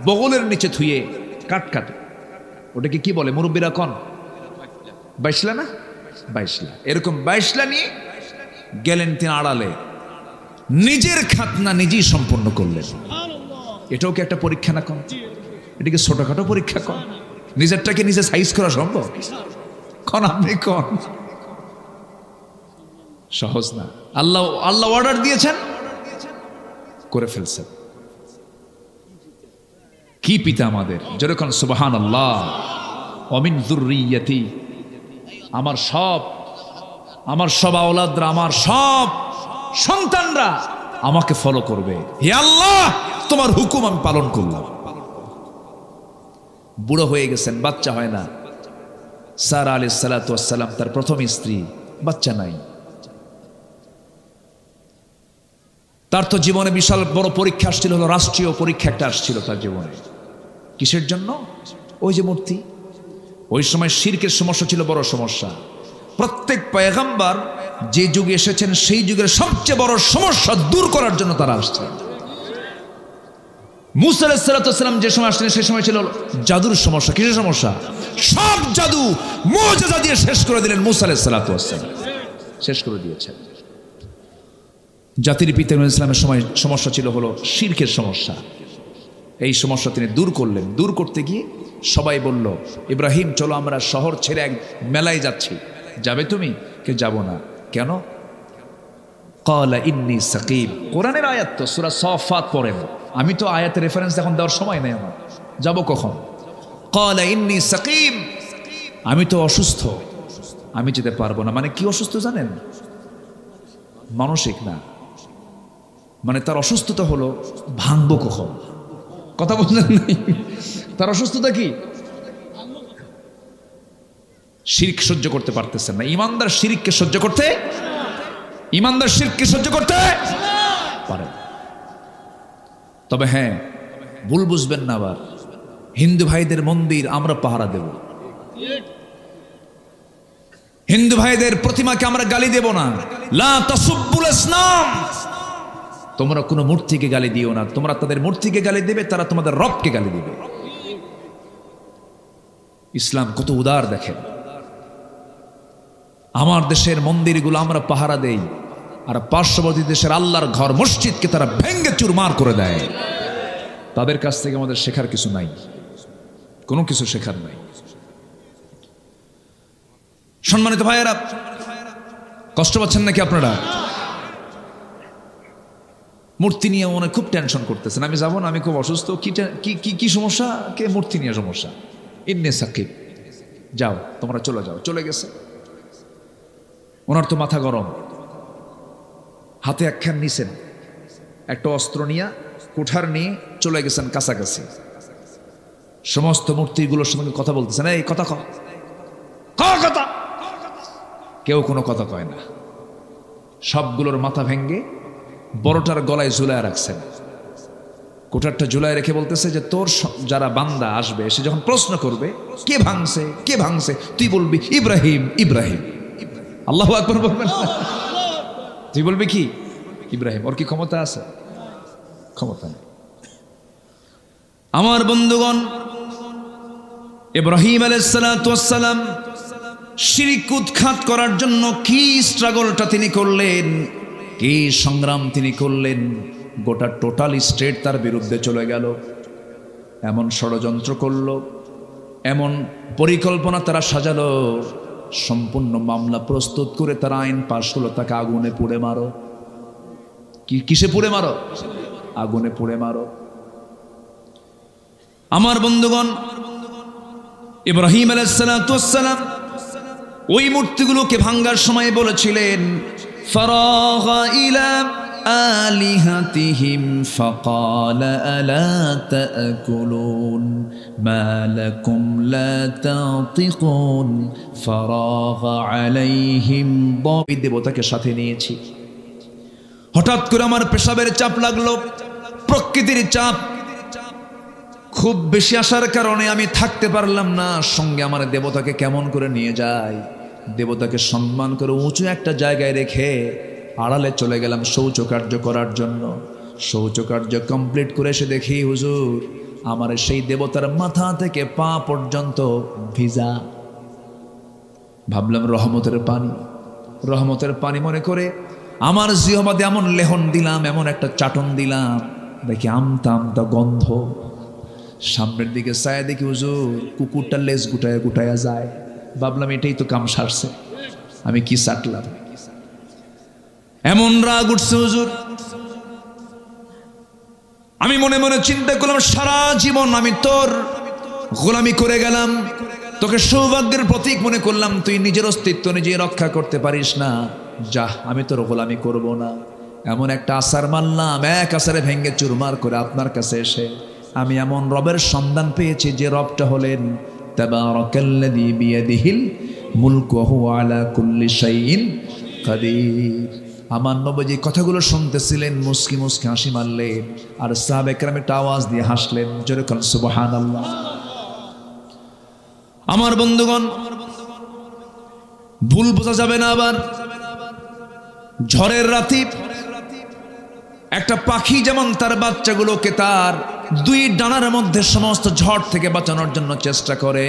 বগলের নিচে থুয়ে কাঠ কাটে, ওটাকে কি বলে মুরব্বীরা কোন? 22লা না? 22লা, এরকম 22লা নিয়ে গেলেন তিনি আড়ালে, নিজের খাতনা নিজেই সম্পন্ন করলেন। এটাও কি একটা পরীক্ষা না কোন? এটাকে ছোটখাটো পরীক্ষা কোন? নিজেরটাকে নিজে সাইজ করা সম্ভব? কোন আপনি কোন? সহজ না। আল্লাহ অর্ডার দিয়েছেন, করে ফেলছেন। কি পিতা আমাদের, যেরকম সুবহানাল্লাহ। অমিন যুররিয়াতি, আমার সব আওলাদরা, আমার সব সন্তানরা আমাকে ফলো করবে। হে আল্লাহ, তোমার হুকুম আমি পালন করলাম। বুড়ো হয়ে গেছেন, বাচ্চা হয় না। সারা আলাইহিস সালাতু ওয়াস সালাম, তার প্রথম স্ত্রী, বাচ্চা নাই। তার তো জীবনে বিশাল বড় পরীক্ষা আসছিল, হলো রাষ্ট্রীয় পরীক্ষা একটা আসছিল তার জীবনে। কিসের জন্য? ওই যে মূর্তি। ওই সময় শিরকের সমস্যা ছিল বড় সমস্যা। প্রত্যেক পয়গম্বর যে যুগে এসেছেন সেই যুগের সবচেয়ে বড় সমস্যা দূর করার জন্য তারা আসছেন। মুসা আলাইহিস সালাতু ওয়াস সালাম যে সময় আসলেন সেই সময় ছিল জাদুর সমস্যা। কিসের সমস্যা? সব জাদু মুজিজা দিয়ে শেষ করে দিলেন মুসা আলাইহিস সালাতু ওয়াস সালাম, শেষ করে দিয়েছেন। জাতির পিতা ইসলামের সময় সমস্যা ছিল হলো শিরকের সমস্যা। এই সমস্যা তিনি দূর করলেন। দূর করতে গিয়ে সবাই বলল, ইব্রাহিম চলো আমরা শহর ছেড়ে এক মেলায় যাচ্ছি, যাবে তুমি? কে যাব না। কেন? ক্বালা ইন্নী সাকিম, কোরআনের আয়াত তো, সূরা সাফাত পড়েন। আমি তো আয়াতের রেফারেন্স এখন দেওয়ার সময় নেই আমার, যাব কখন? ক্বালা ইন্নী সাকিম, আমি তো অসুস্থ, আমি যেতে পারবো না। মানে কি অসুস্থ জানেন? মানসিক না, মানে তার অসুস্থতা হলো ভাঙবো কখন। কথা বললেন নাই? তার অসুস্থতা কি? শিরক সহ্য করতে পারতেছেন না। ইমানদার শিরককে সহ্য করতে, ইমানদার শিরককে সহ্য করতে পারে। তবে হ্যাঁ, ভুল বুঝবেন না আবার, হিন্দু ভাইদের মন্দির আমরা পাহারা দেব, হিন্দু ভাইদের প্রতিমাকে আমরা গালি দেব না। লা তাসুব্বুল আসনাম, তোমরা কোনো মূর্তিকে গালি দিও না। তোমরা তাদের মূর্তিকে গালি দেবে, তারা তোমাদের রবকে গালি দিবে। ইসলাম কত উদার দেখেন। আমার দেশের মন্দিরগুলো আমরা পাহারা দেই, আর পার্শ্ববর্তী দেশের আল্লাহর ঘর মসজিদকে তারা ভেঙ্গে চুরমার করে দেয়। তাদের কাছ থেকে আমাদের শেখার কিছু নাই, কোনো কিছু শেখার নাই। সম্মানিত ভাইয়েরা, কষ্ট পাচ্ছেন নাকি আপনারা? মূর্তি নিয়ে মনে খুব টেনশন করতেছেন, আমি যাবো না, আমি খুব অসুস্থ। কি সমস্যা? কে? মূর্তি নিয়ে সমস্যা। ইন্নী সাকিব, যাও তোমরা চলে যাও। চলে গেছে। ওনার তো মাথা গরম, হাতে একখান নিছেন, একটা অস্ত্র নিয়ে, কুঠার নিয়ে চলে গেছেন কাছাকাছি। সমস্ত মূর্তিগুলোর সঙ্গে কথা বলতেছেন, এই কথা কথা। কেউ কোনো কথা কয় না। সবগুলোর মাথা ভেঙ্গে বড়টার গলায় ঝুলায় রাখছেন। কোটারটা ঝুলায় রেখে বলতেছে যে তোর যারা বান্দা আসবে, সে যখন প্রশ্ন করবে কে ভাঙছে কে ভাঙছে, তুই বলবি ইব্রাহিম ইব্রাহিম। আল্লাহু আকবার বলবেন। তুই বলবি কি? ইব্রাহিম। ওর কি ক্ষমতা আছে? ক্ষমতা নেই। আমার বন্ধুগণ, ইব্রাহিম আলাইহিস সালাতু ওয়াস সালাম শিরক উৎখাত করার জন্য কি স্ট্রাগলটা তিনি করলেন, কি সংগ্রাম তিনি করলেন। গোটা টোটাল স্টেট তার বিরুদ্ধে চলে গেল, এমন ষড়যন্ত্র করলো, এমন পরিকল্পনা তারা সাজালো, সম্পূর্ণ মামলা প্রস্তুত করে তারা আইন পাশ হলো, তাকে আগুনে পুড়ে মারো। কিসে পুড়ে মারো? আগুনে পুড়ে মারো। আমার বন্ধুগণ, ইব্রাহিম আলাইহিস সালাতু ওয়াস সালাম ওই মূর্তিগুলোকে ভাঙার সময় বলেছিলেন, ফারাগা ইলা আলিহাতিহিম ফাকালা আলা তাকুলুন মা লাকুম লা তাতিকুন ফারাগা আলাইহিম। দেবতাকে সাথে নিয়েছি। হঠাৎ করে আমার পেশাবের চাপ লাগলো, প্রকৃতির চাপ, খুব বেশি আসার কারণে আমি থাকতে পারলাম না, সঙ্গে আমার দেবতাকে কেমন করে নিয়ে যাই। দেবতাকে সম্মান করে উঁচু একটা জায়গায় রেখে আড়ালে চলে গেলাম শৌচকার্য করার জন্য। শৌচকার্য কমপ্লিট করে এসে দেখি হুজুর আমার সেই দেবতার মাথা থেকে পা পর্যন্ত ভিজা। ভাবলাম রহমতের পানি, রহমতের পানি মনে করে আমার জিহ্বাতে এমন লেহন দিলাম, এমন একটা চাটন দিলাম, দেখি আমতা আমতা গন্ধ। সামনের দিকে চায় দেখি হুজুর কুকুরটা লেজ গুটায় গুটায়া যায়। ভাবলাম এটাই তো কাম সারছে, আমি কি চাটলাম। এমন রাগ উঠছে হুজুর, আমি মনে মনে চিন্তা করলাম সারা জীবন আমি তোর গোলামি করে গেলাম, তোকে সৌভাগ্যের প্রতীক মনে করলাম, তুই নিজের অস্তিত্ব নিজে রক্ষা করতে পারিস না, যা আমি তোর গোলামি করব না। এমন একটা আসার মানলাম, এক আসারে ভেঙ্গে চুরমার করে আপনার কাছে এসে আমি এমন রবের সন্ধান পেয়েছি যে রবটা হলেন তাবারাকাল্লাযী বিয়াদিহিল মুলকু ওয়া হুয়া আলা কুল্লি শাইইন কাদির। আমার নবীজি কথাগুলো শুনতেছিলেন, মুস্কি মুস্কি হাসি মারলেন, আর সাহাবা একরাম একটা আওয়াজ দিয়ে হাসলেন, জোরে বলেন সুবহানাল্লাহ। আমার বন্ধুগণ, ভুল বোঝা যাবে না। আবার ঝড়ের রাতে একটা পাখি যেমন তার বাচ্চাগুলোকে তার দুই ডানার মধ্যে সমস্ত ঝড় থেকে বাঁচানোর জন্য চেষ্টা করে,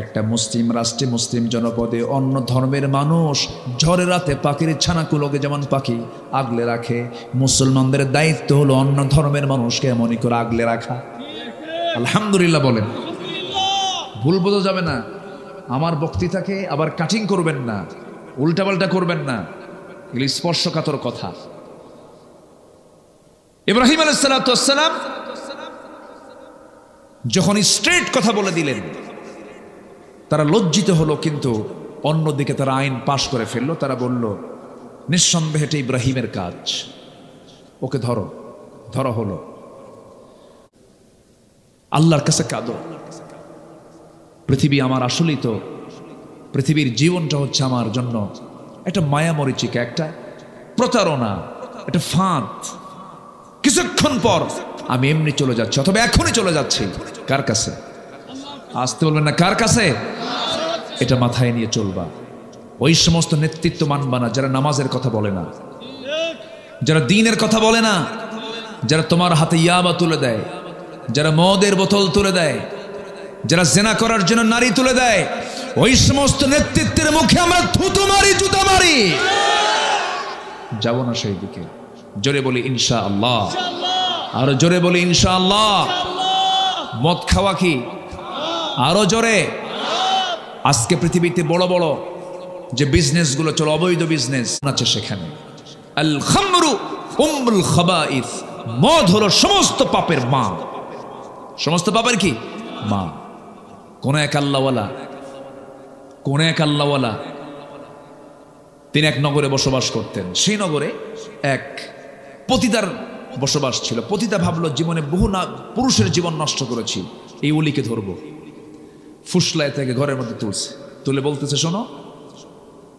একটা মুসলিম রাষ্ট্রে মুসলিম জনপদে অন্য ধর্মের মানুষ ঝড়ের রাতে পাখির ছানাগুলোকে যেমন পাখি আগলে রাখে, মুসলমানদের দায়িত্ব হলো অন্য ধর্মের মানুষকে এমনই করে আগলে রাখা। আলহামদুলিল্লাহ বলেন। ভুল বোঝা যাবে না। আমার বক্তৃতাকে আবার কাটিং করবেন না, উল্টাপাল্টা করবেন না, এগুলি স্পর্শকাতর কথা। ইব্রাহিম আলাইহিস সালাতু ওয়াস সালাম যখন স্ট্রেট কথা বলে দিলেন, তারা লজ্জিত হলো, কিন্তু অন্যদিকে তারা আইন পাশ করে ফেললো। তারা বলল নিঃসন্দেহে এটা ইব্রাহিমের কাজ, ওকে ধরো। ধরা হলো। আল্লাহর কাছে কাঁদো, পৃথিবী আমার আসলেই তো, পৃথিবীর জীবনটা হচ্ছে আমার জন্য একটা মায়া মরিচিকা, একটা প্রতারণা, একটা ফাঁদ। কিছুক্ষণ পর আমি এমনি চলে যাচ্ছি, অথবা এখনই চলে যাচ্ছি। কার কাছে? আসতে বলবেন না, কার কাছে? এটা মাথায় নিয়ে চলবা। ওই সমস্ত নেতৃত্ব মানবা না যারা নামাজের কথা বলে না, যারা দ্বীনের কথা বলে না, যারা তোমার হাতে ইয়াবা তুলে দেয়, যারা মদের বোতল তুলে দেয়, যারা জেনা করার জন্য নারী তুলে দেয়, ওই সমস্ত নেতৃত্বের মুখে আমরা থুতু মারি, জুতা মারি। যাব না সেই দিকে। জোরে বলি ইনশাআল্লাহ, আরো জোরে বলি ইনশাআল্লাহ। মদ খাওয়া কি? আরো জোরে। আজকে পৃথিবীতে বড় বড় যে বিজনেস গুলো চলো, অবৈধ বিজনেস আছে, সেখানে আল খামরু উম্মুল খাবাইস, মদ হলো সমস্ত পাপের মা। সমস্ত পাপের কি মা? কোন এক আল্লাহওয়ালা তিনি এক নগরে বসবাস করতেন। সেই নগরে এক পতিতার বসবাস ছিল। পতিতা ভাবলো জীবনে বহু পুরুষের জীবন নষ্ট করেছি, এই উলিকে ধরবো। ফুসলায় থেকে ঘরের মধ্যে তুলে বলতেছে, শোনো,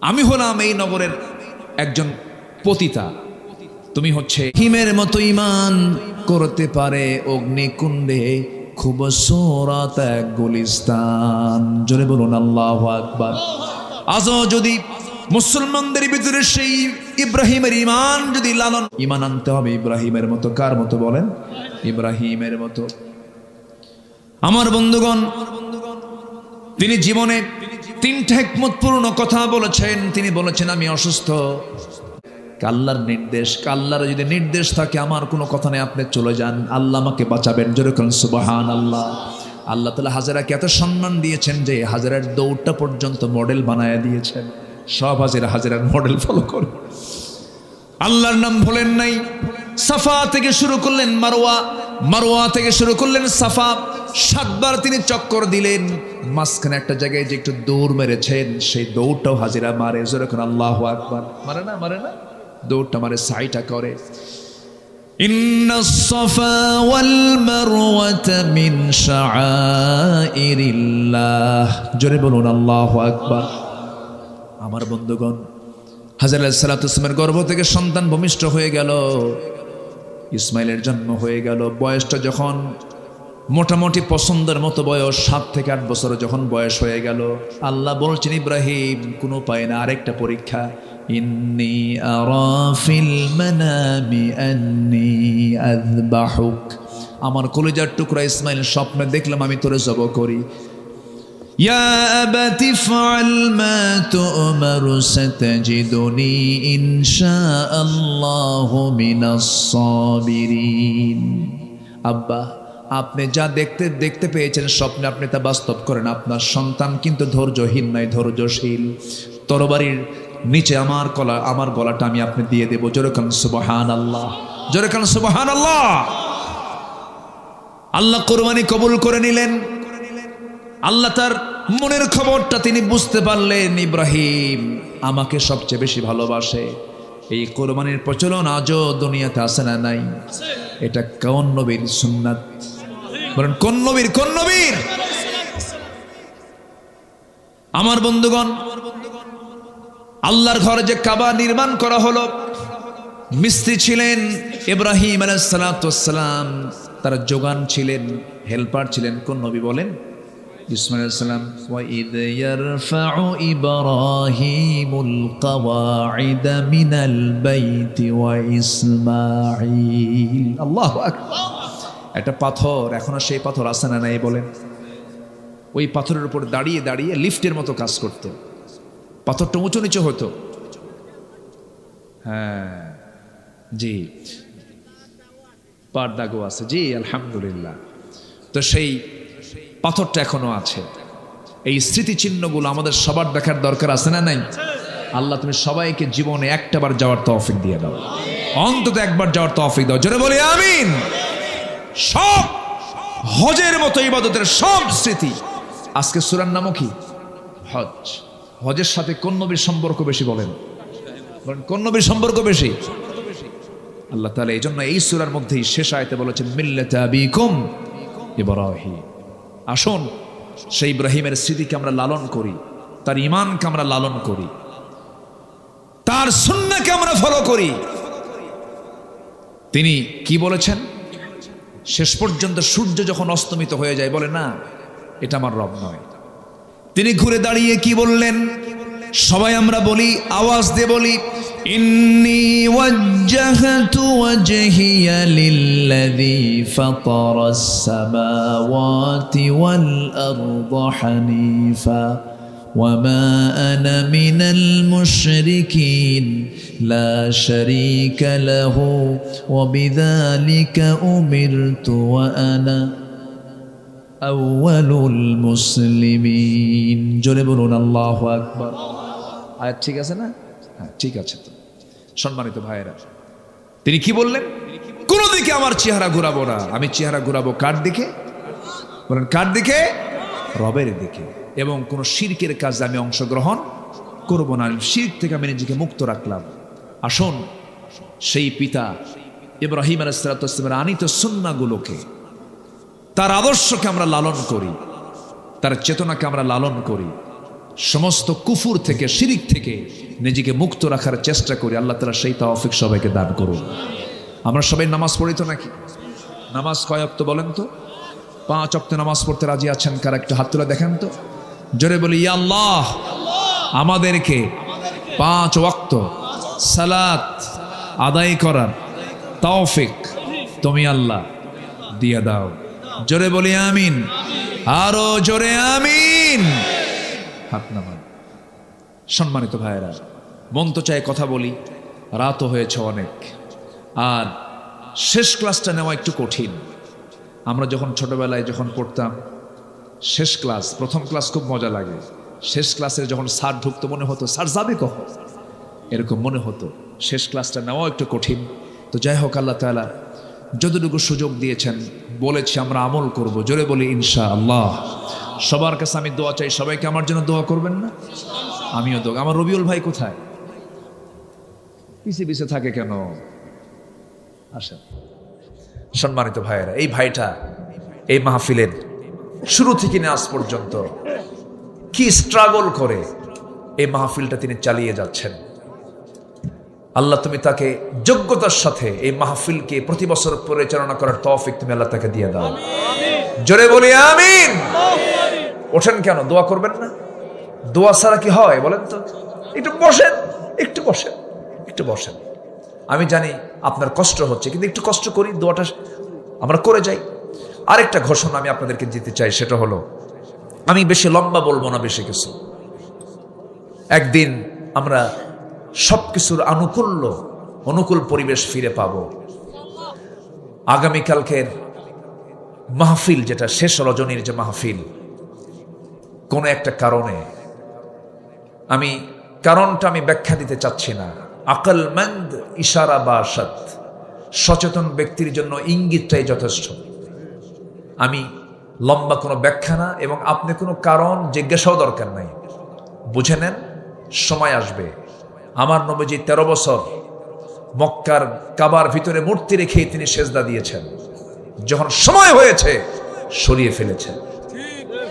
আমি হলাম এই নগরের একজন পতিতা, তুমি হচ্ছে হিমের মতো ইমান করতে পারে অগ্নিকুণ্ডে খুব সোরাত এক গুলিস্তান। জোরে বলুন আল্লাহু আকবার। আজও যদি মুসলমানদের ভিতরে সেই ইব্রাহিমের ইমান যদি লালন, ইমান আনতে হবে ইব্রাহিমের মতো। কার মতো বলেন? ইব্রাহিমের মতো। আমার বন্ধুগণ, তিনি জীবনে তিনটা হিকমতপূর্ণ কথা বলেছেন। তিনি বলেছেন, আমি অসুস্থ, আল্লাহর নির্দেশ, আল্লাহর যদি নির্দেশ থাকে আমার কোনো কথা নেই, আপনি চলে যান, আল্লাহ আমাকে বাঁচাবেন। জোরে বলুন সুবহানাল্লাহ। আল্লাহ তাআলা হাজেরাকে এত সম্মান দিয়েছেন যে হাজেরার দৌড়টা পর্যন্ত মডেল বানায়া দিয়েছেন। সব হাজেরার মডেল ফলো করে। আল্লাহর নাম ভুলেন নাই। সাফা থেকে শুরু করলেন মারওয়া, মারওয়া থেকে শুরু করলেন সাফা। 7 বার তিনি চক্কর দিলেন। মাঝখানে একটা জায়গায় যে একটু দৌড় মেরেছেন, সেই দৌড়টাও হাজিরা মারে। জোরে করে আল্লাহু আকবার। মারে না? মারে না? দৌড়টা মারে, সাইটা করে। ইন্নাস সাফা ওয়াল মারওয়াতা মিন শাআইরিল্লাহ। জোরে বলুন আল্লাহু আকবার। আমার বন্ধুগণ, হাজর আলাইহিস সালাতু ওয়াস সালামের গর্ভ থেকে সন্তান ভূমিষ্ঠ হয়ে গেল, ইসমাইলের জন্ম হয়ে গেল। বয়সটা যখন মোটামুটি পছন্দের মতো বয়স 7 থেকে 8 বছর যখন বয়স হয়ে গেল, আল্লাহ বলছেন ইব্রাহিম কোনো উপায় না, আরেকটা পরীক্ষা। ইন্নী আরা ফিল মানামি আন্নী আযবাহুক, আমার কলিজার টুকরা ইসমাইল স্বপ্নে দেখলাম আমি তোরে জবাহ করি। ইয়া আবাতি ফাআল মা তু'মারু সাতাজিদুনি ইনশাআল্লাহু মিনাস সাবিরিন। আব্বা, আপনি যা দেখতে পেয়েছেন স্বপ্নে, আপনি তা বাস্তব করেন। আপনার সন্তান কিন্তু ধৈর্যহীন নয়, ধৈর্যশীল। তরবারির নিচে আমার গলাটা আমি আপনি দিয়ে দেব। জোরে কান সুবহানাল্লাহ, জোরে কান সুবহানাল্লাহ। আল্লাহ কোরবানি কবুল করে নিলেন। আল্লাহ তার মনের খবরটা তিনি বুঝতে পারলেন, ইব্রাহিম আমাকে সবচেয়ে বেশি ভালোবাসে। এই কোরবানির প্রচলন আজও দুনিয়াতে আছে না নাই? এটা কোন নবীর সুন্নাত? বলেন কোন নবীর? কোন নবীর? আমার বন্ধুগণ, আল্লাহর ঘরে যে কাবা নির্মাণ করা হলো, মিস্ত্রি ছিলেন ইব্রাহিম আলাইহিস সালাতু ওয়াস সালাম, তার যোগান ছিলেন, হেল্পার ছিলেন কোন নবী বলেন? ইসমাঈল আলাইহিস সালাম। ওয়া ইদ ইয়ারফাউ ইব্রাহিমুল কাওয়াইদা মিনাল বাইতি ওয়া ইসমাঈল। আল্লাহু আকবার। একটা পাথর, এখনো সেই পাথর আছে না নাই বলেন? ওই পাথরের উপর দাঁড়িয়ে দাঁড়িয়ে লিফটের মতো কাজ করত। পাথরটা উঁচু নিচু হতো। হ্যাঁ জি, পারদাগো আছে জি, আলহামদুলিল্লাহ। তো সেই পাথরটা এখনো আছে। এই স্মৃতিচিহ্নগুলো আমাদের সবার দেখার দরকার আছে না নাই? আল্লাহ তুমি সবাইকে জীবনে একটাবার যাওয়ার তৌফিক দিয়ে দাও, অন্তত একবার যাওয়ার তৌফিক দাও। জোরে বলি আমিন। সব হজের মতো ইবাদতের সব স্মৃতি। আজকে সূরার নামও কি? হজ। হজের সাথে কোন নবীর সম্পর্ক বেশি বলেন? কোন নবীর সম্পর্ক বেশি? আল্লাহ তাআলা এই জন্য এই সূরার মধ্যেই শেষ আয়াতে বলেছেন মিল্লাতা আবিকুম ইব্রাহিম। আসুন সেই ইব্রাহিমের স্মৃতিকে আমরা লালন করি, তার ঈমানকে আমরা লালন করি, তার সুন্নাহকে আমরা ফলো করি। তিনি কি বলেছেন? শেষ পর্যন্ত সূর্য যখন অস্তমিত হয়ে যায়, বলে না এটা আমার রব নয়। তিনি ঘুরে দাঁড়িয়ে কি বললেন? সবাই আমরা বলি, আওয়াজ দিয়ে বলি, ইন্নী ওয়াজ্জাহতু ওয়াজহিয়া লিল্লাযী ফাতারাস সামাওয়াতি ওয়াল আরদা হানিফা ওয়ামা আনা মিনাল মুশরিকিন লা শারীকা লাহু ওয়া বিযালিকা উমিরতু ওয়া আনা আউয়ালুল মুসলিমিন। জোরে বলুন আল্লাহু আকবার। আয়াত ঠিক আছে না? হ্যাঁ ঠিক আছে। তো সম্মানিত ভাইয়েরা, তিনি কি বললেন? কোন দিকে আমার চেহারা ঘুরাবো না। আমি চেহারা ঘুরাবো কার দিকে? বলেন কার দিকে? রবের দিকে। এবং কোন শিরকের কাজে আমি অংশগ্রহণ করব না। শিরক থেকে আমি নিজেকে মুক্ত রাখলাম। আসুন সেই পিতা ইব্রাহিম আলাইহিস সালাতু ওয়াস সালামের আনিত সুন্নাহগুলোকে, তার আদর্শকে আমরা লালন করি, তার চেতনাকে আমরা লালন করি, সমস্ত কুফুর থেকে, শিরিক থেকে নিজেকে মুক্ত রাখার চেষ্টা করি। আল্লাহ তাআলা সেই তৌফিক সবাইকে দান করুন। আমরা সবাই নামাজ পড়ি তো নাকি? নামাজ কয় ওয়াক্ত বলেন তো? 5 ওয়াক্ত নামাজ পড়তে রাজি আছেন কারা? একটু হাত তুলে দেখেন তো। জোরে বলি ইয়া আল্লাহ, আমাদেরকে 5 ওয়াক্ত সালাত আদায় করার তৌফিক তুমি আল্লাহ দিয়ে দাও। জোরে বলি আমিন। আরো জোরে আমিন। হাত নামান। সম্মানিত ভাইয়েরা, মন তো চায় কথা বলি, রাতও হয়েছে অনেক, আর শেষ ক্লাসটা নেওয়া একটু কঠিন। আমরা যখন ছোটবেলায় যখন পড়তাম শেষ ক্লাস, প্রথম ক্লাস খুব মজা লাগে। শেষ ক্লাসের যখন স্যার ঢুকতো মনে হতো স্যার যাবে কখন, এরকম মনে হতো। শেষ ক্লাসটা নেওয়া একটু কঠিন। তো যাই হোক, আল্লাহ তাআলা যতটুকু সুযোগ দিয়েছেন বলেছি আমরা আমল করব। জোরে বলি ইনশাআল্লাহ। সবার কাছে আমি দোয়া চাই, সবাইকে আমার জন্য দোয়া করবেন না? আমিও দোয়া। আমার রবিউল ভাই কোথায়? পিছে পিছে থাকে কেন? আসেন। সম্মানিত ভাইয়েরা, এই ভাইটা এই মাহফিলের শুরু থেকে আজ পর্যন্ত কি স্ট্রাগল করে এই মাহফিলটা তিনি চালিয়ে যাচ্ছেন। আল্লাহ তুমি তাকে যোগ্যতার সাথে এই মাহফিলকে প্রতি বছর পরিচালনা করার তৌফিক তুমি আল্লাহ তাকে দিয়ে দাও। জোরে বলি আমিন। ওঠেন কেন? দোয়া করবেন না? দোয়া ছাড়া কি হয় বলেন তো? একটু বসেন, একটু বসেন, একটু বসেন। আমি জানি আপনার কষ্ট হচ্ছে, কিন্তু একটু কষ্ট করি, দোয়াটা আমরা করে যাই। আরেকটা ঘোষণা আমি আপনাদেরকে দিতে চাই, সেটা হলো, আমি বেশি লম্বা বলবো না, বেশি কিছু। একদিন আমরা সবকিছুর অনুকূল পরিবেশ ফিরে পাব। আগামীকালকের মাহফিল, যেটা শেষ রজনীর যে মাহফিল, কোন একটা কারণে, আমি কারণটা আমি ব্যাখ্যা দিতে চাচ্ছি না। আকলমন্দ ইশারা বাসাত, সচেতন ব্যক্তির জন্য ইঙ্গিতটাই যথেষ্ট। আমি লম্বা কোনো ব্যাখ্যা না, এবং আপনি কোনো কারণ জিজ্ঞাসাও দরকার নাই। বুঝে নেন, সময় আসবে। আমার নবীজি 13 বছর মক্কার কাবার ভিতরে মূর্তি রেখেই তিনি সেজদা দিয়েছেন। যখন সময় হয়েছে সরিয়ে ফেলেছেন,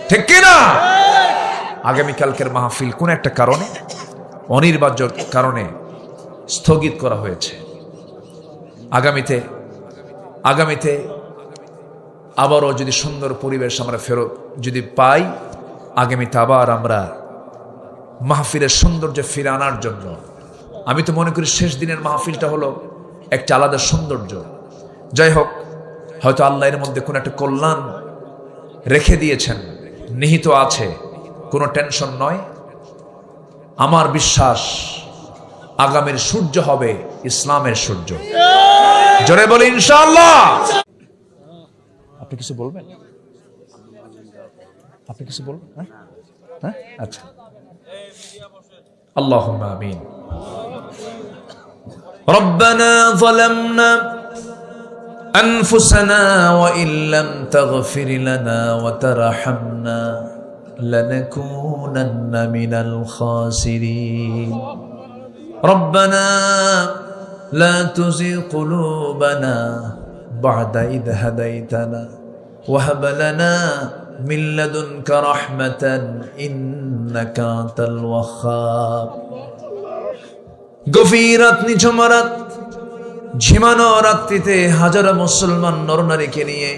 ঠিক কিনা? আগামীকালকের মাহফিল কোন একটা কারণে, অনিবার্য কারণে স্থগিত করা হয়েছে। আগামীতে আবারও যদি সুন্দর পরিবেশ আমরা ফেরত যদি পাই, আগামীতে আবার আমরা মাহফিলের সৌন্দর্য ফিরে আনার জন্য, আমি তো মনে করি শেষ দিনের মাহফিলটা হলো একটা আলাদা সৌন্দর্য। যাই হোক, হয়তো আল্লাহ এর মধ্যে কোনো একটা কল্যাণ রেখে দিয়েছেন, নিহিত আছে, কোনো টেনশন নয়। আমার বিশ্বাস আগামীর সূর্য হবে ইসলামের সূর্য। জোরে বলি ইনশাআল্লাহ। আপনি কিছু বলবেন? আপনি কিছু বলবেন? হ্যাঁ, আচ্ছা। اللهم آمين. ربنا ظلمنا أنفسنا وإن لم تغفر لنا وترحمنا لنكونن من الخاسرين. ربنا لا تزغ قلوبنا بعد إذ هديتنا وهب لنا من لدنك رحمة إنك أنت الوهاب. গভীরাত নিঝুম রাত, ঝিমানো রাত্রিতে হাজারো মুসলমান নরনারীকে নিয়ে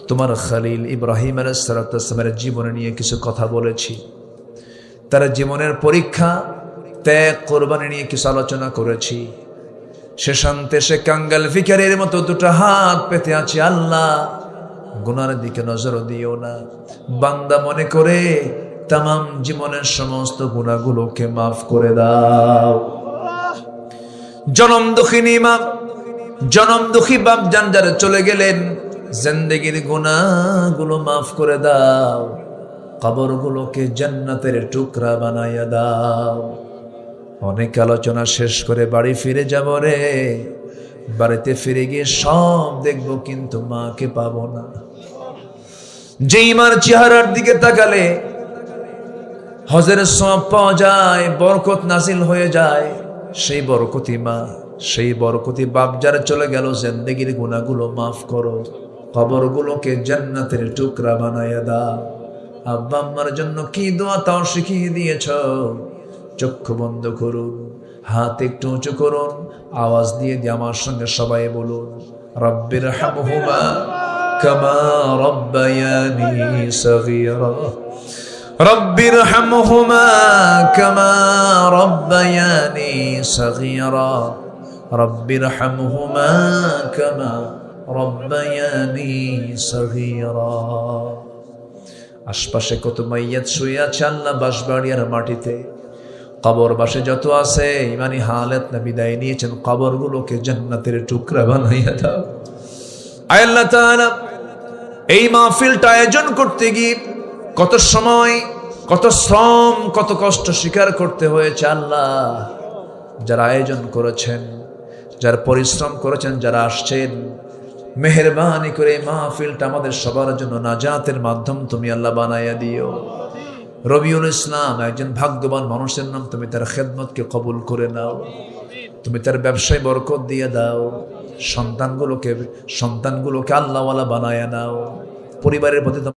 তোমার খলিল ইব্রাহিম আলাইহিস সালামের জীবনে নিয়ে কিছু কথা বলেছি। তার জীবনের পরীক্ষা, ত্যাগ, কোরবানি নিয়ে কিছু আলোচনা করেছি। শেষান্তে সে কাঙ্গাল ভিখারীর মতো দুটো হাত পেতে আছে। আল্লাহ, গুনার দিকে নজর দিও না। বান্দা মনে করে তামাম জীবনের সমস্ত গুনাহগুলোকে মাফ করে দাও। জনম দুঃখী বাপ জান যারা চলে গেলেন, জিন্দেগির গুনাহগুলো মাফ করে দাও। কবরগুলোকে জান্নাতের টুকরা বানাইয়া দাও। অনেক আলোচনা শেষ করে বাড়ি ফিরে যাব রে। বাড়িতে ফিরে গিয়ে সব দেখবো, কিন্তু মাকে পাবো না। যেই মার চেহারার দিকে তাকালে হজের সওয়াব পাওয়া যায়, বরকত নাজিল হয়ে যায়, সেই বরকতি মা, সেই বরকতি বাপ যারা চলে গেল, জিন্দেগির গুনাহগুলো মাফ করো, কবরগুলোকে জান্নাতের টুকরা বানাইয়া দাও। আব্বা আম্মার জন্য কি দোয়া তাও শিখিয়ে দিয়েছ। চক্ষু বন্ধ করুন, হাত একটু উঁচু করুন, আওয়াজ দিয়ে আমার সঙ্গে সবাই বলুন, রব্বির হামহুমা কামা রব্বায়ানি সগীরা। রব্বির হামহুমা কামা রব্বায়ানি সগীরা। রব্বির হামহুমা কামা রব্বায়ানি সগীরা। আশপাশে কত মাইয়াত শুয়ে আছে আল্লাহ বাঁশবাড়িয়ার মাটিতে। কবর বাসে যত আছে ইমানি হালত না বিদায় নিয়েছেন, কবরগুলোকে জান্নাতের টুকরা বানাইয়া দাও। আয় আল্লাহ তাআলা, এই মাহফিলটা আয়োজন করতে গিয়ে কত সময়, কত শ্রম, কত কষ্ট স্বীকার করতে হয়েছে। আল্লাহ, যারা আয়োজন করেছেন, যারা পরিশ্রম করেছেন, যারা আসছেন, মেহেরবানি করে মাহফিলটা আমাদের সবার জন্য নাজাতের মাধ্যম তুমি আল্লাহ বানাইয়া দিও। রবিউল ইসলাম একজন ভাগ্যবান মানুষের নাম, তুমি তার খেদমতকে কবুল করে নাও। তুমি তার ব্যবসায় বরকত দিয়ে দাও। সন্তানগুলোকে আল্লাহওয়ালা বানায়া নাও। পরিবারের প্রতি